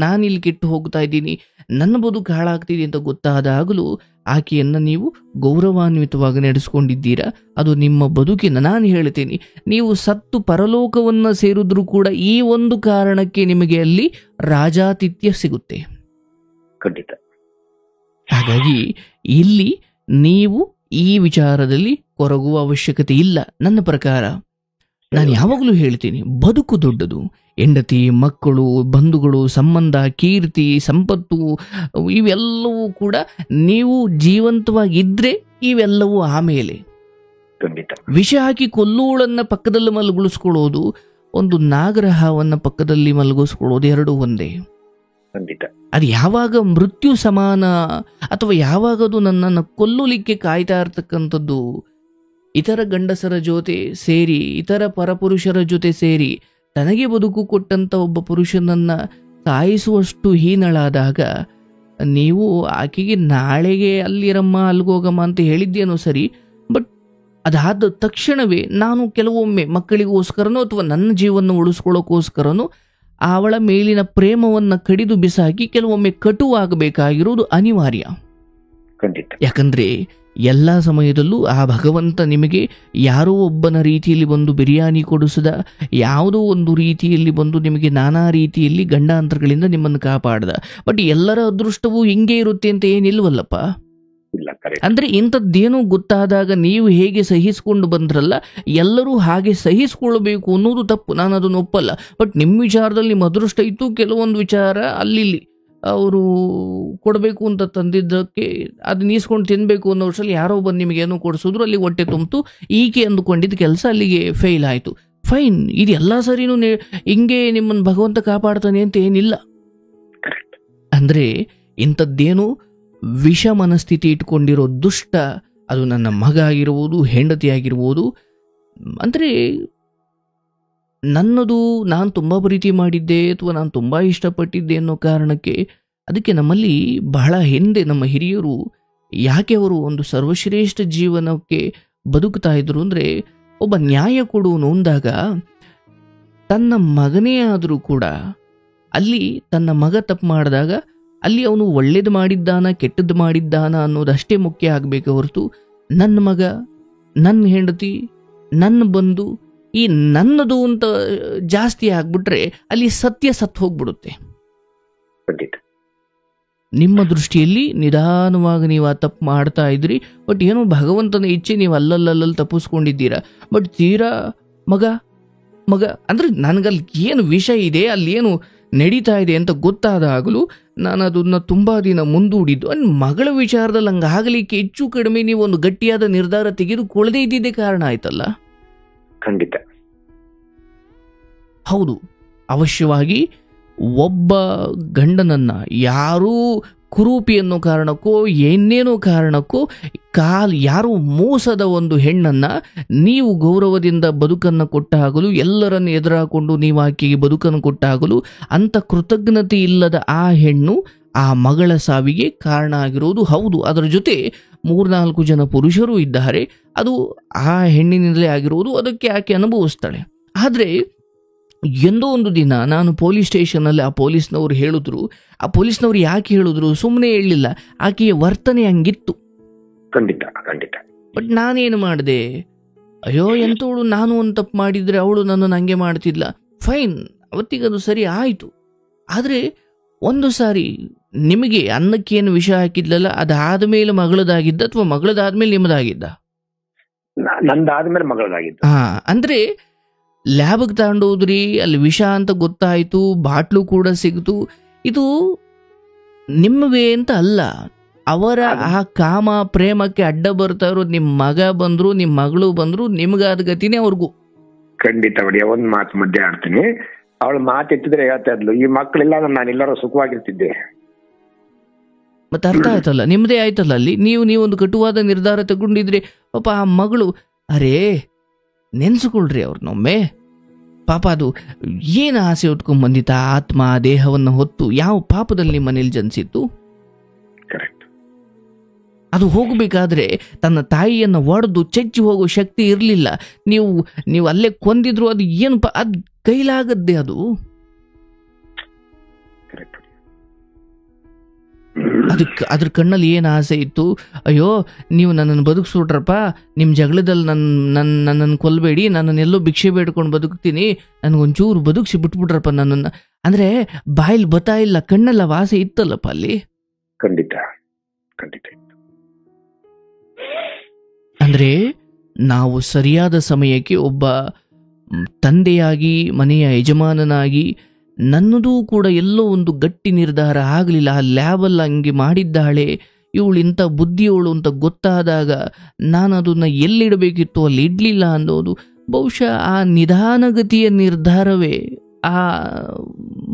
ನಾನಿಲ್ಲಿ ಕೆಟ್ಟು ಹೋಗ್ತಾ ಇದ್ದೀನಿ, ನನ್ನ ಬದುಕು ಹಾಳಾಗ್ತಿದೆ ಅಂತ ಗೊತ್ತಾದಾಗಲೂ ಆಕೆಯನ್ನು ನೀವು ಗೌರವಾನ್ವಿತವಾಗಿ ನಡೆಸ್ಕೊಂಡಿದ್ದೀರಾ. ಅದು ನಿಮ್ಮ ಬದುಕಿನ, ನಾನು ಹೇಳ್ತೀನಿ, ನೀವು ಸತ್ತು ಪರಲೋಕವನ್ನು ಸೇರಿದ್ರೂ ಕೂಡ ಈ ಒಂದು ಕಾರಣಕ್ಕೆ ನಿಮಗೆ ಅಲ್ಲಿ ರಾಜಾತಿಥ್ಯ ಸಿಗುತ್ತೆ. ಖಂಡಿತ. ಹಾಗಾಗಿ ಇಲ್ಲಿ ನೀವು ಈ ವಿಚಾರದಲ್ಲಿ ಕೊರಗುವ ಅವಶ್ಯಕತೆ ಇಲ್ಲ. ನನ್ನ ಪ್ರಕಾರ ನಾನು ಯಾವಾಗಲೂ ಹೇಳ್ತೀನಿ, ಬದುಕು ದೊಡ್ಡದು. ಹೆಂಡತಿ, ಮಕ್ಕಳು, ಬಂಧುಗಳು, ಸಂಬಂಧ, ಕೀರ್ತಿ, ಸಂಪತ್ತು, ಇವೆಲ್ಲವೂ ಕೂಡ ನೀವು ಜೀವಂತವಾಗಿದ್ರೆ ಇವೆಲ್ಲವೂ ಆಮೇಲೆ. ವಿಷ ಹಾಕಿ ಕೊಲ್ಲುವುಳನ್ನ ಪಕ್ಕದಲ್ಲಿ ಮಲಗಿಸ್ಕೊಳ್ಳೋದು, ಒಂದು ನಾಗರಹಾವನ್ನ ಪಕ್ಕದಲ್ಲಿ ಮಲಗಿಸ್ಕೊಳ್ಳೋದು, ಎರಡೂ ಒಂದೇ. ಅದು ಯಾವಾಗ ಮೃತ್ಯು ಸಮಾನ ಅಥವಾ ಯಾವಾಗ ಅದು ನನ್ನನ್ನು ಕೊಲ್ಲಲಿಕ್ಕೆ ಕಾಯ್ತಾ ಇರ್ತಕ್ಕಂಥದ್ದು, ಇತರ ಗಂಡಸರ ಜೊತೆ ಸೇರಿ, ಇತರ ಪರಪುರುಷರ ಜೊತೆ ಸೇರಿ ತನಗೆ ಬದುಕು ಕೊಟ್ಟಂತ ಒಬ್ಬ ಪುರುಷನನ್ನ ಸಾಯಿಸುವಷ್ಟು ಹೀನಳಾದಾಗ, ನೀವು ಆಕೆಗೆ ನಾಳೆಗೆ ಅಲ್ಲಿರಮ್ಮ ಅಲ್ಗೋಗಮ್ಮ ಅಂತ ಹೇಳಿದ್ದೇನೋ ಸರಿ, ಬಟ್ ಅದಾದ ತಕ್ಷಣವೇ ನಾನು ಕೆಲವೊಮ್ಮೆ ಮಕ್ಕಳಿಗೋಸ್ಕರನೋ ಅಥವಾ ನನ್ನ ಜೀವನ ಉಳಿಸ್ಕೊಳ್ಳೋಕ್ಕೋಸ್ಕರನೋ ಅವಳ ಮೇಲಿನ ಪ್ರೇಮವನ್ನು ಕಡಿದು ಬಿಸಾಕಿ ಕೆಲವೊಮ್ಮೆ ಕಟುವಾಗಬೇಕಾಗಿರೋದು ಅನಿವಾರ್ಯ. ಯಾಕಂದ್ರೆ ಎಲ್ಲ ಸಮಯದಲ್ಲೂ ಆ ಭಗವಂತ ನಿಮಗೆ ಯಾರೋ ಒಬ್ಬನ ರೀತಿಯಲ್ಲಿ ಬಂದು ಬಿರಿಯಾನಿ ಕೊಡಿಸದ, ಯಾವುದೋ ಒಂದು ರೀತಿಯಲ್ಲಿ ಬಂದು ನಿಮಗೆ ನಾನಾ ರೀತಿಯಲ್ಲಿ ಗಂಡಾಂತರಗಳಿಂದ ನಿಮ್ಮನ್ನು ಕಾಪಾಡ್ದ. ಬಟ್ ಎಲ್ಲರ ಅದೃಷ್ಟವೂ ಹಿಂಗೆ ಇರುತ್ತೆ ಅಂತ ಏನಿಲ್ವಲ್ಲಪ್ಪ. ಅಂದ್ರೆ ಇಂಥದ್ದೇನೋ ಗೊತ್ತಾದಾಗ ನೀವು ಹೇಗೆ ಸಹಿಸಿಕೊಂಡು ಬಂದ್ರಲ್ಲ, ಎಲ್ಲರೂ ಹಾಗೆ ಸಹಿಸಿಕೊಳ್ಬೇಕು ಅನ್ನೋದು ತಪ್ಪು, ನಾನು ಅದನ್ನು ಒಪ್ಪಲ್ಲ. ಬಟ್ ನಿಮ್ಮ ವಿಚಾರದಲ್ಲಿ ನಿಮ್ಮ ಅದೃಷ್ಟ ಇತ್ತು, ಕೆಲವೊಂದು ವಿಚಾರ ಅಲ್ಲಿ ಅವರು ಕೊಡಬೇಕು ಅಂತ ತಂದಿದ್ದಕ್ಕೆ ಅದನ್ನ ಈಸ್ಕೊಂಡು ತಿನ್ಬೇಕು ಅನ್ನೋ ವರ್ಷದಲ್ಲಿ ಯಾರೋ ಬಂದು ನಿಮಗೇನೋ ಕೊಡಿಸಿದ್ರು, ಅಲ್ಲಿ ಹೊಟ್ಟೆ ತುಂಬಿತು, ಈಕೆ ಅಂದುಕೊಂಡಿದ್ದ ಕೆಲಸ ಅಲ್ಲಿಗೆ ಫೇಲ್ ಆಯಿತು. ಫೈನ್, ಇದೆಲ್ಲ ಸರಿನೂ ಹಿಂಗೆ ನಿಮ್ಮನ್ನು ಭಗವಂತ ಕಾಪಾಡ್ತಾನೆ ಅಂತ ಏನಿಲ್ಲ. ಅಂದ್ರೆ ಇಂಥದ್ದೇನು ವಿಷ ಮನಸ್ಥಿತಿ ಇಟ್ಕೊಂಡಿರೋ ದುಷ್ಟ, ಅದು ನನ್ನ ಮಗ ಆಗಿರ್ಬೋದು, ಹೆಂಡತಿ ಆಗಿರ್ಬೋದು, ಅಂದರೆ ನನ್ನದು ನಾನು ತುಂಬ ಪ್ರೀತಿ ಮಾಡಿದ್ದೆ ಅಥವಾ ನಾನು ತುಂಬ ಇಷ್ಟಪಟ್ಟಿದ್ದೆ ಅನ್ನೋ ಕಾರಣಕ್ಕೆ, ಅದಕ್ಕೆ ನಮ್ಮಲ್ಲಿ ಬಹಳ ಹಿಂದೆ ನಮ್ಮ ಹಿರಿಯರು ಯಾಕೆ ಅವರು ಒಂದು ಸರ್ವಶ್ರೇಷ್ಠ ಜೀವನಕ್ಕೆ ಬದುಕ್ತಾ ಇದ್ರು ಅಂದರೆ, ಒಬ್ಬ ನ್ಯಾಯ ಕೊಡುವನು ಅಂದಾಗ ತನ್ನ ಮಗನೇ ಆದರೂ ಕೂಡ ಅಲ್ಲಿ ತನ್ನ ಮಗ ತಪ್ಪು ಮಾಡಿದಾಗ ಅಲ್ಲಿ ಅವನು ಒಳ್ಳೇದು ಮಾಡಿದ್ದಾನ ಕೆಟ್ಟದ್ದು ಮಾಡಿದ್ದಾನ ಅನ್ನೋದಷ್ಟೇ ಮುಖ್ಯ ಆಗಬೇಕು ಹೊರತು, ನನ್ನ ಮಗ, ನನ್ನ ಹೆಂಡತಿ, ನನ್ನ ಬಂಧು, ಈ ನನ್ನದು ಅಂತ ಜಾಸ್ತಿ ಆಗ್ಬಿಟ್ರೆ ಅಲ್ಲಿ ಸತ್ಯ ಸತ್ತು ಹೋಗ್ಬಿಡುತ್ತೆ. ನಿಮ್ಮ ದೃಷ್ಟಿಯಲ್ಲಿ ನಿಧಾನವಾಗಿ ನೀವು ಆ ತಪ್ಪು ಮಾಡ್ತಾ ಇದ್ರಿ, ಬಟ್ ಏನೋ ಭಗವಂತನ ಇಚ್ಛೆ ನೀವು ಅಲ್ಲಲ್ಲಿ ತಪ್ಪಿಸ್ಕೊಂಡಿದ್ದೀರಾ. ಬಟ್ ತೀರಾ ಮಗ ಅಂದ್ರೆ ನನಗಲ್ಲಿ ಏನು ವಿಷಯ ಇದೆ, ಅಲ್ಲಿ ಏನು ನಡೀತಾ ಇದೆ ಅಂತ ಗೊತ್ತಾದಾಗಲೂ ನಾನು ಅದನ್ನ ತುಂಬಾ ದಿನ ಮುಂದೂಡಿದ್ದು. ಮಗಳ ವಿಚಾರದಲ್ಲಿ ಹಂಗಾಗಲಿಕ್ಕೆ ಹೆಚ್ಚು ಕಡಿಮೆ ನೀವು ಒಂದು ಗಟ್ಟಿಯಾದ ನಿರ್ಧಾರ ತೆಗೆದುಕೊಳ್ಳದೇ ಇದ್ದಿದ್ದೇ ಕಾರಣ ಆಯ್ತಲ್ಲ. ಖಂಡಿತ ಹೌದು, ಅವಶ್ಯವಾಗಿ ಒಬ್ಬ ಗಂಡನನ್ನ ಯಾರೂ ಕುರೂಪಿ ಅನ್ನೋ ಕಾರಣಕ್ಕೋ ಏನೇನೋ ಕಾರಣಕ್ಕೋ ಯಾರು ಮೋಸದ ಒಂದು ಹೆಣ್ಣನ್ನ ನೀವು ಗೌರವದಿಂದ ಬದುಕನ್ನು ಕೊಟ್ಟಾಗಲು, ಎಲ್ಲರನ್ನು ಎದುರಾಕೊಂಡು ನೀವು ಆಕೆಗೆ ಬದುಕನ್ನು ಕೊಟ್ಟಾಗಲು ಅಂತ ಕೃತಜ್ಞತೆ ಇಲ್ಲದ ಆ ಹೆಣ್ಣು ಆ ಮಗಳ ಸಾವಿಗೆ ಕಾರಣ ಆಗಿರೋದು ಹೌದು. ಅದರ ಜೊತೆ 3-4 ಜನ ಪುರುಷರು ಇದ್ದಾರೆ, ಅದು ಆ ಹೆಣ್ಣಿನಿಂದಲೇ ಆಗಿರೋದು, ಅದಕ್ಕೆ ಆಕೆ ಅನುಭವಿಸ್ತಾಳೆ. ಆದರೆ ಎಂದೋ ಒಂದು ದಿನ ನಾನು ಪೊಲೀಸ್ ಸ್ಟೇಷನ್ನಲ್ಲಿ ಆ ಪೊಲೀಸ್ನವರು ಹೇಳಿದ್ರು. ಆ ಪೊಲೀಸ್ನವರು ಯಾಕೆ ಹೇಳಿದ್ರು, ಸುಮ್ಮನೆ ಹೇಳಲಿಲ್ಲ, ಆಕೆಯ ವರ್ತನೆ ಹಂಗಿತ್ತು. ಖಂಡಿತ. ಬಟ್ ನಾನೇನು ಮಾಡಿದೆ, ಅಯ್ಯೋ ಎಂತವಳು, ನಾನು ಒಂದು ತಪ್ಪು ಮಾಡಿದ್ರೆ ಅವಳು ನನ್ನನ್ನು ಹಂಗೆ ಮಾಡ್ತಿದ್ಲ, ಫೈನ್, ಅವತ್ತಿಗದು ಸರಿ ಆಯಿತು. ಆದರೆ ಒಂದು ಸಾರಿ ನಿಮಗೆ ಅನ್ನಕ್ಕೇನು ವಿಷ ಹಾಕಿದ್ಲಲ್ಲ, ಅದಾದ ಮೇಲೆ ಮಗಳದಾಗಿದ್ದ ಅಥವಾ ಮಗಳದಾದ್ಮೇಲೆ ನಿಮ್ಮದಾಗಿದ್ದ? ನಂದಾದ್ಮೇಲೆ ಮಗಳದಾಗಿದ್ದ. ಅಂದ್ರೆ ಲ್ಯಾಬ್ಗೆ ತಗೊಂಡೋದ್ರಿ, ಅಲ್ಲಿ ವಿಷ ಅಂತ ಗೊತ್ತಾಯ್ತು, ಬಾಟ್ಲು ಕೂಡ ಸಿಗ್ತು. ಇದು ನಿಮ್ಮವೇ ಅಂತ ಅಲ್ಲ, ಅವರ ಆ ಕಾಮ ಪ್ರೇಮಕ್ಕೆ ಅಡ್ಡ ಬರ್ತಾ ಇರೋದು ನಿಮ್ಮ ಮಗ ಬಂದ್ರು, ನಿಮ್ಮ ಮಗಳು ಬಂದ್ರು, ನಿಮ್ಗಾದ ಗತಿನೇ ಅವ್ರಿಗೂ. ಖಂಡಿತ ಬಡಿಯ ಒಂದು ಮಾತು ಮಧ್ಯೆ ಆಡ್ತೀನಿ. ಅವಳು ಮಾತೆತ್ತಿದ್ರೆ ಹೇಳ್ತಾ ಇದ್ಲು, ಈ ಮಕ್ಕಳಿಲ್ಲ ನಾನು ಎಲ್ಲರೂ ಸುಖವಾಗಿರ್ತಿದ್ದೆ. ಮತ್ತೆ ಅರ್ಥ ಆಯ್ತಲ್ಲ, ನಿಮ್ದೇ ಆಯ್ತಲ್ಲ. ಅಲ್ಲಿ ನೀವೊಂದು ಕಟುವಾದ ನಿರ್ಧಾರ ತಗೊಂಡಿದ್ರಿ. ಪಾಪ ಆ ಮಗಳು, ಅರೇ ನೆನ್ಸ್ಕೊಳ್ರಿ ಅವ್ರನ್ನೊಮ್ಮೆ, ಪಾಪ ಅದು ಏನು ಆಸೆ ಹೊತ್ಕೊಂಡ್ ಬಂದಿತ್ತ, ಆತ್ಮ ದೇಹವನ್ನು ಹೊತ್ತು ಯಾವ ಪಾಪದಲ್ಲಿ ಮನೇಲಿ ಜನಿಸಿತ್ತು. ಅದು ಹೋಗಬೇಕಾದ್ರೆ ತನ್ನ ತಾಯಿಯನ್ನು ಒಡೆದು ಚೆಚ್ಚಿ ಹೋಗೋ ಶಕ್ತಿ ಇರಲಿಲ್ಲ. ನೀವು ಅಲ್ಲೇ ಕೊಂದಿದ್ರು ಅದು ಏನು ಅದು ಕೈಲಾಗದ್ದೆ. ಅದು ಅದ್ರ ಕಣ್ಣಲ್ಲಿ ಏನು ಆಸೆ ಇತ್ತು, ಅಯ್ಯೋ ನೀವು ನನ್ನನ್ನು ಬದುಕಿಸ್ಬಿಟ್ರಪ್ಪ, ನಿಮ್ಮ ಜಗಳದಲ್ಲಿ ನನ್ನನ್ನು ಕೊಲ್ಲಬೇಡಿ, ನನ್ನನ್ನೆಲ್ಲೋ ಭಿಕ್ಷೆ ಬೇಡ್ಕೊಂಡು ಬದುಕ್ತೀನಿ, ನನಗೊಂಚೂರು ಬದುಕಿಸಿ ಬಿಟ್ಬಿಟ್ರಪ್ಪ ನನ್ನನ್ನು. ಅಂದರೆ ಬಾಯಲ್ಲಿ ಬತ್ತಾ ಇಲ್ಲ, ಕಣ್ಣಲ್ಲ ಆಸೆ ಇತ್ತಲ್ಲಪ್ಪ ಅಲ್ಲಿ. ಖಂಡಿತ ಖಂಡಿತ. ಅಂದರೆ ನಾವು ಸರಿಯಾದ ಸಮಯಕ್ಕೆ ಒಬ್ಬ ತಂದೆಯಾಗಿ, ಮನೆಯ ಯಜಮಾನನಾಗಿ, ನನ್ನದೂ ಕೂಡ ಎಲ್ಲೋ ಒಂದು ಗಟ್ಟಿ ನಿರ್ಧಾರ ಆಗಲಿಲ್ಲ, ಆ ಲ್ಯಾಬಲ್ಲಿ ಹಂಗೆ ಮಾಡಿದ್ದಾಳೆ, ಇವಳು ಇಂಥ ಬುದ್ಧಿಯವಳು ಅಂತ ಗೊತ್ತಾದಾಗ ನಾನು ಅದನ್ನು ಎಲ್ಲಿಡಬೇಕಿತ್ತು ಅಲ್ಲಿ ಇಡಲಿಲ್ಲ ಅನ್ನೋದು ಬಹುಶಃ ಆ ನಿಧಾನಗತಿಯ ನಿರ್ಧಾರವೇ ಆ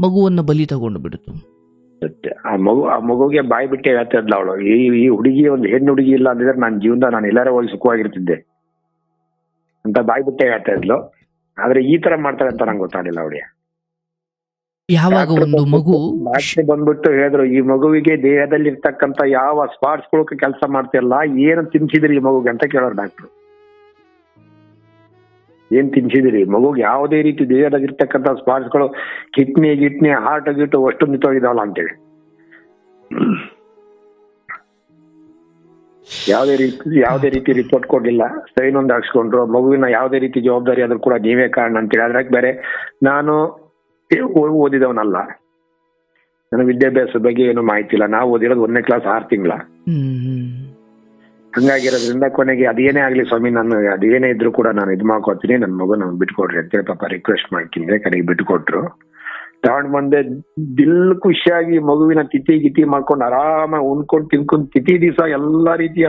ಮಗುವನ್ನು ಬಲಿ ತಗೊಂಡು ಬಿಡ್ತು. ಆ ಮಗುಗೆ ಬಾಯಿ ಬಿಟ್ಟೆ ಹೇಳ್ತಾ ಇದ್ಲ ಅವಳು, ಈ ಹುಡುಗಿ ಒಂದು ಹೆಣ್ಣು ಹುಡುಗಿ ಇಲ್ಲ ಅಂದಿದ್ರೆ ನನ್ನ ಜೀವನದ ನಾನು ಎಲ್ಲಾರ ಹೋಗಿ ಸುಖವಾಗಿರ್ತಿದ್ದೆ ಅಂತ ಬಾಯಿ ಬಿಟ್ಟೆ ಹೇಳ್ತಾ ಇದ್ಲು. ಆದ್ರೆ ಈ ತರ ಮಾಡ್ತಾರೆ ಅಂತ ನಂಗೆ ಗೊತ್ತಾಗಿಲ್ಲ ಅವಳಿಗೆ. ಯಾವಾಗ ಒಂದು ಮಗು ಬಂದ್ಬಿಟ್ಟು ಹೇಳಿದ್ರು, ಈ ಮಗುವಿಗೆ ದೇಹದಲ್ಲಿ ಇರ್ತಕ್ಕಂತ ಯಾವ ಸ್ಪಾಟ್ಸ್ಗಳು ಕೆಲಸ ಮಾಡ್ತಿರಲ್ಲ, ಏನು ತಿನ್ಸಿದ್ರಿ ಈ ಮಗುಗೆ ಅಂತ ಕೇಳೋರು ಡಾಕ್ಟ್ರು. ಏನ್ ತಿನ್ಸಿದಿರಿ ಮಗುಗೆ, ಯಾವುದೇ ರೀತಿ ದೇಹದಾಗಿರ್ತಕ್ಕಂಥ ಸ್ಪಾಟ್ಸ್ಗಳು, ಕಿಡ್ನಿ ಹಾರ್ಟ್ ಗಿಟ್ಟು ಅಷ್ಟು ನಿಂತೋಗಿದಾವಲ್ಲ ಅಂತೇಳಿ ಯಾವುದೇ ರೀತಿ ರಿಪೋರ್ಟ್ ಕೊಡ್ಲಿಲ್ಲ, ಸೈನ್ ಒಂದು ಹಾಕ್ಸ್ಕೊಂಡ್ರು. ಮಗುವಿನ ಯಾವುದೇ ರೀತಿ ಜವಾಬ್ದಾರಿ ಆದ್ರೂ ಕೂಡ ನೀವೇ ಕಾರಣ ಅಂತೇಳಿ. ಅದ್ರಾಗ ಬೇರೆ ನಾನು ಓದಿದವನಲ್ಲ, ನನ್ನ ವಿದ್ಯಾಭ್ಯಾಸದ ಬಗ್ಗೆ ಏನು ಮಾಹಿತಿ ಇಲ್ಲ. ನಾವು ಓದಿರೋದು 1ನೇ ಕ್ಲಾಸ್ 6 ತಿಂಗಳ. ಹಂಗಾಗಿರೋದ್ರಿಂದ ಕೊನೆಗೆ ಅದೇನೇ ಆಗ್ಲಿ ಸ್ವಾಮಿ, ನಾನು ಅದೇನೇ ಇದ್ರು ಕೂಡ ನಾನು ಇದು ಮಾಡ್ಕೋತೀನಿ, ನನ್ನ ಮಗು ನಾನು ಬಿಟ್ಕೊಡ್ರಿ ಅಂತೇಳಿ ಪಾಪ ರಿಕ್ವೆಸ್ಟ್ ಮಾಡ್ಕಿಂದ್ರೆ ಕಡೆಗೆ ಬಿಟ್ಕೊಟ್ರು. ತಗೊಂಡ್ ಬಂದೆ, ದಿಲ್ ಖುಷಿಯಾಗಿ ಮಗುವಿನ ತಿಥಿ ಮಾಡ್ಕೊಂಡು ಆರಾಮಾಗಿ ಉಣ್ಕೊಂಡು ತಿನ್ಕೊಂಡು ತಿಥಿ ದಿವಸ ಎಲ್ಲಾ ರೀತಿಯ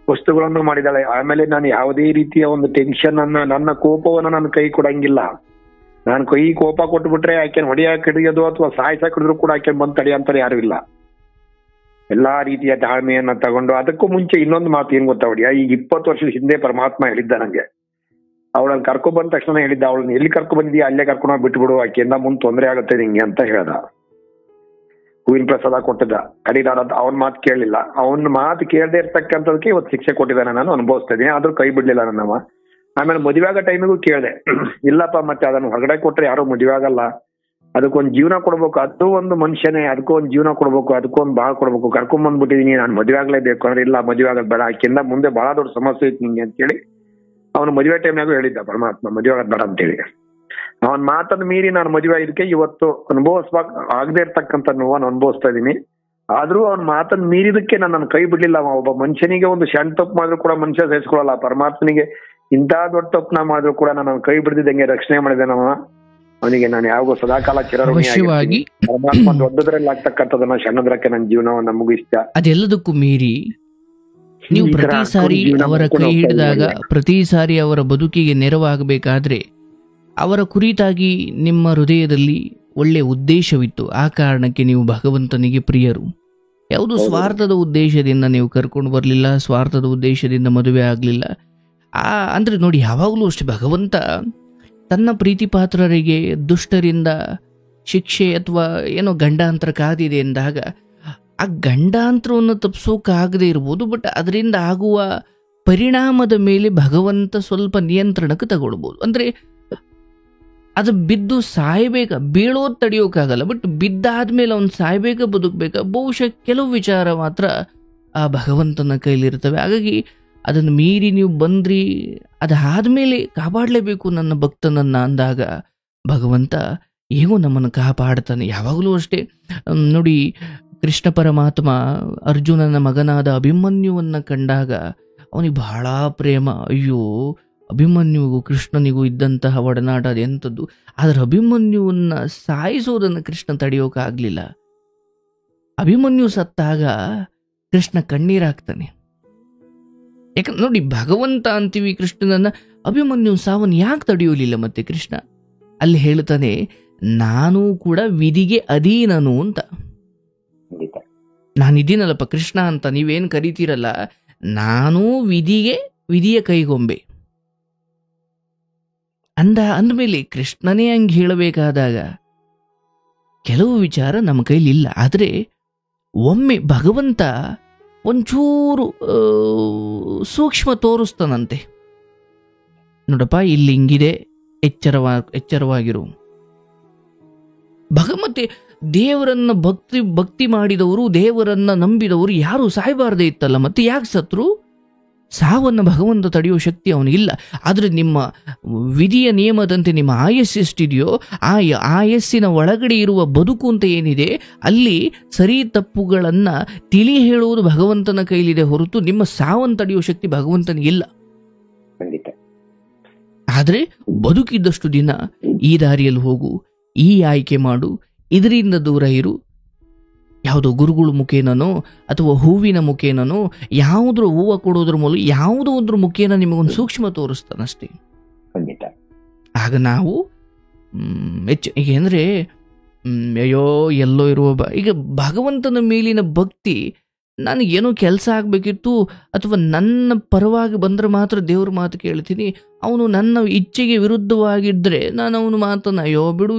ವಸ್ತುಗಳನ್ನು ಮಾಡಿದಾಳೆ. ಆಮೇಲೆ ನಾನು ಯಾವುದೇ ರೀತಿಯ ಒಂದು ಟೆನ್ಷನ್ ನನ್ನ ಕೋಪವನ್ನ ನಾನು ಕೈ ಕೊಡಂಗಿಲ್ಲ. ನಾನು ಕೈ ಕೋಪ ಕೊಟ್ಬಿಟ್ರೆ ಆಕೆ ಹೊಡಿಯಾಕ ಹಿಡಿಯೋದು ಅಥವಾ ಸಾಯ್ಸಾಕ್ ಹಿಡಿದ್ರು ಕೂಡ ಆಕೆ ಬಂದ್ ತಡೆಯಂತಾರೆ ಯಾರು ಇಲ್ಲ. ಎಲ್ಲಾ ರೀತಿಯ ತಾಳ್ಮೆಯನ್ನ ತಗೊಂಡು, ಅದಕ್ಕೂ ಮುಂಚೆ ಇನ್ನೊಂದು ಮಾತು ಏನ್ ಗೊತ್ತಾ ಹೊಡಿಯ, ಈಗ 20 ವರ್ಷದ ಹಿಂದೆ ಪರಮಾತ್ಮ ಹೇಳಿದ್ದ ನಂಗೆ, ಅವಳನ್ನ ಕರ್ಕೊ ಬಂದ ತಕ್ಷಣ ಹೇಳಿದ್ದ, ಅವಳನ್ನ ಎಲ್ಲಿ ಕರ್ಕೊ ಬಂದಿದ್ಯಾ ಅಲ್ಲೇ ಕರ್ಕೊಂಡು ಬಿಟ್ಬಿಡು, ಆಕೆಯಿಂದ ಮುಂದೆ ತೊಂದರೆ ಆಗುತ್ತೆ ನಿಂಗೆ ಅಂತ ಹೇಳ್ದ. ಹೂವಿನ ಪ್ರಸಾದ ಕೊಟ್ಟಿದ್ದ. ಕಡಿದಾರ ಅವನ್ ಮಾತು ಕೇಳಲಿಲ್ಲ. ಅವನ ಮಾತು ಕೇಳದೆ ಇರ್ತಕ್ಕಂಥದಕ್ಕೆ ಇವತ್ತು ಶಿಕ್ಷೆ ಕೊಟ್ಟಿದ್ದಾನೆ, ನಾನು ಅನುಭವಿಸ್ತಾ ಇದ್ದೀನಿ. ಆದ್ರೂ ಕೈ ಬಿಡ್ಲಿಲ್ಲ ನನ್ನವ. ಆಮೇಲೆ ಮದುವೆ ಆಗೋ ಟೈಮಿಗೂ ಕೇಳಿದೆ, ಇಲ್ಲಪ್ಪ ಮತ್ತೆ ಅದನ್ನು ಹೊರಗಡೆ ಕೊಟ್ರೆ ಯಾರು ಮದುವೆ ಆಗಲ್ಲ, ಅದಕ್ಕೊಂದು ಜೀವನ ಕೊಡ್ಬೇಕು, ಅದು ಒಂದು ಮನುಷ್ಯನೇ, ಅದಕ್ಕೊಂದು ಜೀವನ ಕೊಡ್ಬೇಕು, ಅದಕ್ಕೊಂದು ಬಾಳ್ ಕೊಡ್ಬೇಕು, ಕರ್ಕೊಂಡ್ ಬಂದ್ಬಿಟ್ಟಿದೀನಿ, ನಾನು ಮದುವೆ ಆಗ್ಲೇಬೇಕು ಅಂದ್ರೆ ಇಲ್ಲ ಮದುವೆ ಆಗೋದ್ ಬೇಡ, ಆಕೆಯಿಂದ ಮುಂದೆ ಬಹಳ ದೊಡ್ಡ ಸಮಸ್ಯೆ ಐತಿ ನಿಂಗೆ ಅಂತೇಳಿ ಅವನು ಮದುವೆ ಟೈಮ್ನಾಗೂ ಹೇಳಿದ್ದ ಪರಮಾತ್ಮ, ಮದುವೆ ಆಗೋದ್ ಬೇಡ ಅಂತೇಳಿ. ಅವನ್ ಮಾತನ್ನು ಮೀರಿ ನಾನು ಮದುವೆ ಆಗಿದ್ದಕ್ಕೆ ಇವತ್ತು ಆಗದೆ ಇರ್ತಕ್ಕಂಥ ನೋವನ್ನು ಅನುಭವಿಸ್ತಾ ಇದೀನಿ. ಆದ್ರೂ ಅವ್ನ ಮಾತನ್ನು ಮೀರಿದಕ್ಕೆ ನಾನು ನನ್ನ ಕೈ ಬಿಡ್ಲಿಲ್ಲ. ಒಬ್ಬ ಮನುಷ್ಯನಿಗೆ ಒಂದು ಸಣ್ಣ ತಪ್ಪು ಮಾಡಿದ್ರು ಕೂಡ ಮನುಷ್ಯ ಸಹಿಸ್ಕೊಳ್ಳಲ್ಲ. ಪರಮಾತ್ಮನಿಗೆ ಇಂಥ ದೊಡ್ಡ ತಪ್ಪು ಮಾಡಿದ್ರು ಕೂಡ ನಾನು ಕೈ ಬಿಡ್ದಿದ್ದಂಗೆ ರಕ್ಷಣೆ ಮಾಡಿದೆ. ಅವನಿಗೆ ನಾನು ಯಾವಾಗೂ ಸದಾಕಾಲ ಚಿರಋಣಿಯಾಗಿ ಪರಮಾತ್ಮ ದೊಡ್ಡದ್ರಲ್ಲಿ ಆಗ್ತಕ್ಕಂಥದನ್ನ ಸಣ್ಣದ್ರಕ್ಕೆ ನನ್ನ ಜೀವನವನ್ನ ಮುಗಿಸ್ತ. ಅದೆಲ್ಲದಕ್ಕೂ ಮೀರಿ ನೀವು ಪ್ರತಿ ಸಾರಿ ಅವರ ಕೈ ಹಿಡಿದಾಗ, ಪ್ರತಿ ಸಾರಿ ಅವರ ಬದುಕಿಗೆ ನೆರವಾಗಬೇಕಾದ್ರೆ ಅವರ ಕುರಿತಾಗಿ ನಿಮ್ಮ ಹೃದಯದಲ್ಲಿ ಒಳ್ಳೆ ಉದ್ದೇಶವಿತ್ತು. ಆ ಕಾರಣಕ್ಕೆ ನೀವು ಭಗವಂತನಿಗೆ ಪ್ರಿಯರು. ಯಾವುದು ಸ್ವಾರ್ಥದ ಉದ್ದೇಶದಿಂದ ನೀವು ಕರ್ಕೊಂಡು ಬರಲಿಲ್ಲ, ಸ್ವಾರ್ಥದ ಉದ್ದೇಶದಿಂದ ಮದುವೆ ಆಗಲಿಲ್ಲ. ಅಂದ್ರೆ ನೋಡಿ, ಯಾವಾಗಲೂ ಅಷ್ಟೇ ಭಗವಂತ ತನ್ನ ಪ್ರೀತಿ ಪಾತ್ರರಿಗೆ ದುಷ್ಟರಿಂದ ಶಿಕ್ಷೆ ಅಥವಾ ಏನೋ ಗಂಡಾಂತರ ಕಾದಿದೆ ಎಂದಾಗ ಆ ಗಂಡಾಂತರವನ್ನು ತಪ್ಪಿಸೋಕಾಗದೇ ಇರ್ಬೋದು, ಬಟ್ ಅದರಿಂದ ಆಗುವ ಪರಿಣಾಮದ ಮೇಲೆ ಭಗವಂತ ಸ್ವಲ್ಪ ನಿಯಂತ್ರಣಕ್ಕೆ ತಗೊಳ್ಬೋದು. ಅಂದರೆ ಅದು ಬಿದ್ದು ಸಾಯ್ಬೇಕ, ಬೀಳೋದು ತಡೆಯೋಕ್ಕಾಗಲ್ಲ, ಬಟ್ ಬಿದ್ದಾದ್ಮೇಲೆ ಅವ್ನು ಸಾಯ್ಬೇಕ ಬದುಕಬೇಕ, ಬಹುಶಃ ಕೆಲವು ವಿಚಾರ ಮಾತ್ರ ಆ ಭಗವಂತನ ಕೈಲಿರ್ತವೆ. ಹಾಗಾಗಿ ಅದನ್ನು ಮೀರಿ ನೀವು ಬಂದ್ರಿ, ಅದಾದ್ಮೇಲೆ ಕಾಪಾಡಲೇಬೇಕು ನನ್ನ ಭಕ್ತನನ್ನ ಅಂದಾಗ ಭಗವಂತ ಹೇಗೋ ನಮ್ಮನ್ನು ಕಾಪಾಡ್ತಾನೆ. ಯಾವಾಗಲೂ ಅಷ್ಟೇ ನೋಡಿ, ಕೃಷ್ಣ ಪರಮಾತ್ಮ ಅರ್ಜುನನ ಮಗನಾದ ಅಭಿಮನ್ಯುವನ್ನು ಕಂಡಾಗ ಅವನಿಗೆ ಬಹಳ ಪ್ರೇಮ. ಅಯ್ಯೋ, ಅಭಿಮನ್ಯುವಿಗೂ ಕೃಷ್ಣನಿಗೂ ಇದ್ದಂತಹ ಒಡನಾಟ ಅದೆಂಥದ್ದು. ಆದರೆ ಅಭಿಮನ್ಯುವನ್ನು ಸಾಯಿಸೋದನ್ನು ಕೃಷ್ಣ ತಡೆಯೋಕ್ಕಾಗಲಿಲ್ಲ. ಅಭಿಮನ್ಯು ಸತ್ತಾಗ ಕೃಷ್ಣ ಕಣ್ಣೀರಾಗ್ತಾನೆ. ಯಾಕಂದ್ರೆ ನೋಡಿ, ಭಗವಂತ ಅಂತೀವಿ ಕೃಷ್ಣನನ್ನ, ಅಭಿಮನ್ಯು ಸಾವನ್ನು ಯಾಕೆ ತಡೆಯೋಲಿಲ್ಲ? ಮತ್ತೆ ಕೃಷ್ಣ ಅಲ್ಲಿ ಹೇಳ್ತಾನೆ, ನಾನು ಕೂಡ ವಿಧಿಗೆ ಅಧೀನನು ಅಂತ. ನಾನಿದ್ದೀನಲ್ಲಪ್ಪ ಕೃಷ್ಣ ಅಂತ ನೀವೇನು ಕರಿತೀರಲ್ಲ, ನಾನೂ ವಿಧಿಯ ಕೈಗೊಂಬೆ ಅಂದಮೇಲೆ ಕೃಷ್ಣನೇ ಹಂಗೆ ಹೇಳಬೇಕಾದಾಗ ಕೆಲವು ವಿಚಾರ ನಮ್ಮ ಕೈಲಿಲ್ಲ. ಆದರೆ ಒಮ್ಮೆ ಭಗವಂತ ಒಂಚೂರು ಸೂಕ್ಷ್ಮ ತೋರಿಸ್ತಾನಂತೆ. ನೋಡಪ್ಪ, ಇಲ್ಲಿ ಹಿಂಗಿದೆ, ಎಚ್ಚರವಾಗಿರು. ಮತ್ತೆ ದೇವರನ್ನ ಭಕ್ತಿ ಮಾಡಿದವರು, ದೇವರನ್ನ ನಂಬಿದವರು ಯಾರು ಸಾಯಬಾರದೇ ಇತ್ತಲ್ಲ, ಮತ್ತೆ ಯಾಕೆ ಸತ್ರು? ಸಾವನ್ನು ಭಗವಂತ ತಡೆಯೋ ಶಕ್ತಿ ಅವನಿಗಿಲ್ಲ. ಆದರೆ ನಿಮ್ಮ ವಿಧಿಯ ನಿಯಮದಂತೆ ನಿಮ್ಮ ಆಯಸ್ಸು ಎಷ್ಟಿದೆಯೋ ಆ ಆಯಸ್ಸಿನ ಒಳಗಡೆ ಇರುವ ಬದುಕು ಅಂತ ಏನಿದೆ, ಅಲ್ಲಿ ಸರಿ ತಪ್ಪುಗಳನ್ನು ತಿಳಿ ಹೇಳುವುದು ಭಗವಂತನ ಕೈಲಿದೆ ಹೊರತು ನಿಮ್ಮ ಸಾವನ್ನು ತಡೆಯೋ ಶಕ್ತಿ ಭಗವಂತನಿಗಿಲ್ಲ. ಆದರೆ ಬದುಕಿದ್ದಷ್ಟು ದಿನ ಈ ದಾರಿಯಲ್ಲಿ ಹೋಗು, ಈ ಆಯ್ಕೆ ಮಾಡು, ಇದರಿಂದ ದೂರ ಇರು. ಯಾವುದೋ ಗುರುಗಳ ಮುಖೇನೋ ಅಥವಾ ಹೂವಿನ ಮುಖೇನೋ, ಯಾವುದ್ರ ಹೂವು ಕೊಡೋದ್ರ ಮೂಲಕ ಯಾವುದೋ ಒಂದ್ರ ಮುಖೇನ ನಿಮಗೊಂದು ಸೂಕ್ಷ್ಮ ತೋರಿಸ್ತಾನಷ್ಟೇ. ಆಗ ನಾವು ಈಗ ಅಂದರೆ ಅಯ್ಯೋ ಎಲ್ಲೋ ಇರುವ ಈಗ ಭಗವಂತನ ಮೇಲಿನ ಭಕ್ತಿ, ನನಗೇನೋ ಕೆಲಸ ಆಗಬೇಕಿತ್ತು ಅಥವಾ ನನ್ನ ಪರವಾಗಿ ಬಂದರೆ ಮಾತ್ರ ದೇವ್ರ ಮಾತು ಕೇಳ್ತೀನಿ, ಅವನು ನನ್ನ ಇಚ್ಛೆಗೆ ವಿರುದ್ಧವಾಗಿದ್ದರೆ ನಾನು ಅವನು ಮಾತನ್ನು ಅಯ್ಯೋ ಬಿಡು,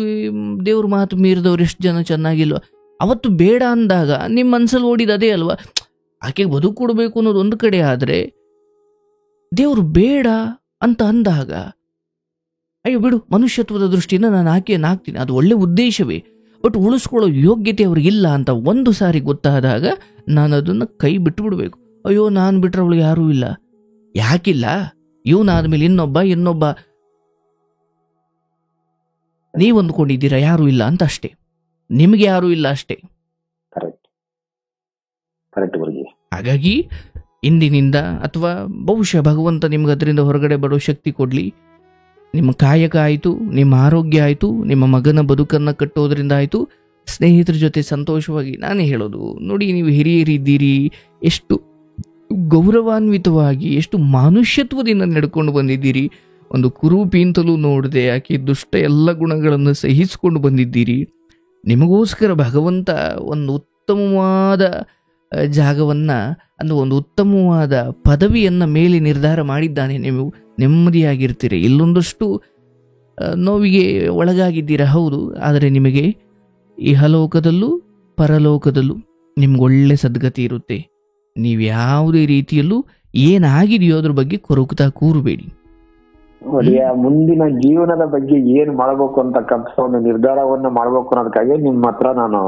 ದೇವ್ರ ಮಾತು ಮೀರಿದವ್ರು ಎಷ್ಟು ಜನ ಚೆನ್ನಾಗಿಲ್ವ. ಅವತ್ತು ಬೇಡ ಅಂದಾಗ ನಿಮ್ಮ ಮನಸ್ಸಲ್ಲಿ ಓಡಿದ ಅದೇ ಅಲ್ವಾ, ಆಕೆಗೆ ಬದುಕು ಕೊಡಬೇಕು ಅನ್ನೋದು ಒಂದು ಕಡೆ. ಆದರೆ ದೇವರು ಬೇಡ ಅಂತ ಅಂದಾಗ ಅಯ್ಯೋ ಬಿಡು, ಮನುಷ್ಯತ್ವದ ದೃಷ್ಟಿಯಿಂದ ನಾನು ಆಕೆಯನ್ನು ಹಾಕ್ತೀನಿ, ಅದು ಒಳ್ಳೆ ಉದ್ದೇಶವೇ, ಬಟ್ ಉಳಿಸ್ಕೊಳ್ಳೋ ಯೋಗ್ಯತೆ ಅವ್ರಿಗಿಲ್ಲ ಅಂತ ಒಂದು ಸಾರಿ ಗೊತ್ತಾದಾಗ ನಾನು ಅದನ್ನು ಕೈ ಬಿಟ್ಟು ಬಿಡಬೇಕು. ಅಯ್ಯೋ ನಾನು ಬಿಟ್ರೆ ಅವಳಿಗೆ ಯಾರೂ ಇಲ್ಲ. ಯಾಕಿಲ್ಲ? ಇವನಾದ್ಮೇಲೆ ಇನ್ನೊಬ್ಬ ನೀವು ಅಂದ್ಕೊಂಡಿದ್ದೀರಾ ಯಾರೂ ಇಲ್ಲ ಅಂತ ಅಷ್ಟೇ, ನಿಮಗೆ ಯಾರೂ ಇಲ್ಲ ಅಷ್ಟೇ. ಹಾಗಾಗಿ ಇಂದಿನಿಂದ ಅಥವಾ ಬಹುಶಃ ಭಗವಂತ ನಿಮ್ಗೆ ಅದರಿಂದ ಹೊರಗಡೆ ಬರೋ ಶಕ್ತಿ ಕೊಡಲಿ. ನಿಮ್ಮ ಕಾಯಕ ಆಯಿತು, ನಿಮ್ಮ ಆರೋಗ್ಯ ಆಯಿತು, ನಿಮ್ಮ ಮಗನ ಬದುಕನ್ನು ಕಟ್ಟೋದ್ರಿಂದ ಆಯಿತು, ಸ್ನೇಹಿತರ ಜೊತೆ ಸಂತೋಷವಾಗಿ. ನಾನೇ ಹೇಳೋದು ನೋಡಿ, ನೀವು ಹಿರಿಯರಿದ್ದೀರಿ, ಎಷ್ಟು ಗೌರವಾನ್ವಿತವಾಗಿ ಎಷ್ಟು ಮಾನುಷ್ಯತ್ವದಿಂದ ನಡ್ಕೊಂಡು ಬಂದಿದ್ದೀರಿ. ಒಂದು ಕುರೂಪಿ ಅಂತಲೂ ನೋಡದೆ ಆಕೆ ದುಷ್ಟ ಎಲ್ಲ ಗುಣಗಳನ್ನು ಸಹಿಸಿಕೊಂಡು ಬಂದಿದ್ದೀರಿ. ನಿಮಗೋಸ್ಕರ ಭಗವಂತ ಒಂದು ಉತ್ತಮವಾದ ಜಾಗವನ್ನು ಅಂದರೆ ಒಂದು ಉತ್ತಮವಾದ ಪದವಿಯನ್ನು ಮೇಲೆ ನಿರ್ಧಾರ ಮಾಡಿದ್ದಾನೆ. ನೀವು ನೆಮ್ಮದಿಯಾಗಿರ್ತೀರಿ. ಇಲ್ಲೊಂದಷ್ಟು ನೋವಿಗೆ ಒಳಗಾಗಿದ್ದೀರಾ, ಹೌದು, ಆದರೆ ನಿಮಗೆ ಇಹಲೋಕದಲ್ಲೂ ಪರಲೋಕದಲ್ಲೂ ನಿಮ್ಗೊಳ್ಳೆ ಸದ್ಗತಿ ಇರುತ್ತೆ. ನೀವು ಯಾವುದೇ ರೀತಿಯಲ್ಲೂ ಏನಾಗಿದೆಯೋ ಅದ್ರ ಬಗ್ಗೆ ಕೊರಗುತ್ತಾ ಕೂರಬೇಡಿ. ಮುಂದಿನ ಜೀವನದ ಬಗ್ಗೆ ಏನ್ ಮಾಡಬೇಕು ಅಂತಕ್ಕಂಥ ಒಂದು ನಿರ್ಧಾರವನ್ನ ಮಾಡ್ಬೇಕು ಅನ್ನೋದಕ್ಕಾಗಿ ನಿಮ್ಮ ಹತ್ರ ನಾನು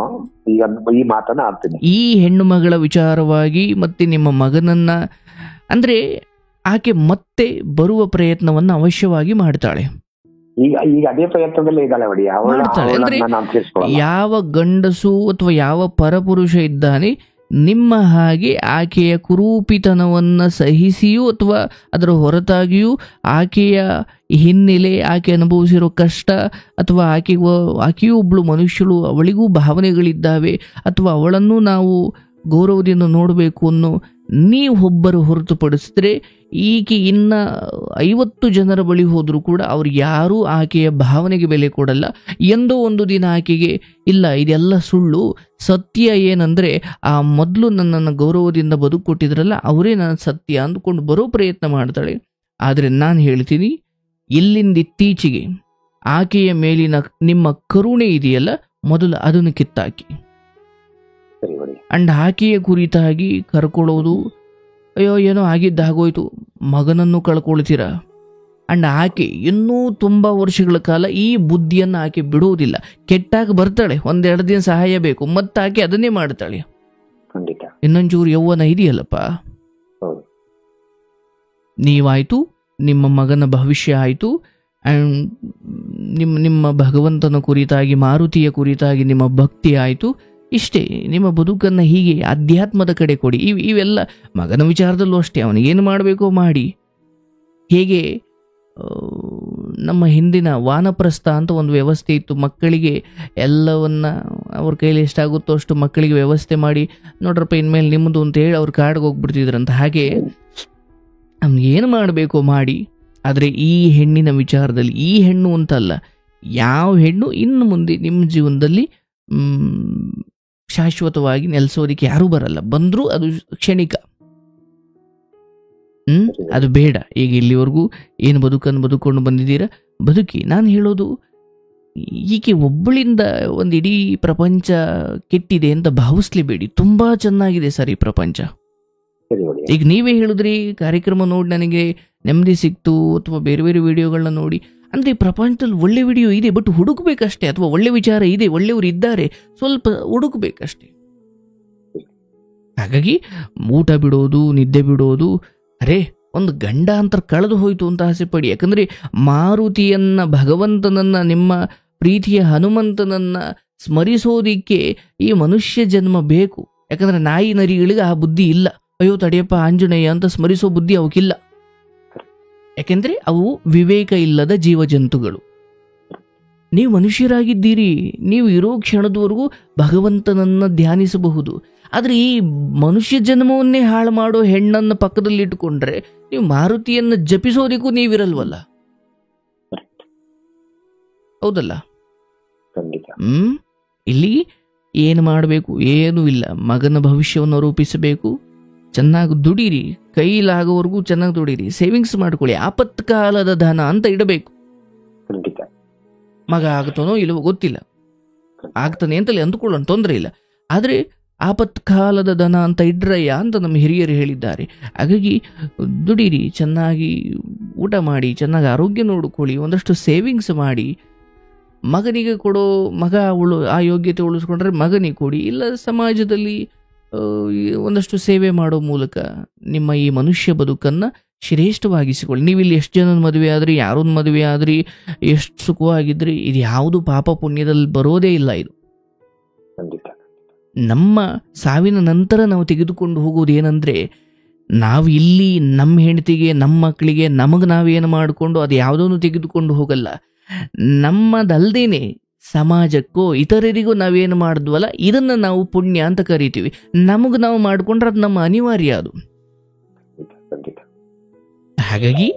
ಈ ಮಾತನ್ನ ಆಡ್ತೀನಿ. ಈ ಹೆಣ್ಣು ಮಗಳ ವಿಚಾರವಾಗಿ ಮತ್ತೆ ನಿಮ್ಮ ಮಗನನ್ನ ಅಂದ್ರೆ ಆಕೆ ಮತ್ತೆ ಬರುವ ಪ್ರಯತ್ನವನ್ನ ಅವಶ್ಯವಾಗಿ ಮಾಡ್ತಾಳೆ. ಈಗ ಅದೇ ಪ್ರಯತ್ನದಲ್ಲೇ ಇದ್ದಾಳೆ ಮಾಡ್ತಾಳೆ. ಅಂದ್ರೆ ಯಾವ ಗಂಡಸು ಅಥವಾ ಯಾವ ಪರಪುರುಷ ಇದ್ದಾನೆ ನಿಮ್ಮ ಹಾಗೆ ಆಕೆಯ ಕುರೂಪಿತನವನ್ನು ಸಹಿಸಿಯೂ ಅಥವಾ ಅದರ ಹೊರತಾಗಿಯೂ ಆಕೆಯ ಹಿನ್ನೆಲೆ, ಆಕೆ ಅನುಭವಿಸಿರೋ ಕಷ್ಟ ಅಥವಾ ಆಕೆಯೂ ಒಬ್ಬಳು ಮನುಷ್ಯಳು, ಅವಳಿಗೂ ಭಾವನೆಗಳಿದ್ದಾವೆ ಅಥವಾ ಅವಳನ್ನು ನಾವು ಗೌರವದಿಂದ ನೋಡಬೇಕು ಅನ್ನೋ ನೀವೊಬ್ಬರು ಹೊರತುಪಡಿಸಿದ್ರೆ ಈಕೆ ಇನ್ನು 50 ಜನರ ಬಳಿ ಹೋದರೂ ಕೂಡ ಅವ್ರು ಯಾರೂ ಆಕೆಯ ಭಾವನೆಗೆ ಬೆಲೆ ಕೊಡಲ್ಲ. ಎಂದೋ ಒಂದು ದಿನ ಆಕೆಗೆ ಇಲ್ಲ ಇದೆಲ್ಲ ಸುಳ್ಳು, ಸತ್ಯ ಏನಂದರೆ ಆ ಮೊದಲು ನನ್ನನ್ನು ಗೌರವದಿಂದ ಬದುಕು ಕೊಟ್ಟಿದ್ರಲ್ಲ ಅವರೇ ನನ್ನ ಸತ್ಯ ಅಂದ್ಕೊಂಡು ಬರೋ ಪ್ರಯತ್ನ ಮಾಡ್ತಾಳೆ. ಆದರೆ ನಾನು ಹೇಳ್ತೀನಿ, ಇಲ್ಲಿಂದ ಇತ್ತೀಚೆಗೆ ಆಕೆಯ ಮೇಲಿನ ನಿಮ್ಮ ಕರುಣೆ ಇದೆಯಲ್ಲ, ಮೊದಲು ಅದನ್ನು ಕಿತ್ತಾಕಿ. ಅಂಡ್ ಆಕೆಯ ಕುರಿತಾಗಿ ಕರ್ಕೊಳ್ಳೋದು, ಅಯ್ಯೋ ಏನೋ ಆಗಿದ್ದಾಗೋಯ್ತು, ಮಗನನ್ನು ಕಳ್ಕೊಳ್ತೀರ. ಅಂಡ್ ಆಕೆ ಇನ್ನೂ ತುಂಬ ವರ್ಷಗಳ ಕಾಲ ಈ ಬುದ್ಧಿಯನ್ನು ಆಕೆ ಬಿಡೋದಿಲ್ಲ. ಕೆಟ್ಟಾಗ ಬರ್ತಾಳೆ, 1-2 ದಿನ ಸಹಾಯ ಬೇಕು, ಮತ್ತೆ ಆಕೆ ಅದನ್ನೇ ಮಾಡ್ತಾಳೆ. ಇನ್ನೊಂಚೂರು ಯೌವನ ಇದೆಯಲ್ಲಪ್ಪ, ನೀವಾಯ್ತು, ನಿಮ್ಮ ಮಗನ ಭವಿಷ್ಯ ಆಯಿತು, ಆ್ಯಂಡ್ ನಿಮ್ಮ ಭಗವಂತನ ಕುರಿತಾಗಿ, ಮಾರುತಿಯ ಕುರಿತಾಗಿ ನಿಮ್ಮ ಭಕ್ತಿ ಆಯಿತು. ಇಷ್ಟೇ. ನಿಮ್ಮ ಬದುಕನ್ನು ಹೀಗೆ ಅಧ್ಯಾತ್ಮದ ಕಡೆ ಕೊಡಿ. ಇವೆಲ್ಲ ಮಗನ ವಿಚಾರದಲ್ಲೂ ಅಷ್ಟೇ, ಅವನಿಗೇನು ಮಾಡಬೇಕೋ ಮಾಡಿ. ಹೇಗೆ ನಮ್ಮ ಹಿಂದಿನ ವಾನಪ್ರಸ್ಥ ಅಂತ ಒಂದು ವ್ಯವಸ್ಥೆ ಇತ್ತು, ಮಕ್ಕಳಿಗೆ ಎಲ್ಲವನ್ನ ಅವ್ರ ಕೈಲಿ ಎಷ್ಟಾಗುತ್ತೋ ಅಷ್ಟು ಮಕ್ಕಳಿಗೆ ವ್ಯವಸ್ಥೆ ಮಾಡಿ, ನೋಡ್ರಪ್ಪ ಇನ್ಮೇಲೆ ನಿಮ್ಮದು ಅಂತ ಹೇಳಿ ಅವ್ರು ಕಾಡಿಗೆ ಹೋಗ್ಬಿಡ್ತಿದ್ರಂತ. ಹಾಗೆ ಏನು ಮಾಡಬೇಕೋ ಮಾಡಿ. ಆದರೆ ಈ ಹೆಣ್ಣಿನ ವಿಚಾರದಲ್ಲಿ, ಈ ಹೆಣ್ಣು ಅಂತಲ್ಲ, ಯಾವ ಹೆಣ್ಣು ಇನ್ನು ಮುಂದೆ ನಿಮ್ಮ ಜೀವನದಲ್ಲಿ ಶಾಶ್ವತವಾಗಿ ನೆಲೆಸೋದಕ್ಕೆ ಯಾರೂ ಬರಲ್ಲ. ಬಂದರೂ ಅದು ಕ್ಷಣಿಕ. ಅದು ಬೇಡ. ಈಗ ಇಲ್ಲಿವರೆಗೂ ಏನು ಬದುಕನ್ನು ಬದುಕೊಂಡು ಬಂದಿದ್ದೀರಾ, ಬದುಕಿ. ನಾನು ಹೇಳೋದು, ಈಕೆ ಒಬ್ಬಳಿಂದ ಒಂದು ಇಡೀ ಪ್ರಪಂಚ ಕೆಟ್ಟಿದೆ ಅಂತ ಭಾವಿಸ್ಲೇಬೇಡಿ. ತುಂಬ ಚೆನ್ನಾಗಿದೆ ಸರ್ ಈ ಪ್ರಪಂಚ. ಸರಿ ಒಡೆಯ. ಈಗ ನೀವೇ ಹೇಳಿದ್ರಿ ಕಾರ್ಯಕ್ರಮ ನೋಡಿ ನನಗೆ ನೆಮ್ಮದಿ ಸಿಕ್ತು, ಅಥವಾ ಬೇರೆ ಬೇರೆ ವಿಡಿಯೋಗಳನ್ನ ನೋಡಿ. ಅಂದ್ರೆ ಈ ಪ್ರಪಂಚದಲ್ಲಿ ಒಳ್ಳೆ ವಿಡಿಯೋ ಇದೆ, ಬಟ್ ಹುಡುಕ್ಬೇಕಷ್ಟೇ, ಅಥವಾ ಒಳ್ಳೆ ವಿಚಾರ ಇದೆ, ಒಳ್ಳೆಯವರು ಇದ್ದಾರೆ, ಸ್ವಲ್ಪ ಹುಡುಕ್ಬೇಕಷ್ಟೇ. ಹಾಗಾಗಿ ಊಟ ಬಿಡೋದು, ನಿದ್ದೆ ಬಿಡೋದು, ಅರೆ ಒಂದು ಗಂಡ ಅಂತ ಕಳೆದು ಹೋಯ್ತು ಅಂತ ಆಸೆ ಪಡಿ. ಯಾಕಂದ್ರೆ ಮಾರುತಿಯನ್ನ, ಭಗವಂತನನ್ನ, ನಿಮ್ಮ ಪ್ರೀತಿಯ ಹನುಮಂತನನ್ನ ಸ್ಮರಿಸೋದಿಕ್ಕೆ ಈ ಮನುಷ್ಯ ಜನ್ಮ ಬೇಕು. ಯಾಕಂದ್ರೆ ನಾಯಿ ನರಿಗಳಿಗೆ ಆ ಬುದ್ಧಿ ಇಲ್ಲ. ಅಯ್ಯೋ ತಡೆಯಪ್ಪ ಆಂಜನೇಯ ಅಂತ ಸ್ಮರಿಸೋ ಬುದ್ಧಿ ಅವಕ್ಕಿಲ್ಲ. ಯಾಕೆಂದ್ರೆ ಅವು ವಿವೇಕ ಇಲ್ಲದ ಜೀವಜಂತುಗಳು. ನೀವು ಮನುಷ್ಯರಾಗಿದ್ದೀರಿ, ನೀವು ಇರೋ ಕ್ಷಣದವರೆಗೂ ಭಗವಂತನನ್ನ ಧ್ಯಾನಿಸಬಹುದು. ಆದ್ರೆ ಈ ಮನುಷ್ಯ ಜನ್ಮವನ್ನೇ ಹಾಳು ಮಾಡೋ ಹೆಣ್ಣನ್ನು ಪಕ್ಕದಲ್ಲಿ ಇಟ್ಟುಕೊಂಡ್ರೆ ನೀವು ಮಾರುತಿಯನ್ನು ಜಪಿಸೋದಕ್ಕೂ ನೀವಿರಲ್ವಲ್ಲ. ಹೌದಲ್ಲ? ಇಲ್ಲಿ ಏನು ಮಾಡಬೇಕು? ಏನೂ ಇಲ್ಲ. ಮಗನ ಭವಿಷ್ಯವನ್ನು ರೂಪಿಸಬೇಕು. ಚೆನ್ನಾಗಿ ದುಡೀರಿ, ಕೈಲಾಗೋವರೆಗೂ ಚೆನ್ನಾಗಿ ದುಡೀರಿ, ಸೇವಿಂಗ್ಸ್ ಮಾಡ್ಕೊಳ್ಳಿ. ಆಪತ್ಕಾಲದ ಧನ ಅಂತ ಇಡಬೇಕು. ಮಗ ಆಗ್ತಾನೋ ಇಲ್ಲವೋ ಗೊತ್ತಿಲ್ಲ, ಆಗ್ತಾನೆ ಅಂತಲೇ ಅಂದುಕೊಳ್ಳೋಣ, ತೊಂದರೆ ಇಲ್ಲ. ಆದರೆ ಆಪತ್ಕಾಲದ ಧನ ಅಂತ ಇಡ್ರಯ್ಯ ಅಂತ ನಮ್ಮ ಹಿರಿಯರು ಹೇಳಿದ್ದಾರೆ. ಹಾಗಾಗಿ ದುಡೀರಿ, ಚೆನ್ನಾಗಿ ಊಟ ಮಾಡಿ, ಚೆನ್ನಾಗಿ ಆರೋಗ್ಯ ನೋಡಿಕೊಳ್ಳಿ, ಒಂದಷ್ಟು ಸೇವಿಂಗ್ಸ್ ಮಾಡಿ. ಮಗನಿಗೆ ಕೊಡೋ, ಮಗ ಆ ಯೋಗ್ಯತೆ ಉಳಿಸ್ಕೊಂಡ್ರೆ ಮಗನಿಗೆ ಕೊಡಿ. ಇಲ್ಲ ಸಮಾಜದಲ್ಲಿ ಒಂದಷ್ಟು ಸೇವೆ ಮಾಡೋ ಮೂಲಕ ನಿಮ್ಮ ಈ ಮನುಷ್ಯ ಬದುಕನ್ನು ಶ್ರೇಷ್ಠವಾಗಿಸಿಕೊಳ್ಳಿ. ನೀವಿಲ್ಲಿ ಎಷ್ಟು ಜನನ ಮದುವೆ ಆದ್ರಿ, ಯಾರೊಂದು ಮದುವೆ ಆದ್ರಿ, ಎಷ್ಟು ಸುಖವಾಗಿದ್ರಿ, ಇದು ಯಾವುದು ಪಾಪ ಪುಣ್ಯದಲ್ಲಿ ಬರೋದೇ ಇಲ್ಲ. ಇದು ನಮ್ಮ ಸಾವಿನ ನಂತರ ನಾವು ತೆಗೆದುಕೊಂಡು ಹೋಗೋದು ಏನಂದ್ರೆ, ನಾವು ಇಲ್ಲಿ ನಮ್ಮ ಹೆಂಡತಿಗೆ, ನಮ್ಮ ಮಕ್ಕಳಿಗೆ, ನಮಗೆ ನಾವೇನು ಮಾಡಿಕೊಂಡು ಅದು ಯಾವುದನ್ನು ತೆಗೆದುಕೊಂಡು ಹೋಗಲ್ಲ. ನಮ್ಮದಲ್ದೇನೆ ಸಮಾಜಕ್ಕೋ ಇತರರಿಗೂ ನಾವೇನು ಮಾಡಿದ್ವಲ್ಲ ಇದನ್ನು ನಾವು ಪುಣ್ಯ ಅಂತ ಕರಿತೀವಿ. ನಮಗೆ ನಾವು ಮಾಡಿಕೊಂಡ್ರೆ ಅದು ನಮ್ಮ ಅನಿವಾರ್ಯ. ಅದು ಹಾಗಾಗಿ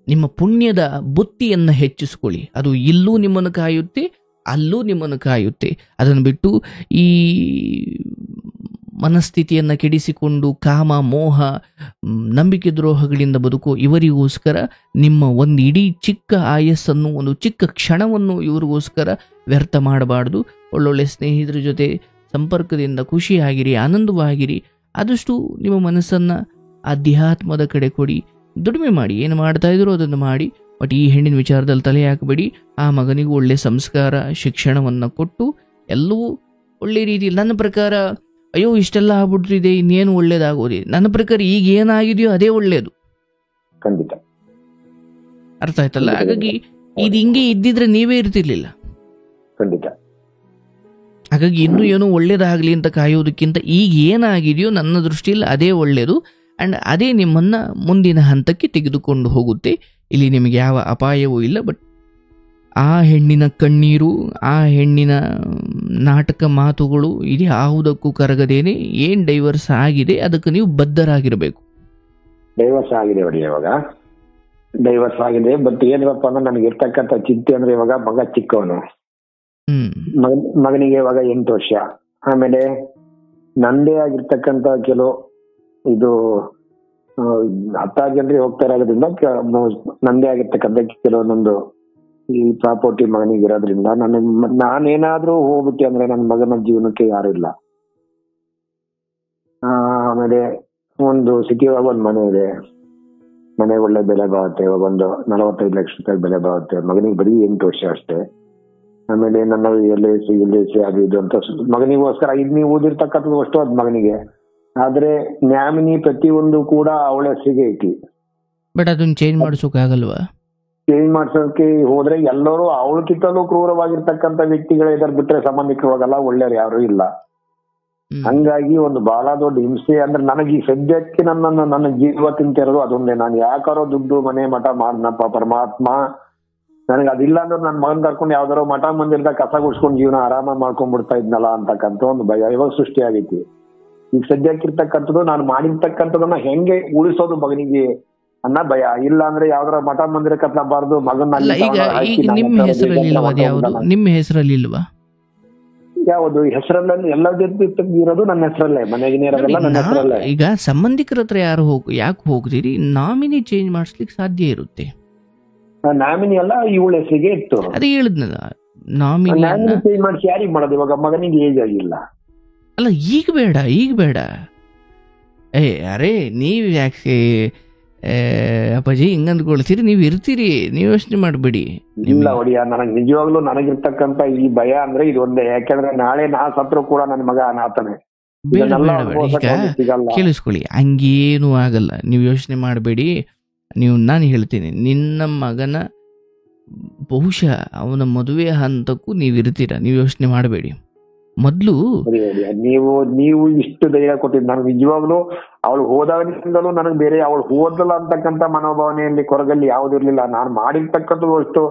ನಿಮ್ಮ ಪುಣ್ಯದ ಬುತ್ತಿಯನ್ನು ಹೆಚ್ಚಿಸ್ಕೊಳ್ಳಿ. ಅದು ಇಲ್ಲೂ ನಿಮ್ಮನ್ನು ಕಾಯುತ್ತೆ, ಅಲ್ಲೂ ನಿಮ್ಮನ್ನು ಕಾಯುತ್ತೆ. ಅದನ್ನು ಬಿಟ್ಟು ಈ ಮನಸ್ಥಿತಿಯನ್ನು ಕೆಡಿಸಿಕೊಂಡು ಕಾಮ, ಮೋಹ, ನಂಬಿಕೆ ದ್ರೋಹಗಳಿಂದ ಬದುಕು ಇವರಿಗೋಸ್ಕರ ನಿಮ್ಮ ಒಂದು ಇಡೀ ಚಿಕ್ಕ ಆಯಸ್ಸನ್ನು, ಒಂದು ಚಿಕ್ಕ ಕ್ಷಣವನ್ನು ಇವರಿಗೋಸ್ಕರ ವ್ಯರ್ಥ ಮಾಡಬಾರ್ದು. ಒಳ್ಳೊಳ್ಳೆ ಸ್ನೇಹಿತರ ಜೊತೆ ಸಂಪರ್ಕದಿಂದ ಖುಷಿಯಾಗಿರಿ, ಆನಂದವಾಗಿರಿ. ಆದಷ್ಟು ನಿಮ್ಮ ಮನಸ್ಸನ್ನು ಅಧ್ಯಾತ್ಮದ ಕಡೆ ಕೊಡಿ. ದುಡಿಮೆ ಮಾಡಿ, ಏನು ಮಾಡ್ತಾ ಇದ್ರು ಅದನ್ನು ಮಾಡಿ. ಬಟ್ ಈ ಹೆಣ್ಣಿನ ವಿಚಾರದಲ್ಲಿ ತಲೆ ಹಾಕಬೇಡಿ. ಆ ಮಗನಿಗೂ ಒಳ್ಳೆ ಸಂಸ್ಕಾರ, ಶಿಕ್ಷಣವನ್ನು ಕೊಟ್ಟು ಎಲ್ಲವೂ ಒಳ್ಳೆ ರೀತಿಯಲ್ಲಿ. ನನ್ನ ಪ್ರಕಾರ ಅಯ್ಯೋ ಇಷ್ಟೆಲ್ಲ ಆಗ್ಬಿಟ್ಟಿದೆ, ಇನ್ನೇನು ಒಳ್ಳೇದಾಗೋದಿದೆ. ನನ್ನ ಪ್ರಕಾರ ಈಗ ಏನಾಗಿದೆಯೋ ಅದೇ ಒಳ್ಳೇದು. ಖಂಡಿತ ಅರ್ಥ ಆಯ್ತಲ್ಲ? ಹಾಗಾಗಿ ಇದು ಹಿಂಗೆ ಇದ್ದಿದ್ರೆ ನೀವೇ ಇರ್ತಿರ್ಲಿಲ್ಲ. ಖಂಡಿತ. ಹಾಗಾಗಿ ಇನ್ನೂ ಏನೋ ಒಳ್ಳೇದಾಗಲಿ ಅಂತ ಕಾಯೋದಕ್ಕಿಂತ ಈಗ ಏನಾಗಿದೆಯೋ ನನ್ನ ದೃಷ್ಟಿಯಲ್ಲಿ ಅದೇ ಒಳ್ಳೇದು. ಆ್ಯಂಡ್ ಅದೇ ನಿಮ್ಮನ್ನು ಮುಂದಿನ ಹಂತಕ್ಕೆ ತೆಗೆದುಕೊಂಡು ಹೋಗುತ್ತೆ. ಇಲ್ಲಿ ನಿಮಗೆ ಯಾವ ಅಪಾಯವೂ ಇಲ್ಲ. ಬಟ್ ಆ ಹೆಣ್ಣಿನ ಕಣ್ಣೀರು, ಆ ಹೆಣ್ಣಿನ ನಾಟಕ ಮಾತುಗಳು ಇದು ಯಾವುದಕ್ಕೂ ಕರಗದೇನೆ ಏನು ಡೈವರ್ಸ್ ಆಗಿದೆ ಅದಕ್ಕೆ ನೀವು ಬದ್ಧರಾಗಿರಬೇಕು. ಡೈವರ್ಸ್ ಆಗಿದೆ ಒಡೆಯ, ಇವಾಗ ಡೈವರ್ಸ್ ಆಗಿದೆ. ಬಟ್ ಏನಪ್ಪ ಅಂದ್ರೆ ನನಗೆ ಇರ್ತಕ್ಕಂಥ ಚಿಂತೆ ಅಂದ್ರೆ ಇವಾಗ ಮಗ ಚಿಕ್ಕವನು, ಮಗನಿಗೆ ಇವಾಗ 8 ವರ್ಷ. ಆಮೇಲೆ ನಂದೇ ಆಗಿರ್ತಕ್ಕಂಥ ಕೆಲವು ಇದು 10 ಜನರಿಗೆ ಹೋಗ್ತಾ ಇರೋದ್ರಿಂದ ನಂದೇ ಆಗಿರ್ತಕ್ಕಂಥ ಕೆಲವೊಂದೊಂದು ಈ ಪ್ರಾಪರ್ಟಿ ಮಗನಿಗೆ ಇರೋದ್ರಿಂದ ನಾನೇನಾದ್ರೂ ಹೋಗ್ಬಿಟ್ಟೆ ಅಂದ್ರೆ ನನ್ನ ಮಗನ ಜೀವನಕ್ಕೆ ಯಾರು ಇಲ್ಲ. ಆಮೇಲೆ ಒಂದು ಸಿಟಿ ಒಳಗೆ ಒಂದು ಮನೆ ಇದೆ. ಮನೆ ಒಳ್ಳೆ ಬೆಲೆ ಬಾಳುತ್ತೆ. ಇವಾಗ ಒಂದು 45 ಲಕ್ಷ ರೂಪಾಯಿ ಬೆಲೆ ಬಾಳುತ್ತೆ. ಮಗನಿಗೆ ಬರೀ 8 ವರ್ಷ ಅಷ್ಟೇ. ಆಮೇಲೆ ನನ್ನ LIC ಅದು ಇದು ಅಂತ ಮಗನಿಗೋಸ್ಕರ ಇದು ನೀವು ಓದಿರ್ತಕ್ಕಂಥದ್ದು ಅಷ್ಟು ಅದ್ ಮಗನಿಗೆ. ಆದ್ರೆ ನ್ಯಾಮಿನಿ ಪ್ರತಿಯೊಂದು ಕೂಡ ಅವಳ ಹೆಸರಿಗೆ ಐತಿ. ಬಟ್ ಅದನ್ನ ಚೇಂಜ್ ಮಾಡಿಸೋಕಾಗಲ್ವಾ? ಚೇಂಜ್ ಮಾಡ್ಸೋಕೆ ಹೋದ್ರೆ ಎಲ್ಲರೂ ಅವಳಕ್ಕಿಂತಲೂ ಕ್ರೂರವಾಗಿರ್ತಕ್ಕಂಥ ವ್ಯಕ್ತಿಗಳೇ ಇದಾರೆ, ಬಿಟ್ರೆ ಸಂಬಂಧಿಕವಾಗಲ್ಲ, ಒಳ್ಳೆಯವ್ರು ಯಾರು ಇಲ್ಲ. ಹಂಗಾಗಿ ಒಂದು ಬಹಳ ದೊಡ್ಡ ಹಿಂಸೆ ಅಂದ್ರೆ ನನಗೆ ಈ ಸದ್ಯಕ್ಕೆ ನನ್ನ ಜೀವ ತಿಂತಿರೋದು ಅದೊಂದೇ. ನಾನು ಯಾಕಾರೋ ದುಡ್ಡು ಮನೆ ಮಠ ಮಾಡ್ನಪ್ಪ ಪರಮಾತ್ಮ, ನನಗೆ ಅದಿಲ್ಲ ಅಂದ್ರೆ ನನ್ನ ಮಗನ್ ಕರ್ಕೊಂಡು ಯಾವ್ದಾರೋ ಮಠ ಮಂದಿರದಾಗ ಕಸ ಗುಡ್ಸ್ಕೊಂಡು ಜೀವನ ಆರಾಮ ಮಾಡ್ಕೊಂಡ್ಬಿಡ್ತಾ ಇದ್ನಲ್ಲ ಅಂತಕ್ಕಂಥ ಒಂದು ಭಯ ಇವಾಗ ಸೃಷ್ಟಿ ಆಗೈತಿ. ಈಗ ಸದ್ಯಕ್ಕಿರ್ತಕ್ಕಂಥದ್ದು ನಾನು ಮಾಡಿರ್ತಕ್ಕಂಥದನ್ನ ಹೆಂಗೆ ಉಳಿಸೋದು ಮಗನಿಗೆ ಅನ್ನ ಭಯ. ಇಲ್ಲ ಅಂದ್ರೆ ಯಾವ್ದಾರ ಮಠ ಮಂದಿರ ಕತ್ಲಬಾರ್ದು ಮಗನ. ನಿಮ್ಮ ಹೆಸರಲ್ಲಿ ಇಲ್ವಾ? ಯಾವುದು ಹೆಸರಲ್ಲಿ ಎಲ್ಲ ಇರೋದು ನನ್ನ ಹೆಸರಲ್ಲೇ, ಮನೆಗೆ ನನ್ನ ಹೆಸರಲ್ಲೇ. ಈಗ ಸಂಬಂಧಿಕರ ಹತ್ರ ಯಾರು ಯಾಕೆ ಹೋಗ್ತೀರಿ? ನಾಮಿನಿ ಚೇಂಜ್ ಮಾಡಿಸ್ಲಿಕ್ಕೆ ಸಾಧ್ಯ ಇರುತ್ತೆ. ನಾಮಿನಿ ಎಲ್ಲ ಇವಳ ಹೆಸರಿಗೆ ಇತ್ತು. ಅದೇ ಹೇಳಿದ್ನಲ್ಲ, ನಾಮಿನಿ ಚೇಂಜ್ ಮಾಡಿಸಿ ಯಾರಿಗೆ ಮಾಡೋದು? ಇವಾಗ ಮಗನಿಗೆ ಏಜ್ ಆಗಿಲ್ಲ ಅಲ್ಲ. ಈಗ ಬೇಡ ಅರೇ ನೀವು ಯಾಕೆ ಅಪ್ಪಾಜಿ ಹಿಂಗ್ ಅಂದ್ಕೊಳ್ತೀರಿ, ನೀವು ಇರ್ತೀರಿ, ನೀವು ಯೋಚನೆ ಮಾಡಬೇಡಿ. ಇಲ್ಲ ಒಡಿಯ, ನನಗ್ ನಿಜವಾಗ್ಲೂ ನನಗಿರ್ತಕ್ಕಂತ ಈ ಭಯ ಅಂದ್ರೆ ಇದೊಂದೇ. ಯಾಕಂದ್ರೆ ನಾಳೆ ನಾ ಸತ್ರು ಕೂಡ ನನ್ನ ಮಗ ಅನಾಥನೆ. ಬೇಡ ಈಗ ಕೇಳಿಸ್ಕೊಳ್ಳಿ, ಹಂಗೇನು ಆಗಲ್ಲ, ನೀವು ಯೋಚನೆ ಮಾಡಬೇಡಿ. ನಾನು ಹೇಳ್ತೀನಿ, ನಿನ್ನ ಮಗನ ಬಹುಶಃ ಅವನ ಮದುವೆ ಹಂತಕ್ಕೂ ನೀವು ಇರ್ತೀರ, ನೀವು ಯೋಚನೆ ಮಾಡಬೇಡಿ. ಮೊದ್ಲು ನೀವು ಇಷ್ಟು ಧೈರ್ಯ ಕೊಟ್ಟಿದ್ದು ನನಗೆ ನಿಜವಾಗ್ಲೂ. ಅವಳು ಹೋದಾಗಿಂದಲೂ ನನಗೆ ಬೇರೆ ಅವಳು ಹೋದಲ್ಲ ಅಂತಕ್ಕಂಥ ಮನೋಭಾವನೆಯಲ್ಲಿ ಕೊರಗಲ್ಲಿ ಯಾವ್ದಿರ್ಲಿಲ್ಲ. ನಾನು ಮಾಡಿರ್ತಕ್ಕಂಥದ್ದು ಅಷ್ಟು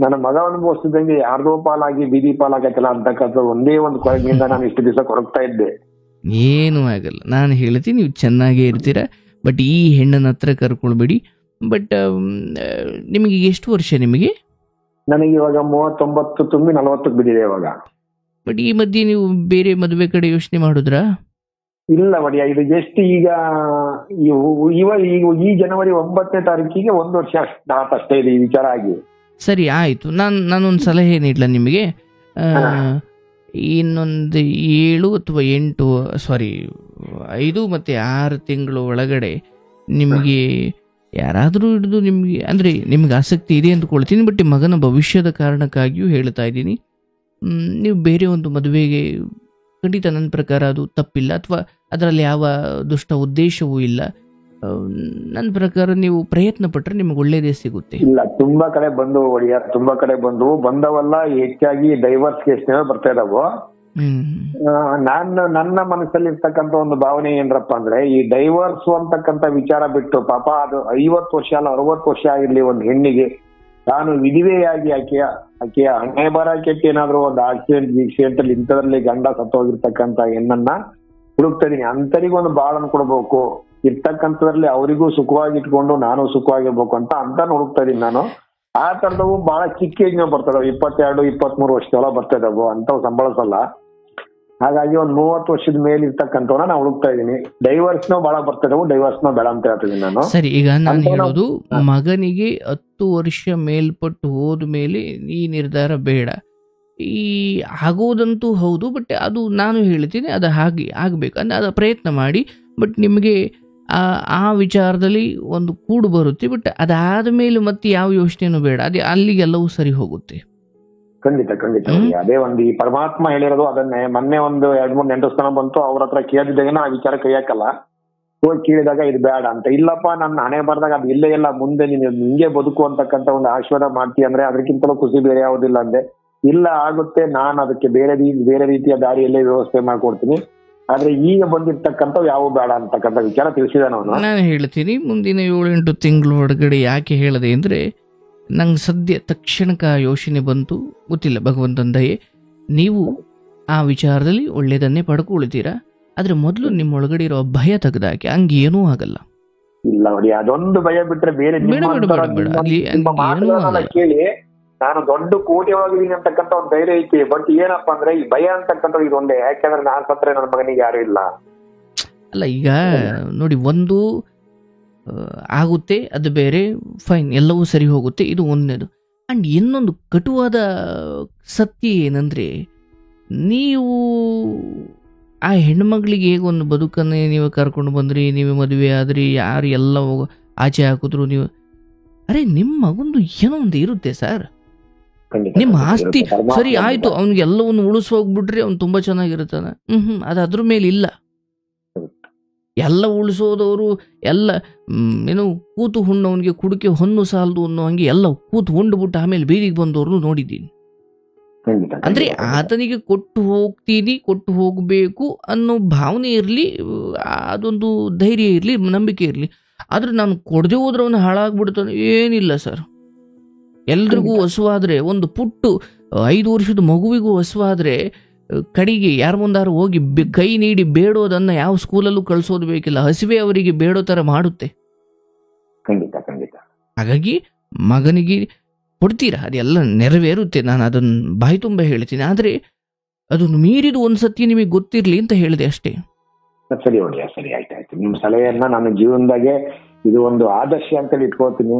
ನನ್ನ ಮಗ ಅನುಭವಿಸಿದಂಗೆ ಯಾರ್ದೋ ಪಾಲಾಗಿ ಬೀದಿ ಪಾಲಾಗತ್ತಲ್ಲ ಅಂತಕ್ಕಂಥ ಒಂದೇ ಒಂದು ಕೊರಗಿನಿಂದ ನಾನು ಇಷ್ಟು ದಿವಸ ಕೊರಗ್ತಾ ಇದ್ದೆ. ಏನೂ ಆಗಲ್ಲ, ನಾನು ಹೇಳ್ತೀನಿ, ನೀವು ಚೆನ್ನಾಗೇ ಇರ್ತೀರ. ಬಟ್ ಈ ಹೆಣ್ಣನ ಹತ್ರ ಕರ್ಕೊಳ್ಬೇಡಿ. ಬಟ್ ನಿಮಗೆ ಎಷ್ಟು ವರ್ಷ? ನಿಮಗೆ ನನಗೆ ಇವಾಗ 39 ತುಂಬಿ 40ಕ್ಕೆ ಬಿದ್ದಿದೆ ಇವಾಗ. ಬಟ್ ಈ ಮಧ್ಯೆ ನೀವು ಬೇರೆ ಮದುವೆ ಕಡೆ ಯೋಚನೆ ಮಾಡಿದ್ರಾ? ಇಲ್ಲ ಒಡಿಯ, ಇದು ಜಸ್ಟ್ ಈಗ ಈ ಜನವರಿ 9ನೇ ತಾರೀಕಿಗೆ 1 ವರ್ಷ ಅಷ್ಟೇ ಇದೆ ಈ ವಿಚಾರ ಆಗಿ. ಸರಿ ಆಯ್ತು, ನಾನೊಂದು ಸಲಹೆ ನೀಡ್ಲಾ ನಿಮಗೆ. ಇನ್ನೊಂದು 7 ಅಥವಾ 8 5 ಮತ್ತು 6 ತಿಂಗಳು ಒಳಗಡೆ ನಿಮಗೆ ಯಾರಾದರೂ ಹಿಡಿದು ನಿಮಗೆ, ಅಂದರೆ ನಿಮ್ಗೆ ಆಸಕ್ತಿ ಇದೆ ಅಂದ್ಕೊಳ್ತೀನಿ, ಬಟ್ ಮಗನ ಭವಿಷ್ಯದ ಕಾರಣಕ್ಕಾಗಿಯೂ ಹೇಳ್ತಾ ಇದ್ದೀನಿ, ನೀವು ಬೇರೆ ಒಂದು ಮದುವೆಗೆ ಖಂಡಿತ ನನ್ನ ಪ್ರಕಾರ ಅದು ತಪ್ಪಿಲ್ಲ, ಅಥವಾ ಅದರಲ್ಲಿ ಯಾವ ದುಷ್ಟ ಉದ್ದೇಶವೂ ಇಲ್ಲ. ನನ್ನ ಪ್ರಕಾರ ನೀವು ಪ್ರಯತ್ನ ಪಟ್ಟರೆ ನಿಮ್ಗೆ ಒಳ್ಳೇದೇ ಸಿಗುತ್ತೆ. ಇಲ್ಲ, ತುಂಬಾ ಕಡೆ ಬಂದು ಒಡಿಯ, ತುಂಬಾ ಕಡೆ ಬಂದವಲ್ಲ, ಹೆಚ್ಚಾಗಿ ಡೈವರ್ಸ್ ಕೇಸ್ನೇ ಬರ್ತಾ ಇದಾವು. ನನ್ನ ಮನಸ್ಸಲ್ಲಿ ಇರ್ತಕ್ಕಂಥ ಒಂದು ಭಾವನೆ ಏನ್ರಪ್ಪ ಅಂದ್ರೆ, ಈ ಡೈವರ್ಸ್ ಅಂತಕ್ಕಂಥ ವಿಚಾರ ಬಿಟ್ಟು, ಪಾಪ ಅದು 50 ವರ್ಷ ಅಲ್ಲ 60 ವರ್ಷ ಆಗಿರ್ಲಿ ಒಂದು ಹೆಣ್ಣಿಗೆ, ತಾನು ವಿಧಿವೆಯಾಗಿ ಆಕೆಯ ಹಣೆ ಬರ ಕೆಟ್ಟಿ ಏನಾದ್ರು ಒಂದು ಆಕ್ಸಿಡೆಂಟ್ ಅಲ್ಲಿ ಇಂಥದ್ರಲ್ಲಿ ಗಂಡ ಸತ್ತೋಗಿರ್ತಕ್ಕಂಥ ಹೆಣ್ಣನ್ನ ಹುಡುಕ್ತಾ ಇದೀನಿ. ಅಂತರಿಗೊಂದು ಬಾಳನ್ನು ಕೊಡ್ಬೇಕು, ಇರ್ತಕ್ಕಂಥದ್ರಲ್ಲಿ ಅವರಿಗೂ ಸುಖವಾಗಿ ಇಟ್ಕೊಂಡು ನಾನು ಸುಖವಾಗಿರ್ಬೇಕು ಅಂತ ಹುಡುಕ್ತಾ ಇದೀನಿ ನಾನು. ಆ ತರದವು ಬಹಳ ಚಿಕ್ಕ ಏಜ್ ಬರ್ತದವು, 22, 23 ವರ್ಷದೊಳ ಬರ್ತಾ ಇದಾವು, ಅಂತವ್ ಸಂಬಳಸಲ್ಲ. ಹಾಗಾಗಿ ಒಂದ್ 30 ವರ್ಷದ ಮೇಲೆ ಇರ್ತಕ್ಕಂಥವ್ನ ನಾನು ಹುಡುಕ್ತಾ ಇದೀನಿ. ಡೈವರ್ಸ್ ನೋ ಬಹಳ ಬರ್ತಾ ಇದಾವು, ಡೈವರ್ಸ್ ನೋ ಬೇಡ ಅಂತ ಹೇಳ್ತಿದ್ದೀನಿ ನಾನು. ಸರಿ, ಈಗ ನಾನು ಹೇಳೋದು, ಮಗನಿಗೆ 10 ವರ್ಷ ಮೇಲ್ಪಟ್ಟು ಹೋದ್ಮೇಲೆ ಈ ನಿರ್ಧಾರ ಬೇಡ. ಈ ಆಗೋದಂತೂ ಹೌದು, ಬಟ್ ಅದು ನಾನು ಹೇಳ್ತೀನಿ, ಅದು ಹಾಗೆ ಆಗ್ಬೇಕು ಅಂದ್ರೆ ಅದು ಪ್ರಯತ್ನ ಮಾಡಿ. ಬಟ್ ನಿಮಗೆ ಆ ವಿಚಾರದಲ್ಲಿ ಒಂದು ಕೂಡು ಬರುತ್ತೆ. ಬಟ್ ಅದಾದ ಮೇಲೆ ಮತ್ತೆ ಯಾವ ಯೋಚನೆನೂ ಬೇಡ, ಅದೇ ಅಲ್ಲಿಗೆಲ್ಲವೂ ಸರಿ ಹೋಗುತ್ತೆ. ಖಂಡಿತ. ಅದೇ ಒಂದು ಈ ಪರಮಾತ್ಮ ಹೇಳಿರೋದು ಅದನ್ನೇ. ಮೊನ್ನೆ ಒಂದು 2-3 ನೆಂಟಸ್ಥಾನ ಬಂತು, ಅವ್ರ ಹತ್ರ ಕೇಳಿದಾಗ ಆ ವಿಚಾರ ಕೈಯಾಕಲ್ಲ, ಹೋಗಿ ಕೇಳಿದಾಗ ಇದು ಬೇಡ ಅಂತ. ಇಲ್ಲಪ್ಪ, ನನ್ನ ಹಣೆ ಬರ್ದಾಗ ಅದು ಇಲ್ಲೇ ಇಲ್ಲ, ಮುಂದೆ ನೀನು ಹಿಂಗೆ ಬದುಕು ಅಂತಕ್ಕಂಥ ಒಂದು ಆಶೀರ್ವಾದ ಮಾಡ್ತೀಯ ಅಂದ್ರೆ ಅದಕ್ಕಿಂತಲೂ ಖುಷಿ ಬೇರೆ ಯಾವುದಿಲ್ಲ ಅಂದೆ. ಇಲ್ಲ ಆಗುತ್ತೆ, ನಾನು ಅದಕ್ಕೆ ಬೇರೆ ರೀತಿಯ ದಾರಿಯಲ್ಲೇ ವ್ಯವಸ್ಥೆ ಮಾಡ್ಕೊಡ್ತೀನಿ, ಆದ್ರೆ ಈಗ ಬಂದಿರ್ತಕ್ಕಂಥ ಯಾವ ಬೇಡ ಅಂತಕ್ಕಂಥ ವಿಚಾರ ತಿಳಿಸಿದ ನಾನು ಹೇಳ್ತೀನಿ. ಮುಂದಿನ 7-8 ತಿಂಗಳ ಒಳಗಡೆ ಯಾಕೆ ಹೇಳದೆ ಅಂದ್ರೆ, ನಂಗೆ ಸದ್ಯ ತಕ್ಷಣಕ ಯೋಚನೆ ಬಂತು, ಗೊತ್ತಿಲ್ಲ, ಭಗವಂತನ ದಯೆ. ನೀವು ಆ ವಿಚಾರದಲ್ಲಿ ಒಳ್ಳೇದನ್ನೇ ಪಡ್ಕೊಳ್ತೀರಾ, ಆದ್ರೆ ಮೊದಲು ನಿಮ್ಮ ಒಳಗಡೆ ಇರೋ ಭಯ ತೆಗೆದಾಕಿ, ಹಂಗೇನೂ ಆಗಲ್ಲ. ಇಲ್ಲ ನೋಡಿ, ಅದೊಂದು ಭಯ ಬಿಟ್ರೆ ಬೇರೆ ಕೇಳಿ ನಾನು ದೊಡ್ಡ ಕೋಟಿ ಹೋಗಿದ್ದೀನಿ ಅಂತಕ್ಕಂಥ ಒಂದು ಧೈರ್ಯ ಐತಿ. ಬಟ್ ಏನಪ್ಪಾ ಅಂದ್ರೆ ಈ ಭಯ ಅಂತಕ್ಕಂಥ ಇದೊಂದೇ. ಯಾಕಂದ್ರೆ ನಾನ್ ಸತ್ರೆ ನನ್ನ ಮಗನಿಗೆ ಯಾರು ಇಲ್ಲ. ಅಲ್ಲ, ಈಗ ನೋಡಿ, ಒಂದು ಆಗುತ್ತೆ, ಅದು ಬೇರೆ, ಫೈನ್, ಎಲ್ಲವೂ ಸರಿ ಹೋಗುತ್ತೆ, ಇದು ಒಂದನೇದು. ಅಂಡ್ ಇನ್ನೊಂದು ಕಟುವಾದ ಸತ್ಯ ಏನಂದ್ರೆ, ನೀವು ಆ ಹೆಣ್ಮಗಳಿಗೆ ಹೇಗೆ ಒಂದು ಬದುಕನ್ನೇ ನೀವು ಕರ್ಕೊಂಡು ಬಂದ್ರಿ, ನೀವು ಮದುವೆ ಆದ್ರಿ, ಯಾರು ಎಲ್ಲ ಆಚೆ ಹಾಕಿದ್ರು, ನೀವು ಅರೆ ನಿಮ್ಮ ಮಗೊಂದು ಏನೋ ಒಂದು ಇರುತ್ತೆ ಸರ್, ನಿಮ್ಮ ಆಸ್ತಿ ಸರಿ ಆಯ್ತು, ಅವ್ನಿಗೆ ಎಲ್ಲವನ್ನು ಉಳಿಸೋಗ್ಬಿಟ್ರಿ, ಅವ್ನು ತುಂಬಾ ಚೆನ್ನಾಗಿರ್ತಾನೆ. ಅದು ಅದ್ರ ಮೇಲೆ ಇಲ್ಲ. ಎಲ್ಲ ಉಳಿಸೋದವರು ಎಲ್ಲ ಏನು ಕೂತು ಹುಣ್ಣವನಿಗೆ ಕುಡಿಕೆ ಹೊನ್ನು ಸಾಲದು ಅನ್ನೋ ಹಂಗೆ ಎಲ್ಲ ಕೂತು ಉಂಡ್ಬಿಟ್ಟು ಆಮೇಲೆ ಬೀದಿಗೆ ಬಂದವ್ರನ್ನು ನೋಡಿದ್ದೀನಿ. ಅಂದ್ರೆ ಆತನಿಗೆ ಕೊಟ್ಟು ಹೋಗ್ತೀನಿ, ಕೊಟ್ಟು ಹೋಗ್ಬೇಕು ಅನ್ನೋ ಭಾವನೆ ಇರಲಿ, ಅದೊಂದು ಧೈರ್ಯ ಇರಲಿ, ನಂಬಿಕೆ ಇರಲಿ. ಆದ್ರೆ ನಾನು ಕೊಡದೆ ಹೋದ್ರೆ ಅವನು ಹಾಳಾಗ್ಬಿಡ್ತಾನೆ, ಏನಿಲ್ಲ ಸರ್. ಎಲ್ರಿಗೂ ಹಸುವಾದ್ರೆ, ಒಂದು ಪುಟ್ಟು 5 ವರ್ಷದ ಮಗುವಿಗೂ ಹಸುವಾದ್ರೆ ಕಡೆಗೆ ಯಾರ ಮುಂದಾರು ಹೋಗಿ ಕೈ ನೀಡಿ ಬೇಡೋದನ್ನ ಯಾವ ಸ್ಕೂಲಲ್ಲೂ ಕಳ್ಸೋದು ಬೇಕಿಲ್ಲ, ಹಸಿವೆ ಅವರಿಗೆ ಬೇಡೋ ತರ ಮಾಡುತ್ತೆ. ಹಾಗಾಗಿ ಮಗನಿಗೆ ಕೊಡ್ತೀರಾ, ಅದೆಲ್ಲ ನೆರವೇರುತ್ತೆ, ನಾನು ಅದನ್ನ ಬಾಯಿ ತುಂಬ ಹೇಳ್ತೀನಿ. ಆದ್ರೆ ಅದನ್ನು ಮೀರಿದು ಒಂದ್ಸತಿ ನಿಮಗೆ ಗೊತ್ತಿರ್ಲಿ ಅಂತ ಹೇಳಿದೆ ಅಷ್ಟೇ. ಸರಿ ಒಳ್ಳೆಯ, ಸರಿ, ಆಯ್ತಾಯ್ತು. ನಿಮ್ಮ ಸಲಹೆಯನ್ನ ನಾನು ಜೀವನದಾಗೆ ಇದು ಒಂದು ಆದರ್ಶ ಅಂತೇಳಿ ಇಟ್ಕೋತೀನಿ.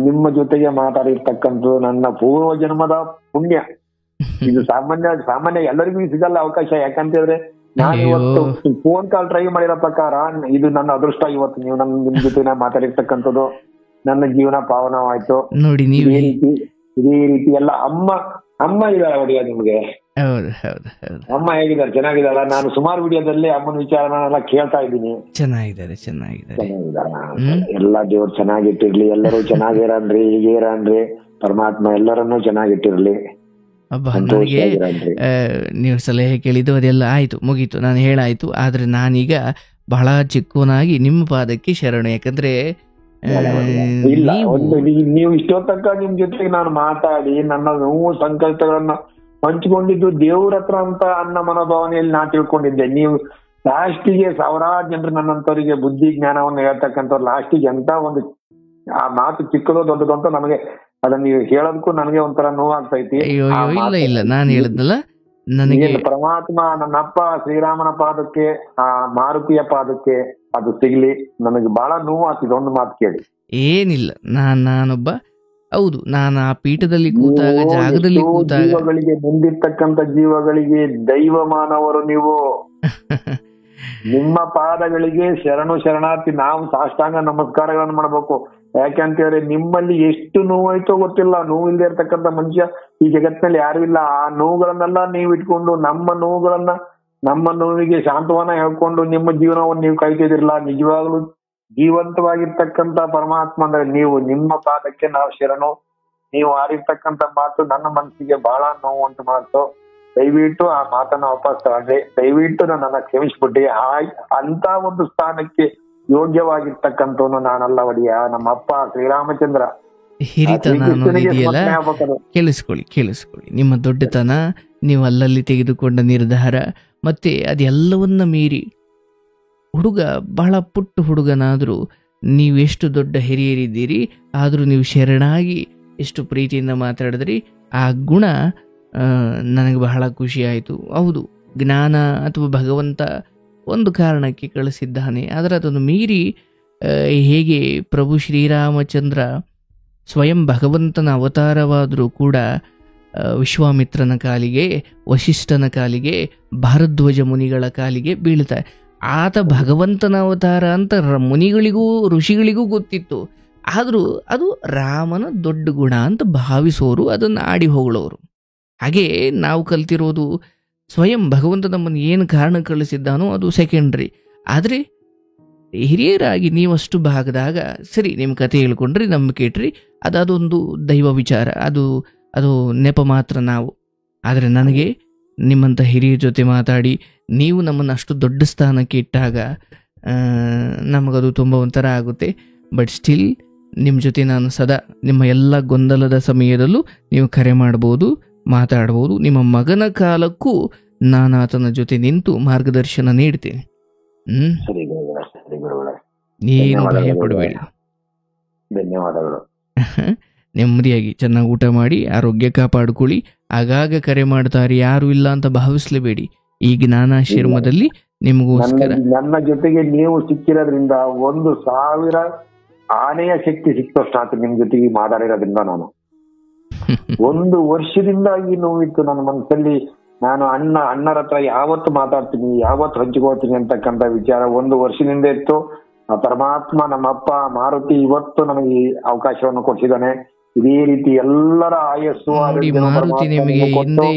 ನಿಮ್ಮ ಜೊತೆಗೆ ಮಾತಾಡಿರ್ತಕ್ಕಂಥ ನನ್ನ ಪೂರ್ವ ಜನ್ಮದ ಪುಣ್ಯ. ಇದು ಸಾಮಾನ್ಯ ಎಲ್ಲರಿಗೂ ಸಿಗಲ್ಲ ಅವಕಾಶ. ಯಾಕಂತಂದ್ರೆ ನಾನು ಅಯ್ಯೋ. ಇವತ್ತು ಫೋನ್ ಕಾಲ್ ಟ್ರೈ ಮಾಡಿರೋ ಪ್ರಕಾರ ಇದು ನನ್ನ ಅದೃಷ್ಟ. ಇವತ್ತು ನೀವು ನಿಮ್ ಜೊತೆ ಮಾತಾಡಿರ್ತಕ್ಕಂಥದ್ದು ನನ್ನ ಜೀವನ ಪಾವನವಾಯ್ತು. ನೋಡಿ ನೀವು ಇದೇ ರೀತಿ ಎಲ್ಲ ಅಮ್ಮ ಇದಾರೆ ಒಡಿಯ ನಿಮ್ಗೆ. ಹೌದು ಹೌದು ಹೌದು, ಅಮ್ಮ ಹೇಗಿದ್ದಾರೆ? ಚೆನ್ನಾಗಿದ್ದಾರ? ನಾನು ಸುಮಾರು ವಿಡಿಯೋದಲ್ಲಿ ಅಮ್ಮನ ವಿಚಾರನೆಲ್ಲ ಕೇಳ್ತಾ ಇದ್ದೀನಿ. ಚೆನ್ನಾಗಿದ್ದಾರೆ. ಚೆನ್ನಾಗಿದ್ದಾರ? ಎಲ್ಲಾ ದೇವ್ರು ಚೆನ್ನಾಗಿಟ್ಟಿರ್ಲಿ, ಎಲ್ಲರೂ ಚೆನ್ನಾಗಿರನ್ರಿ, ಹೀಗೆ ಇರನ್ರಿ, ಪರಮಾತ್ಮ ಎಲ್ಲರನ್ನೂ ಚೆನ್ನಾಗಿಟ್ಟಿರ್ಲಿ. ಅಬ್ಬಾ, ನನಗೆ ನೀವು ಸಲಹೆ ಕೇಳಿದ್ದು ಅದೆಲ್ಲ ಆಯ್ತು, ಮುಗೀತು, ನಾನು ಹೇಳಾಯ್ತು. ಆದ್ರೆ ನಾನೀಗ ಬಹಳ ಚಿಕ್ಕವನಾಗಿ ನಿಮ್ಮ ಪಾದಕ್ಕೆ ಶರಣು. ಯಾಕಂದ್ರೆ ಇಲ್ಲ, ನೀವು ಇಷ್ಟೊತ್ತಕ್ಕ ನಿಮ್ ಜೊತೆಗೆ ನಾನು ಮಾತಾಡಿ ನನ್ನ ನೋವು ಸಂಕಲ್ಪಗಳನ್ನ ಹಂಚಿಕೊಂಡಿದ್ದು ದೇವ್ರ ಹತ್ರ ಅಂತ ಅನ್ನ ಮನೋಭಾವನೆಯಲ್ಲಿ ನಾ ತಿಳ್ಕೊಂಡಿದ್ದೆ. ನೀವು ಲಾಸ್ಟಿಗೆ ಸಾವಿರಾರು ಜನರು ನನ್ನಂತವರಿಗೆ ಬುದ್ಧಿ ಜ್ಞಾನವನ್ನು ಹೇಳ್ತಕ್ಕಂಥವ್ರು ಲಾಸ್ಟಿಗೆ ಎಂತ ಒಂದು ಆ ಮಾತು ಚಿಕ್ಕದೋ ದೊಡ್ಡದೋ ಅಂತ ನಮಗೆ ಅದನ್ನ ನೀವು ಹೇಳೋದಕ್ಕೂ ನನಗೆ ಒಂಥರ ನೋವಾಗ್ತೈತಿ. ಇಲ್ಲ ನಾನು ಹೇಳಿದ್ನಲ್ಲ, ನನಗೆ ಪರಮಾತ್ಮ ನನ್ನಪ್ಪ ಶ್ರೀರಾಮನ ಪಾದಕ್ಕೆ, ಆ ಮಾರುತಿಯ ಪಾದಕ್ಕೆ ಅದು ಸಿಗ್ಲಿ. ನನಗೆ ಬಹಳ ನೋವು ಆಗ್ತಿದೆ ಒಂದು ಮಾತು ಕೇಳಿ. ಏನಿಲ್ಲ, ನಾನೊಬ್ಬ, ಹೌದು, ನಾನು ಆ ಪೀಠದಲ್ಲಿ ಕೂತಾಗ, ಜಾಗದಲ್ಲಿ ಕೂತಾಗ ಜೀವಗಳಿಗೆ ಮುಂದಿರ್ತಕ್ಕಂಥ ಜೀವಗಳಿಗೆ ದೈವ ಮಾನವರು ನೀವು. ನಿಮ್ಮ ಪಾದಗಳಿಗೆ ಶರಣಾರ್ಥಿ. ನಾವು ಸಾಷ್ಟಾಂಗ ನಮಸ್ಕಾರಗಳನ್ನು ಮಾಡ್ಬೇಕು. ಯಾಕೆಂತೇಳಿದ್ರೆ ನಿಮ್ಮಲ್ಲಿ ಎಷ್ಟು ನೋವಾಯ್ತೋ ಗೊತ್ತಿಲ್ಲ. ನೋವಿಲ್ಲದೆ ಇರ್ತಕ್ಕಂಥ ಮನುಷ್ಯ ಈ ಜಗತ್ತಿನಲ್ಲಿ ಯಾರು ಇಲ್ಲ. ಆ ನೋವುಗಳನ್ನೆಲ್ಲ ನೀವು ಇಟ್ಕೊಂಡು ನಮ್ಮ ನೋವಿಗೆ ಶಾಂತವನ್ನ ಹೇಳ್ಕೊಂಡು ನಿಮ್ಮ ಜೀವನವನ್ನು ನೀವು ಕಾಯ್ತಿದಿರಲ್ಲ. ನಿಜವಾಗ್ಲೂ ಜೀವಂತವಾಗಿರ್ತಕ್ಕಂಥ ಪರಮಾತ್ಮ ಅಂದ್ರೆ ನೀವು. ನಿಮ್ಮ ಪಾದಕ್ಕೆ ನಾವು ಶರಣು. ನೀವು ಆಡಿರ್ತಕ್ಕಂಥ ಮಾತು ನನ್ನ ಮನಸ್ಸಿಗೆ ಬಹಳ ನೋವು ಉಂಟು ಮಾಡ್ತು. ದಯವಿಟ್ಟು ಆ ಮಾತನ್ನ ವಾಪಸ್ ತಗೊಂಡ್ರೆ, ದಯವಿಟ್ಟು ನನ್ನನ್ನ ಕ್ಷಮಿಸ್ಬಿಟ್ಟಿ. ಅಂತ ಒಂದು ಸ್ಥಾನಕ್ಕೆ ಯೋಗ್ಯವಾಗಿರ್ತಕ್ಕಂಥವನು ನಾನಲ್ಲ ಒಡಿಯ, ನಮ್ಮ ಅಪ್ಪ ಶ್ರೀರಾಮಚಂದ್ರ. ಹಿರಿತನ ಅನ್ನೋದಿದೆಯಲ್ಲ, ಕೇಳಿಸ್ಕೊಳ್ಳಿ. ನಿಮ್ಮ ದೊಡ್ಡತನ, ನೀವು ಅಲ್ಲಲ್ಲಿ ತೆಗೆದುಕೊಂಡ ನಿರ್ಧಾರ, ಮತ್ತೆ ಅದೆಲ್ಲವನ್ನ ಮೀರಿ ಹುಡುಗ, ಬಹಳ ಪುಟ್ಟ ಹುಡುಗನಾದರೂ ನೀವು ಎಷ್ಟು ದೊಡ್ಡ ಹಿರಿಯರಿದ್ದೀರಿ, ಆದರೂ ನೀವು ಶರಣಾಗಿ ಎಷ್ಟು ಪ್ರೀತಿಯಿಂದ ಮಾತಾಡಿದ್ರಿ. ಆ ಗುಣ ನನಗೆ ಬಹಳ ಖುಷಿ ಆಯಿತು. ಹೌದು, ಜ್ಞಾನ ಅಥವಾ ಭಗವಂತ ಒಂದು ಕಾರಣಕ್ಕೆ ಕಳಿಸಿದ್ದಾನೆ, ಆದರೆ ಅದನ್ನು ಮೀರಿ ಹೇಗೆ ಪ್ರಭು ಶ್ರೀರಾಮಚಂದ್ರ ಸ್ವಯಂ ಭಗವಂತನ ಅವತಾರವಾದರೂ ಕೂಡ ವಿಶ್ವಾಮಿತ್ರನ ಕಾಲಿಗೆ, ವಶಿಷ್ಠನ ಕಾಲಿಗೆ, ಭಾರದ್ವಾಜ ಮುನಿಗಳ ಕಾಲಿಗೆ ಬೀಳ್ತಾರೆ. ಆತ ಭಗವಂತನ ಅವತಾರ ಅಂತ ಮುನಿಗಳಿಗೂ ಋಷಿಗಳಿಗೂ ಗೊತ್ತಿತ್ತು. ಆದರೂ ಅದು ರಾಮನ ದೊಡ್ಡ ಗುಣ ಅಂತ ಭಾವಿಸೋರು, ಅದನ್ನು ಆಡಿ ಹೊಗಳೋರು. ಹಾಗೆ ನಾವು ಕಲ್ತಿರೋದು ಸ್ವಯಂ ಭಗವಂತ ನಮ್ಮನ್ನು ಏನು ಕಾರಣ ಕಳಿಸಿದ್ದಾನೋ ಅದು ಸೆಕೆಂಡ್ರಿ. ಆದರೆ ಹಿರಿಯರಾಗಿ ನೀವಷ್ಟು ಭಾಗದಾಗ ಸರಿ, ನಿಮ್ಮ ಕತೆ ಹೇಳ್ಕೊಂಡ್ರಿ, ನಂಬಿಕೆ ಇಟ್ರಿ, ಅದೊಂದು ದೈವ ವಿಚಾರ, ಅದು ನೆಪ ಮಾತ್ರ ನಾವು. ಆದರೆ ನನಗೆ ನಿಮ್ಮಂಥ ಹಿರಿಯರ ಜೊತೆ ಮಾತಾಡಿ ನೀವು ನಮ್ಮನ್ನು ಅಷ್ಟು ದೊಡ್ಡ ಸ್ಥಾನಕ್ಕೆ ಇಟ್ಟಾಗ ನಮಗದು ತುಂಬ ಒಂಥರ ಆಗುತ್ತೆ. ಬಟ್ ಸ್ಟಿಲ್ ನಿಮ್ಮ ಜೊತೆ ನಾನು ಸದಾ, ನಿಮ್ಮ ಎಲ್ಲ ಗೊಂದಲದ ಸಮಯದಲ್ಲೂ ನೀವು ಕರೆ ಮಾಡ್ಬೋದು, ಮಾತಾಡ್ಬೋದು. ನಿಮ್ಮ ಮಗನ ಕಾಲಕ್ಕೂ ನಾನು ಆತನ ಜೊತೆ ನಿಂತು ಮಾರ್ಗದರ್ಶನ ನೀಡ್ತೇನೆ. ಏನು ಭಯ ಪಡಬೇಡಿ. ಧನ್ಯವಾದಗಳು. ನೆಮ್ಮದಿಯಾಗಿ ಚೆನ್ನಾಗಿ ಊಟ ಮಾಡಿ ಆರೋಗ್ಯ ಕಾಪಾಡ್ಕೊಳ್ಳಿ. ಆಗಾಗ ಕರೆ ಮಾಡ್ತಾರೆ, ಯಾರು ಇಲ್ಲ ಅಂತ ಭಾವಿಸ್ಲೇಬೇಡಿ. ಈ ಜ್ಞಾನಾಶ್ರಮದಲ್ಲಿ ನಿಮಗೋಸ್ಕರ ನನ್ನ ಜೊತೆಗೆ ನೀವು ಸಿಕ್ಕಿರೋದ್ರಿಂದ 1,000 ಆನೆಯ ಶಕ್ತಿ ಸಿಕ್ತಷ್ಟು ನಿಮ್ ಜೊತೆಗೆ ಮಾತಾಡಿರೋದ್ರಿಂದ ನಾನು 1 ವರ್ಷದಿಂದ ಈ ನೋವಿತ್ತು ನನ್ನ ಮನಸ್ಸಲ್ಲಿ. ನಾನು ಅಣ್ಣರ ಹತ್ರ ಯಾವತ್ತು ಮಾತಾಡ್ತೀನಿ, ಯಾವತ್ತು ಹಂಚಿಕೊಳ್ತೀನಿ ಅಂತಕ್ಕಂಥ ವಿಚಾರ 1 ವರ್ಷದಿಂದ ಇತ್ತು. ಪರಮಾತ್ಮ ನಮ್ಮಪ್ಪ ಮಾರುತಿ ಇವತ್ತು ನನಗೆ ಈ ಅವಕಾಶವನ್ನು ಕೊಡ್ಸಿದ್ದಾನೆ. ಇದೇ ರೀತಿ ಎಲ್ಲರ ಆಯಸ್ಸು ಮಾರುತಿ ನಿಮಗೆ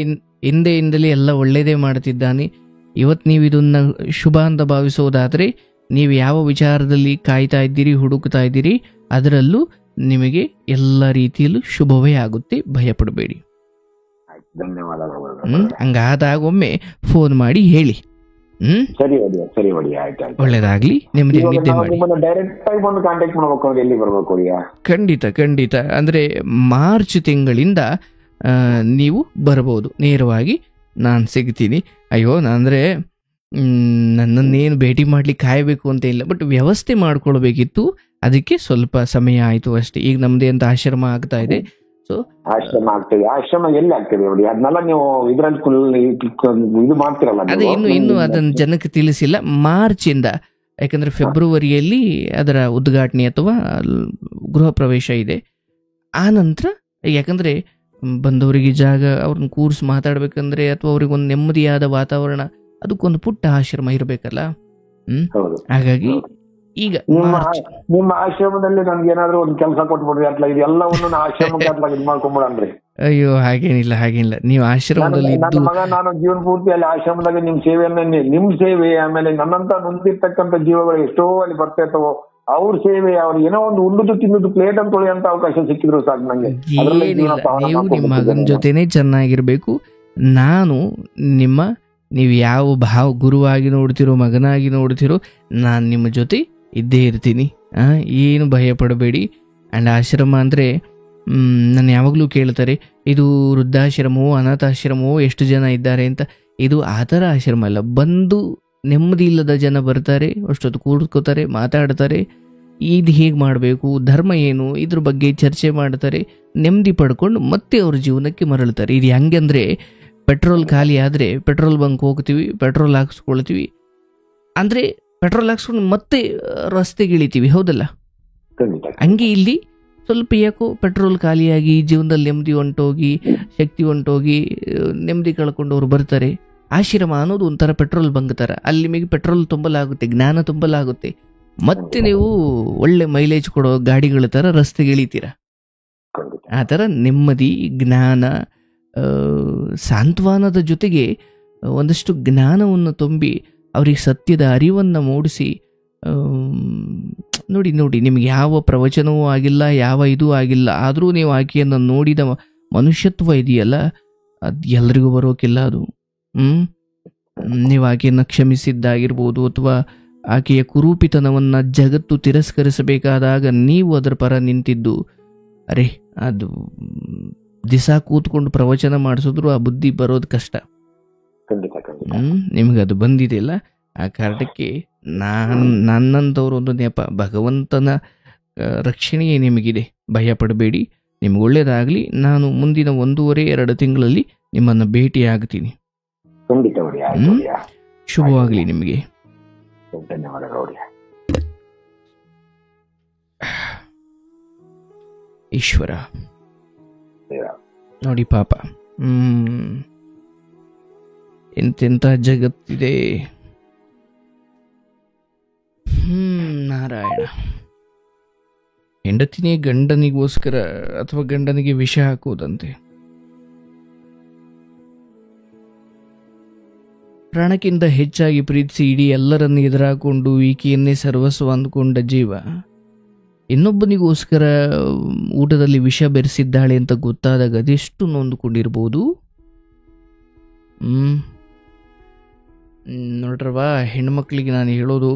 ಹಿಂದೆಯಿಂದಲೇ ಎಲ್ಲ ಒಳ್ಳೇದೇ ಮಾಡ್ತಿದ್ದಾನೆ. ಇವತ್ತು ನೀವು ಇದನ್ನ ಶುಭ ಅಂತ ಭಾವಿಸೋದಾದ್ರೆ, ನೀವು ಯಾವ ವಿಚಾರದಲ್ಲಿ ಕಾಯ್ತಾ ಇದ್ದೀರಿ, ಹುಡುಕ್ತಾ ಇದ್ದೀರಿ, ಅದರಲ್ಲೂ ನಿಮಗೆ ಎಲ್ಲ ರೀತಿಯಲ್ಲೂ ಶುಭವೇ ಆಗುತ್ತೆ. ಭಯ ಪಡಬೇಡಿ. ಧನ್ಯವಾದಗಳು. ಹಂಗಾದಾಗ ಒಮ್ಮೆ ಫೋನ್ ಮಾಡಿ ಹೇಳಿ. ಸರಿ ಆಯ್ತು. ಒಳ್ಳೇದಾಗ್ಲಿ. ನಿಮ್ದು ನಿದ್ದೆ ಮಾಡಿ. ಡೈರೆಕ್ಟ್ ಆಗಿ ಬಂದು ಕಾಂಟ್ಯಾಕ್ಟ್ ಮಾಡಬೇಕು, ಎಲ್ಲಿ ಬರ್ಬೇಕು? ಖಂಡಿತ. ಅಂದ್ರೆ ಮಾರ್ಚ್ ತಿಂಗಳಿಂದ ನೀವು ಬರಬಹುದು, ನೇರವಾಗಿ ನಾನು ಸಿಗ್ತೀನಿ. ಅಯ್ಯೋ, ಅಂದ್ರೆ ನನ್ನನ್ನೇನು ಭೇಟಿ ಮಾಡ್ಲಿಕ್ಕೆ ಕಾಯಬೇಕು ಅಂತ ಇಲ್ಲ, ಬಟ್ ವ್ಯವಸ್ಥೆ ಮಾಡ್ಕೊಳ್ಬೇಕಿತ್ತು. ಅದಕ್ಕೆ ಸ್ವಲ್ಪ ಸಮಯ ಆಯ್ತು ಅಷ್ಟೇ. ಈಗ ನಮ್ದೇ ಅಂತ ಆಶ್ರಮ ಆಗ್ತಾ ಇದೆ. ಸೊ ಆಶ್ರಮ ಆಗ್ತದೆ. ಆಶ್ರಮ ಎಲ್ಲಿ ಆಗ್ತದೆ ನೋಡಿ, ಅದನ್ನೆಲ್ಲ ನೀವು ಇದ್ರಲ್ಲಿ ಇದು ಮಾಡ್ತಿರಲ್ಲ. ಅದೇ ಇನ್ನು ಅದನ್ನ ಜನಕ್ಕೆ ತಿಳಿಸಿಲ್ಲ. ಮಾರ್ಚ್ ಇಂದ, ಯಾಕಂದ್ರೆ ಫೆಬ್ರವರಿಯಲ್ಲಿ ಅದರ ಉದ್ಘಾಟನೆ ಅಥವಾ ಗೃಹ ಪ್ರವೇಶ ಇದೆ. ಆ ನಂತರ, ಯಾಕಂದ್ರೆ ಬಂದವರಿಗೆ ಜಾಗ, ಅವ್ರನ್ನ ಕೂರ್ಸಿ ಮಾತಾಡ್ಬೇಕಂದ್ರೆ ಅಥವಾ ಅವ್ರಿಗೊಂದು ನೆಮ್ಮದಿಯಾದ ವಾತಾವರಣ ಅದಕ್ಕೊಂದು ಪುಟ್ಟ ಆಶ್ರಮ ಇರಬೇಕಲ್ಲ. ಹೌದು. ಹಾಗಾಗಿ ಈಗ ನಿಮ್ಮ ಆಶ್ರಮದಲ್ಲಿ ನನ್ಗೆ ಏನಾದ್ರು ಒಂದು ಕೆಲಸ ಕೊಟ್ಬಿಡ್ರಿ ಅಟ್ಲ ಇದೆಲ್ಲವನ್ನು ಆಶ್ರಮಕ್ಕೆ ಅಟ್ಲ ಇದು ಮಾಡ್ಕೊಂಡ್ಬಿಡನ್ರಿ. ಅಯ್ಯೋ ಹಾಗೇನಿಲ್ಲ, ನೀವು ಆಶ್ರಮದಲ್ಲಿ ನನ್ನ ಮಗ ನಾನು ಜೀವನ ಪೂರ್ತಿ ಅಲ್ಲಿ ಆಶ್ರಮದಾಗ ನಿಮ್ ಸೇವೆಯನ್ನ ನಿಮ್ ಸೇವೆ, ಆಮೇಲೆ ನನ್ನಂತ ನೊಂದಿರ್ತಕ್ಕಂಥ ಜೀವಗಳು ಎಷ್ಟೋ ಅಲ್ಲಿ ಬರ್ತಾ ಇರ್ತವೋ ಅವ್ರ ಸೇವೆ, ಅವ್ರು ಏನೋ ಒಂದು ಉಣ್ಣುದು ತಿನ್ನುದು ಪ್ಲೇಟ್ ಅಂತ ತೊಳೆಯಂತ ಅವಕಾಶ ಸಿಕ್ಕಿದ್ರು ಸಾಕು ನಂಗೆ. ನೀವು ನಿಮ್ಮ ಮಗನ ಜೊತೆನೆ ಚೆನ್ನಾಗಿರ್ಬೇಕು. ನಾನು ನೀವು ಯಾವ ಗುರುವಾಗಿ ನೋಡ್ತಿರೋ, ಮಗನಾಗಿ ನೋಡ್ತಿರೋ, ನಾನು ನಿಮ್ಮ ಜೊತೆ ಇದ್ದೇ ಇರ್ತೀನಿ. ಏನು ಭಯ ಪಡಬೇಡಿ. ಆ್ಯಂಡ್ ಆಶ್ರಮ ಅಂದರೆ ನಾನು ಯಾವಾಗಲೂ ಕೇಳ್ತಾರೆ, ಇದು ವೃದ್ಧಾಶ್ರಮವೋ ಅನಾಥಾಶ್ರಮವೋ ಎಷ್ಟು ಜನ ಇದ್ದಾರೆ ಅಂತ. ಇದು ಆ ಥರ ಆಶ್ರಮ ಅಲ್ಲ. ಬಂದು ನೆಮ್ಮದಿ ಇಲ್ಲದ ಜನ ಬರ್ತಾರೆ, ಅಷ್ಟೊತ್ತು ಕೂಡ್ಕೋತಾರೆ, ಮಾತಾಡ್ತಾರೆ, ಇದು ಹೇಗೆ ಮಾಡಬೇಕು, ಧರ್ಮ ಏನು, ಇದ್ರ ಬಗ್ಗೆ ಚರ್ಚೆ ಮಾಡ್ತಾರೆ, ನೆಮ್ಮದಿ ಪಡ್ಕೊಂಡು ಮತ್ತೆ ಅವ್ರ ಜೀವನಕ್ಕೆ ಮರಳ್ತಾರೆ. ಇದು ಹೆಂಗಂದರೆ, ಪೆಟ್ರೋಲ್ ಖಾಲಿ ಆದರೆ ಪೆಟ್ರೋಲ್ ಬಂಕ್ ಹೋಗ್ತೀವಿ, ಪೆಟ್ರೋಲ್ ಹಾಕ್ಸ್ಕೊಳ್ತೀವಿ, ಅಂದರೆ ಪೆಟ್ರೋಲ್ ಹಾಕ್ಸ್ಕೊಂಡು ಮತ್ತೆ ರಸ್ತೆಗೆ ಇಳಿತೀವಿ, ಹೌದಲ್ಲ? ಹಂಗೆ ಇಲ್ಲಿ ಸ್ವಲ್ಪ ಯಾಕೋ ಪೆಟ್ರೋಲ್ ಖಾಲಿಯಾಗಿ ಜೀವನದಲ್ಲಿ ನೆಮ್ಮದಿ ಹೊಂಟೋಗಿ, ಶಕ್ತಿ ಹೊಂಟೋಗಿ, ನೆಮ್ಮದಿ ಕಳ್ಕೊಂಡವ್ರು ಬರ್ತಾರೆ. ಆಶ್ರಮ ಅನ್ನೋದು ಒಂಥರ ಪೆಟ್ರೋಲ್ ಬಂಕ್ ಥರ. ಅಲ್ಲಿ ನಿಮಗೆ ಪೆಟ್ರೋಲ್ ತುಂಬಲಾಗುತ್ತೆ, ಜ್ಞಾನ ತುಂಬಲಾಗುತ್ತೆ, ಮತ್ತೆ ನೀವು ಒಳ್ಳೆ ಮೈಲೇಜ್ ಕೊಡೋ ಗಾಡಿಗಳ ಥರ ರಸ್ತೆಗೆ ಇಳಿತೀರ. ಆ ಥರ ನೆಮ್ಮದಿ, ಜ್ಞಾನ, ಸಾಂತ್ವನದ ಜೊತೆಗೆ ಒಂದಷ್ಟು ಜ್ಞಾನವನ್ನು ತುಂಬಿ ಅವ್ರಿಗೆ ಸತ್ಯದ ಅರಿವನ್ನು ಮೂಡಿಸಿ, ನೋಡಿ ನಿಮಗೆ ಯಾವ ಪ್ರವಚನವೂ ಆಗಿಲ್ಲ, ಯಾವ ಇದೂ ಆಗಿಲ್ಲ, ಆದರೂ ನೀವು ಆಕೆಯನ್ನು ನೋಡಿದ ಮನುಷ್ಯತ್ವ ಇದೆಯಲ್ಲ, ಅದು ಎಲ್ರಿಗೂ ಬರೋಕಿಲ್ಲ. ಅದು ನೀವು ಆಕೆಯನ್ನು ಕ್ಷಮಿಸಿದ್ದಾಗಿರ್ಬೋದು, ಅಥವಾ ಆಕೆಯ ಕುರೂಪಿತನವನ್ನು ಜಗತ್ತು ತಿರಸ್ಕರಿಸಬೇಕಾದಾಗ ನೀವು ಅದರ ಪರ ನಿಂತಿದ್ದು, ಅರೆ ಅದು ದಿಸ ಕೂತ್ಕೊಂಡು ಪ್ರವಚನ ಮಾಡಿಸಿದ್ರು ಆ ಬುದ್ಧಿ ಬರೋದು ಕಷ್ಟ. ನಿಮಗೆ ಅದು ಬಂದಿದೆಯಲ್ಲ, ಆ ಕಾರಣಕ್ಕೆ ನನ್ನಂಥವ್ರು ಒಂದು ನೆಪ, ಭಗವಂತನ ರಕ್ಷಣೆಯೇ ನಿಮಗಿದೆ, ಭಯ ಪಡಬೇಡಿ, ನಿಮ್ಗೆ ಒಳ್ಳೇದಾಗಲಿ. ನಾನು ಮುಂದಿನ 1.5-2 ತಿಂಗಳಲ್ಲಿ ನಿಮ್ಮನ್ನು ಭೇಟಿ ಆಗ್ತೀನಿ. ಶುಭವಾಗಲಿ ನಿಮಗೆ. ಈಶ್ವರ ನೋಡಿ ಪಾಪ, ಎಂತೆಂಥ ಜಗತ್ತಿದೆ. ನಾರಾಯಣ. ಹೆಂಡತಿನೇ ಗಂಡನಿಗೋಸ್ಕರ ಅಥವಾ ಗಂಡನಿಗೆ ವಿಷ ಹಾಕುವುದಂತೆ. ಪ್ರಾಣಕ್ಕಿಂತ ಹೆಚ್ಚಾಗಿ ಪ್ರೀತಿಸಿ ಇಡೀ ಎಲ್ಲರನ್ನು ಎದುರಾಕೊಂಡು ಈಕೆಯನ್ನೇ ಸರ್ವಸ್ವ ಅಂದ್ಕೊಂಡ ಜೀವ ಇನ್ನೊಬ್ಬನಿಗೋಸ್ಕರ ಊಟದಲ್ಲಿ ವಿಷ ಬೆರೆಸಿದ್ದಾಳೆ ಅಂತ ಗೊತ್ತಾದಾಗ ಅದೆಷ್ಟು ನೊಂದುಕೊಂಡಿರ್ಬೋದು. ನೋಡ್ರವಾ, ಹೆಣ್ಮಕ್ಳಿಗೆ ನಾನು ಹೇಳೋದು,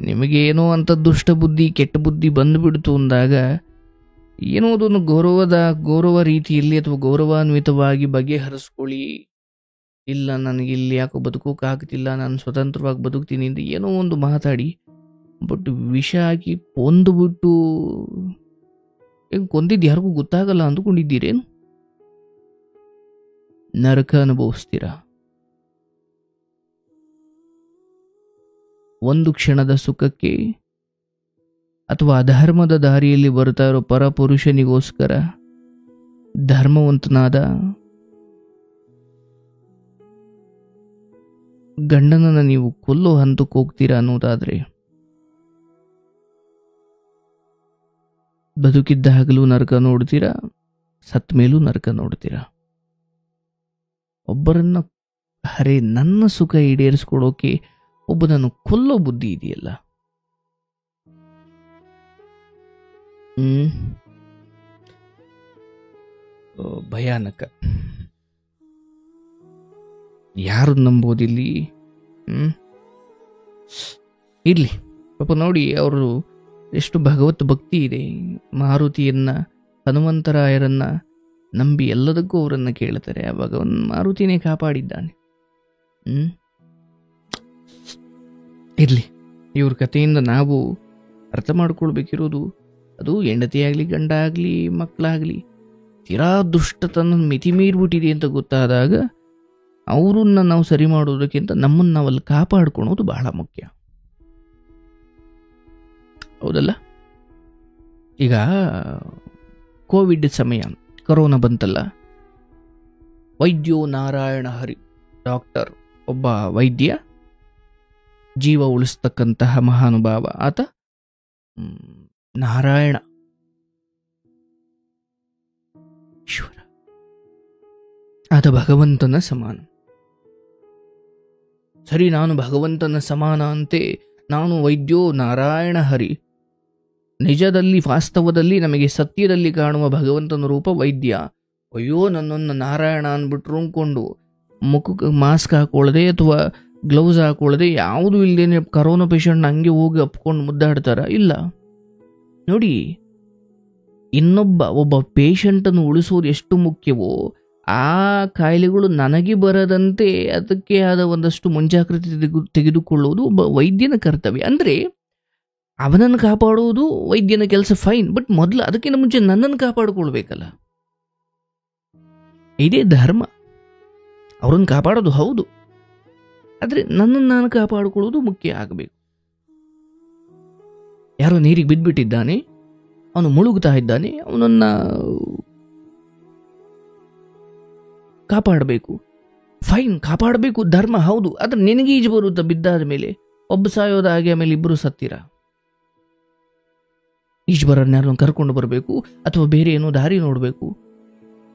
ನಿಮಗೇನೋ ಅಂತ ದುಷ್ಟ ಬುದ್ಧಿ, ಕೆಟ್ಟ ಬುದ್ಧಿ ಬಂದುಬಿಡ್ತು ಅಂದಾಗ ಏನೋ ಅದನ್ನು ಗೌರವ ರೀತಿಯಲ್ಲಿ ಅಥವಾ ಗೌರವಾನ್ವಿತವಾಗಿ ಬಗೆಹರಿಸ್ಕೊಳ್ಳಿ. ಇಲ್ಲ, ನನಗಿಲ್ಲಿ ಯಾಕೋ ಬದುಕೋಕ್ಕಾಗ್ತಿಲ್ಲ, ನಾನು ಸ್ವತಂತ್ರವಾಗಿ ಬದುಕ್ತೀನಿ ಅಂತ ಏನೋ ಒಂದು ಮಾತಾಡಿ. ಬಟ್ ವಿಷ ಹಾಕಿ ಕೊಂದುಬಿಟ್ಟು ಹೆಂಗೆ ಕೊಂದಿದ್ದು ಯಾರಿಗೂ ಗೊತ್ತಾಗಲ್ಲ ಅಂದ್ಕೊಂಡಿದ್ದೀರೇನು? ನರಕ ಅನುಭವಿಸ್ತೀರ. ಒಂದು ಕ್ಷಣದ ಸುಖಕ್ಕೆ ಅಥವಾ ಅಧರ್ಮದ ದಾರಿಯಲ್ಲಿ ಬರ್ತಾ ಇರೋ ಪರಪುರುಷನಿಗೋಸ್ಕರ ಧರ್ಮವಂತನಾದ ಗಂಡನನ್ನು ನೀವು ಕೊಲ್ಲೋ ಹಂತಕ್ಕೆ ಹೋಗ್ತೀರಾ ಅನ್ನೋದಾದ್ರೆ, ಬದುಕಿದ್ದ ಹಗಲು ನರಕ ನೋಡ್ತೀರಾ, ಸತ್ ಮೇಲೂ ನರಕ ನೋಡ್ತೀರಾ. ಒಬ್ಬರನ್ನ ನನ್ನ ಸುಖ ಈಡೇರಿಸ್ಕೊಡೋಕೆ ಒಬ್ಬನನ್ನು ಕೊಲ್ಲೋ ಬುದ್ಧಿ ಇದೆಯಲ್ಲ, ಭಯಾನಕ. ಯಾರು ನಂಬೋದಿಲ್ಲಿ? ಇರ್ಲಿ ಪಾಪ, ನೋಡಿ ಅವರು ಎಷ್ಟು ಭಗವತ್ ಭಕ್ತಿ ಇದೆ. ಮಾರುತಿಯನ್ನ, ಹನುಮಂತರಾಯರನ್ನ ನಂಬಿ ಎಲ್ಲದಕ್ಕೂ ಅವರನ್ನ ಕೇಳ್ತಾರೆ. ಆವಾಗ ಮಾರುತಿನೇ ಕಾಪಾಡಿದ್ದಾನೆ. ಇರ್ಲಿ, ಇವ್ರ ಕಥೆಯಿಂದ ನಾವು ಅರ್ಥ ಮಾಡ್ಕೊಳ್ಬೇಕಿರೋದು, ಅದು ಹೆಂಡತಿ ಆಗಲಿ, ಗಂಡ ಆಗಲಿ, ಮಕ್ಕಳಾಗಲಿ, ತೀರಾ ದುಷ್ಟತನ ಮಿತಿ ಮೀರ್ಬಿಟ್ಟಿದೆ ಅಂತ ಗೊತ್ತಾದಾಗ ಅವರನ್ನ ನಾವು ಸರಿ ಮಾಡೋದಕ್ಕಿಂತ ನಮ್ಮನ್ನು ನಾವಲ್ಲಿ ಕಾಪಾಡ್ಕೊಳೋದು ಬಹಳ ಮುಖ್ಯ, ಹೌದಲ್ಲ? ಈಗ ಕೋವಿಡ್ ಸಮಯ, ಕೊರೋನಾ ಬಂತಲ್ಲ, ವೈದ್ಯೋ ನಾರಾಯಣ ಹರಿ ಡಾಕ್ಟರ್ ಒಬ್ಬ ವೈದ್ಯ, ಜೀವ ಉಳಿಸ್ತಕ್ಕಂತಹ ಮಹಾನುಭಾವ ಆತ. ನಾರಾಯಣ ಈಶ್ವರ, ಆತ ಭಗವಂತನ ಸಮಾನ. ಸರಿ, ನಾನು ಭಗವಂತನ ಸಮಾನ ಅಂತೆ, ನಾನು ವೈದ್ಯೋ ನಾರಾಯಣ ಹರಿ. ನಿಜದಲ್ಲಿ, ವಾಸ್ತವದಲ್ಲಿ ನಮಗೆ ಸತ್ಯದಲ್ಲಿ ಕಾಣುವ ಭಗವಂತನ ರೂಪ ವೈದ್ಯ. ಅಯ್ಯೋ, ನನ್ನನ್ನು ನಾರಾಯಣ ಅಂದ್ಬಿಟ್ರು ಅಂದ್ಕೊಂಡು ಮುಖಕ್ಕೆ ಮಾಸ್ಕ್ ಹಾಕೊಳ್ಳದೆ ಅಥವಾ ಗ್ಲೌಸ್ ಹಾಕೊಳ್ಳದೆ ಯಾವುದೂ ಇಲ್ಲದೇನೆ ಕರೋನಾ ಪೇಷಂಟ್ನ ಹಂಗೆ ಹೋಗಿ ಅಪ್ಕೊಂಡು ಮುದ್ದಾಡ್ತಾರ? ಇಲ್ಲ. ನೋಡಿ, ಒಬ್ಬ ಪೇಷಂಟನ್ನು ಉಳಿಸೋದು ಎಷ್ಟು ಮುಖ್ಯವೋ, ಆ ಕಾಯಿಲೆಗಳು ನನಗೆ ಬರದಂತೆ ಅದಕ್ಕೆ ಆದ ಒಂದಷ್ಟು ಮುಂಜಾಗ್ರತೆ ತೆಗೆದುಕೊಳ್ಳುವುದು ಒಬ್ಬ ವೈದ್ಯನ ಕರ್ತವ್ಯ. ಅಂದರೆ ಅವನನ್ನು ಕಾಪಾಡುವುದು ವೈದ್ಯನ ಕೆಲಸ, ಫೈನ್. ಬಟ್ ಮೊದಲು ಅದಕ್ಕಿಂತ ಮುಂಚೆ ನನ್ನನ್ನು ಕಾಪಾಡಿಕೊಳ್ಬೇಕಲ್ಲ. ಇದೇ ಧರ್ಮ. ಅವರನ್ನು ಕಾಪಾಡೋದು ಹೌದು, ಆದರೆ ನನ್ನನ್ನು ನಾನು ಕಾಪಾಡಿಕೊಳ್ಳೋದು ಮುಖ್ಯ ಆಗಬೇಕು. ಯಾರೋ ನೀರಿಗೆ ಬಿದ್ದುಬಿಟ್ಟಿದ್ದಾನೆ, ಅವನು ಮುಳುಗ್ತಾ ಇದ್ದಾನೆ, ಅವನನ್ನು ಕಾಪಾಡಬೇಕು, ಫೈನ್, ಕಾಪಾಡಬೇಕು, ಧರ್ಮ ಹೌದು. ಆದರೆ ನಿನಗೆ ಈಜು ಬರುತ್ತಾ ಬಿದ್ದಾದ ಮೇಲೆ? ಒಬ್ಬ ಸಾಯೋದ ಹಾಗೆ ಆಮೇಲೆ ಇಬ್ಬರು ಸತ್ತೀರ. ಈಜು ಬರೋರ್ನ ಕರ್ಕೊಂಡು ಬರಬೇಕು ಅಥವಾ ಬೇರೆ ಏನೋ ದಾರಿ ನೋಡಬೇಕು.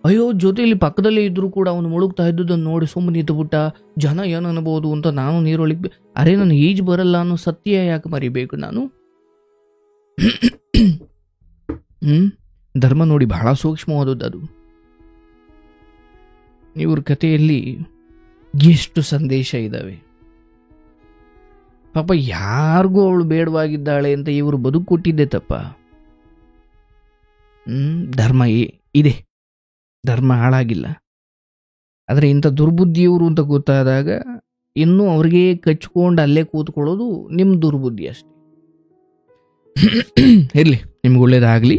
ಅಯ್ಯೋ, ಜೊತೆಯಲ್ಲಿ ಪಕ್ಕದಲ್ಲೇ ಇದ್ರೂ ಕೂಡ ಅವನು ಮುಳುಗ್ತಾ ಇದ್ದುದನ್ನು ನೋಡಿ ಸುಮ್ಮನೆ ಇದ್ದುಬಿಟ್ಟ, ಜನ ಏನು ಅನ್ಬೋದು ಅಂತ ನಾನು ನೀರೊಳಗೆ, ಅರೆ ನನಗೆ ಈಜು ಬರಲ್ಲ ಅನ್ನೋ ಸತ್ಯ ಯಾಕೆ ಮರಿಬೇಕು ನಾನು? ಧರ್ಮ ನೋಡಿ ಬಹಳ ಸೂಕ್ಷ್ಮವಾದದ್ದು ಅದು. ಇವ್ರ ಕಥೆಯಲ್ಲಿ ಎಷ್ಟು ಸಂದೇಶ ಇದ್ದಾವೆ. ಪಾಪ ಯಾರಿಗೂ ಅವಳು ಬೇಡವಾಗಿದ್ದಾಳೆ ಅಂತ ಇವರು ಬದುಕು ಕೊಟ್ಟಿದ್ದೆ ತಪ್ಪ. ಧರ್ಮ ಇದೆ, ಧರ್ಮ ಹಾಳಾಗಿಲ್ಲ. ಆದರೆ ಇಂಥ ದುರ್ಬುದ್ಧಿಯವರು ಅಂತ ಗೊತ್ತಾದಾಗ ಇನ್ನೂ ಅವ್ರಿಗೆ ಕಚ್ಕೊಂಡು ಅಲ್ಲೇ ಕೂತ್ಕೊಳ್ಳೋದು ನಿಮ್ಮ ದುರ್ಬುದ್ಧಿ ಅಷ್ಟೆ. ಇರಲಿ, ನಿಮ್ಗೆ ಒಳ್ಳೇದಾಗಲಿ.